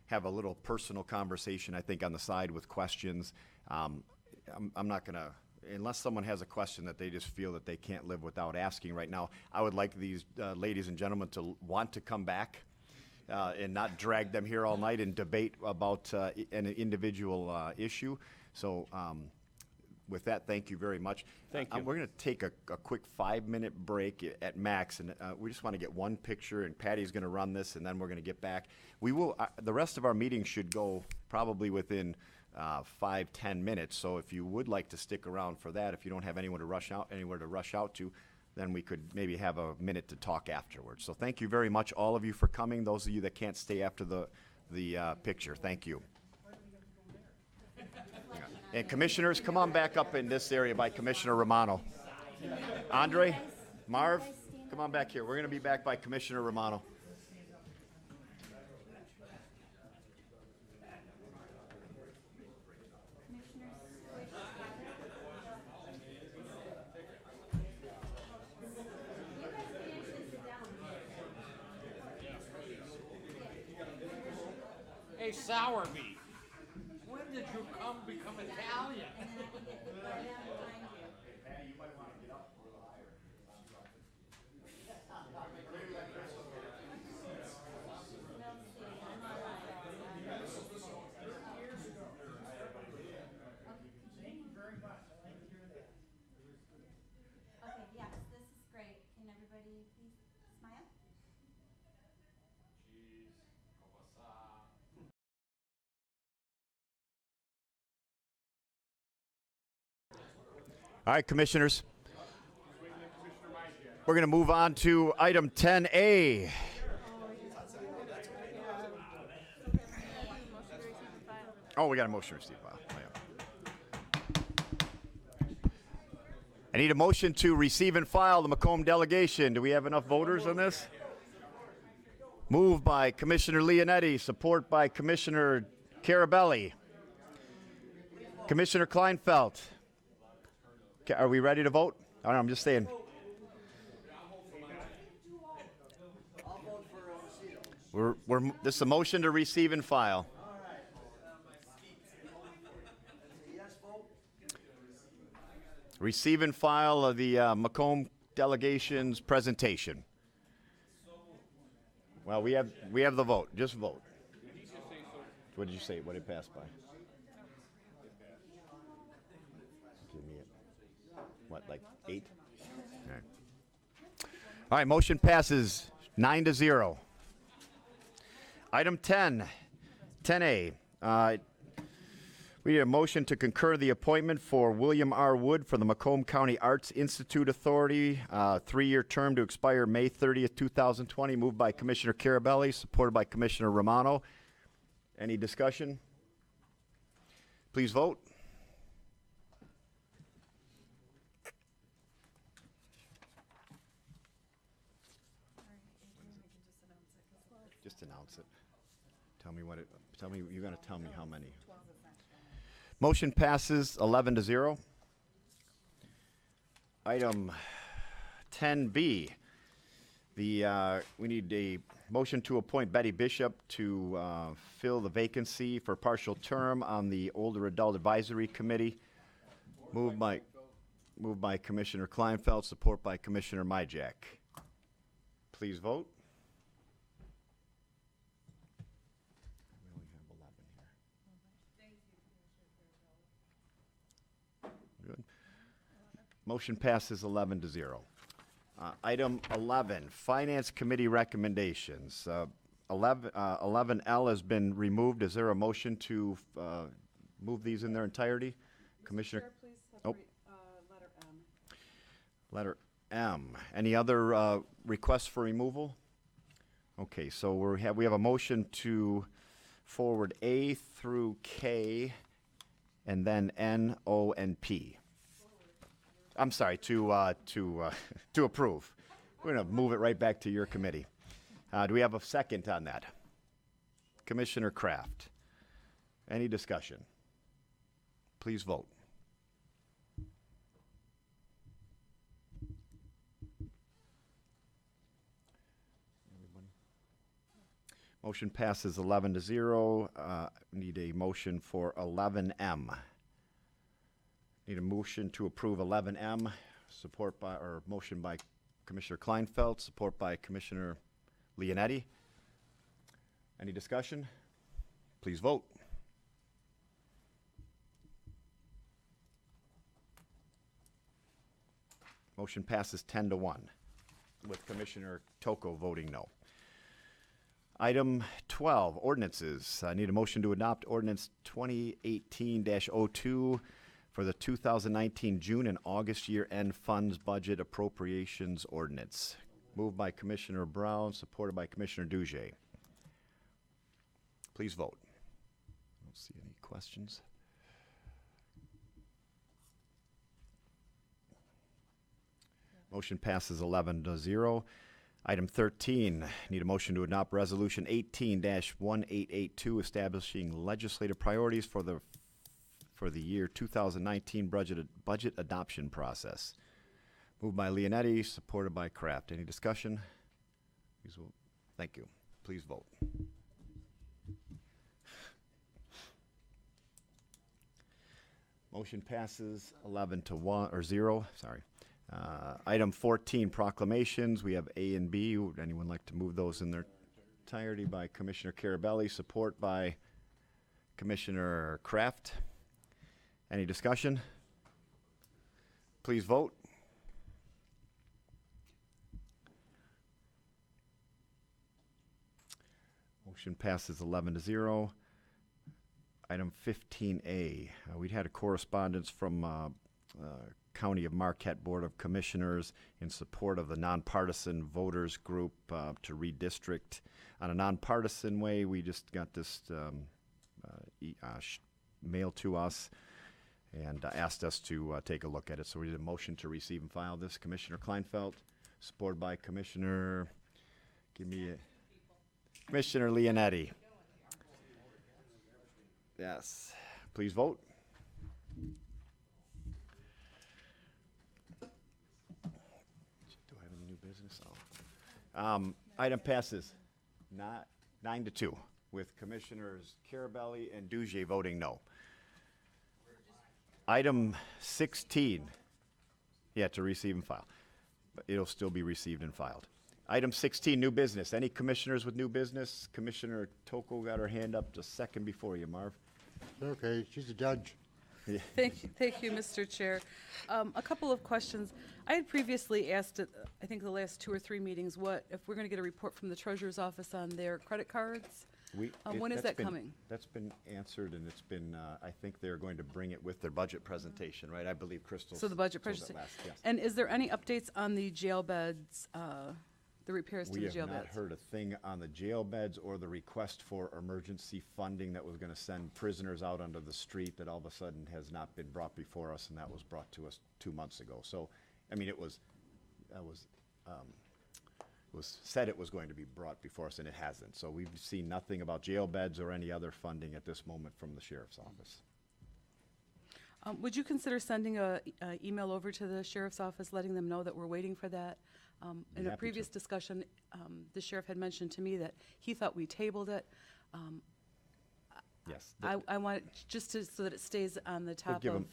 have a little personal conversation, I think, on the side with questions. I'm not going to, unless someone has a question that they just feel that they can't live without asking right now, I would like these ladies and gentlemen to want to come back and not drag them here all night and debate about an individual issue. So with that, thank you very much. Thank you. We're going to take a quick 5-minute break at max, and we just want to get one picture, and Patty's going to run this, and then we're going to get back. We will. The rest of our meeting should go probably within 5-10 minutes. So if you would like to stick around for that, if you don't have anywhere to rush out to, then we could maybe have a minute to talk afterwards. So thank you very much, all of you, for coming. Those of you that can't stay after the picture, thank you. And commissioners, come on back up in this area by Commissioner Romano. Andre, Marv, come on back here. We're going to be back by Commissioner Romano. Hey, Sowerby, when did you become Italian? Okay, yes, this is great. Can everybody please smile? All right, commissioners. We're going to move on to item 10A. Oh, we got a motion to receive file. I need a motion to receive and file the Macomb delegation. Do we have enough voters on this? Moved by Commissioner Leonetti, support by Commissioner Carabelli. Commissioner Kleinfeld. Are we ready to vote? I don't know, I'm just saying. This is a motion to receive and file. Receive and file of the Macomb delegation's presentation. Well, we have the vote. Just vote. What did you say? What did it pass by? Give me it. What, like 8? All right, motion passes 9-0. Item 10A. We need a motion to concur the appointment for William R. Wood for the Macomb County Arts Institute Authority, 3-year term to expire May 30th, 2020, moved by Commissioner Carabelli, supported by Commissioner Romano. Any discussion? Please vote. Just announce it. Tell me you're going to tell me how many. Motion passes 11-0. Item 10B. We need a motion to appoint Betty Bishop to fill the vacancy for partial term on the Older Adult Advisory Committee. Moved by Commissioner Kleinfeld, support by Commissioner Myjack. Please vote. Good. Motion passes 11-0. Item 11, Finance Committee recommendations. 11L has been removed. Is there a motion to move these in their entirety? Commissioner? Chair, please separate letter M. Letter M. Any other requests for removal? Okay, so we have a motion to forward A through K, and then N, O, and P. I'm sorry, to approve. We're going to move it right back to your committee. Do we have a second on that? Commissioner Kraft. Any discussion? Please vote. Motion passes 11-0. Need a motion for 11M. Need a motion to approve 11M. Motion by Commissioner Kleinfeld, support by Commissioner Leonetti. Any discussion? Please vote. Motion passes 10-1, with Commissioner Toko voting no. Item 12, ordinances. I need a motion to adopt ordinance 2018-02 for the 2019 June and August year-end funds budget appropriations ordinance. Moved by Commissioner Brown, supported by Commissioner Duge. Please vote. I don't see any questions. Motion passes 11-0. Item 13, need a motion to adopt Resolution 18-1882, establishing legislative priorities for the year 2019 budget adoption process. Moved by Leonetti, supported by Kraft. Any discussion? Please vote. Thank you. Please vote. Motion passes 0. Sorry. Item 14, proclamations. We have A and B. Would anyone like to move those in their entirety? By Commissioner Carabelli, support by Commissioner Kraft. Any discussion? Please vote. Motion passes 11-0. Item 15A. We'd had a correspondence from County of Marquette Board of Commissioners in support of the nonpartisan voters group to redistrict. On a nonpartisan way, we just got this mailed to us and asked us to take a look at it. So we did a motion to receive and file this. Commissioner Kleinfeld, supported by Commissioner, Commissioner Leonetti. Yes. Please vote. Do I have any new business? Oh. Item passes 9-2 with Commissioners Carabelli and Duge voting no. Item 16, to receive and file. But it'll still be received and filed. Item 16, new business. Any commissioners with new business? Commissioner Toko got her hand up just a second before you, Marv. Okay, she's a judge. Yeah. Thank you, Mr. Chair. A couple of questions. I had previously asked at, I think, the last 2 or 3 meetings, what if we're going to get a report from the Treasurer's Office on their credit cards? When is that coming? That's been answered, and it's been, I think they're going to bring it with their budget presentation, right? I believe Crystal. So the budget presentation. Yes. And is there any updates on the jail beds, the repairs to the jail beds? We have not heard a thing on the jail beds or the request for emergency funding that was going to send prisoners out onto the street that all of a sudden has not been brought before us, and that was brought to us 2 months ago. So, I mean, it was said it was going to be brought before us, and it hasn't. So we've seen nothing about jail beds or any other funding at this moment from the Sheriff's Office. Would you consider sending a email over to the Sheriff's Office, letting them know that we're waiting for that? In a previous discussion, the Sheriff had mentioned to me that he thought we tabled it. Yes. I want it just so that it stays on the top of.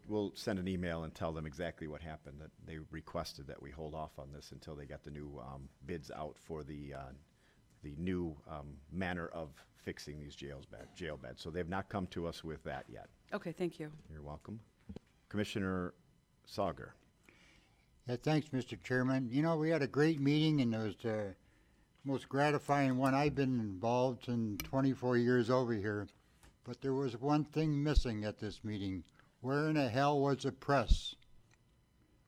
We'll send an email and tell them exactly what happened, that they requested that we hold off on this until they got the new bids out for the new manner of fixing these jail beds. So they've not come to us with that yet. Okay, thank you. You're welcome. Commissioner Sauger. Yeah, thanks, Mr. Chairman. You know, we had a great meeting, and it was the most gratifying one I've been involved in 24 years over here. But there was one thing missing at this meeting. Where in the hell was the press?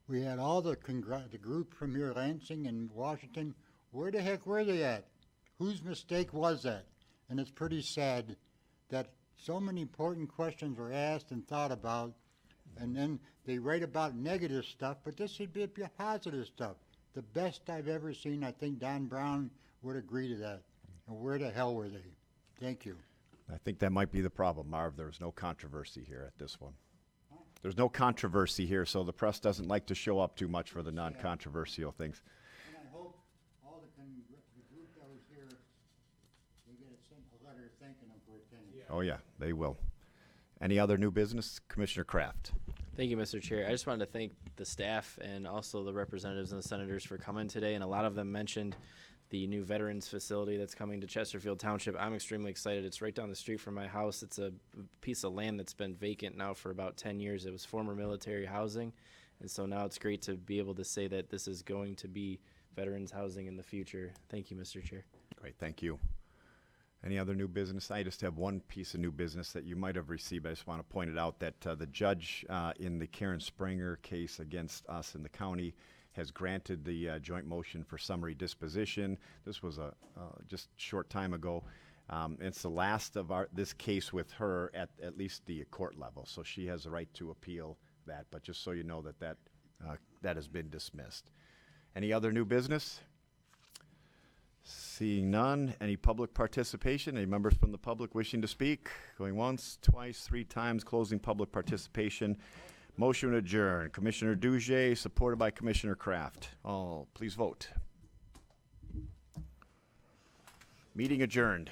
We had all the group from here, Lansing and Washington. Where the heck were they at? Whose mistake was that? and it's pretty sad that so many important questions were asked and thought about, and then they write about negative stuff, but this should be positive stuff. The best I've ever seen. I think Don Brown would agree to that. And where the hell were they? Thank you. I think that might be the problem, Marv. There's no controversy here at this one. There's no controversy here, so the press doesn't like to show up too much for the non-controversial things. And I hope all the group that was here, they get a letter thanking them for attending. Oh, yeah, they will. Any other new business? Commissioner Kraft. Thank you, Mr. Chair. I just wanted to thank the staff and also the representatives and the senators for coming today, and a lot of them mentioned the new veterans facility that's coming to Chesterfield Township. I'm extremely excited. It's right down the street from my house. It's a piece of land that's been vacant now for about 10 years. It was former military housing, and so now it's great to be able to say that this is going to be veterans housing in the future. Thank you, Mr. Chair. Great, thank you. Any other new business? I just have one piece of new business that you might have received. I just want to point it out that the judge in the Karen Springer case against us in the county has granted the joint motion for summary disposition. This was just a short time ago. It's the last of this case with her at least the court level, so she has the right to appeal that. But just so you know that has been dismissed. Any other new business? Seeing none, any public participation? Any members from the public wishing to speak? Going once, twice, 3 times, closing public participation. Motion to adjourn. Commissioner Douget, supported by Commissioner Kraft. All, please vote. Meeting adjourned.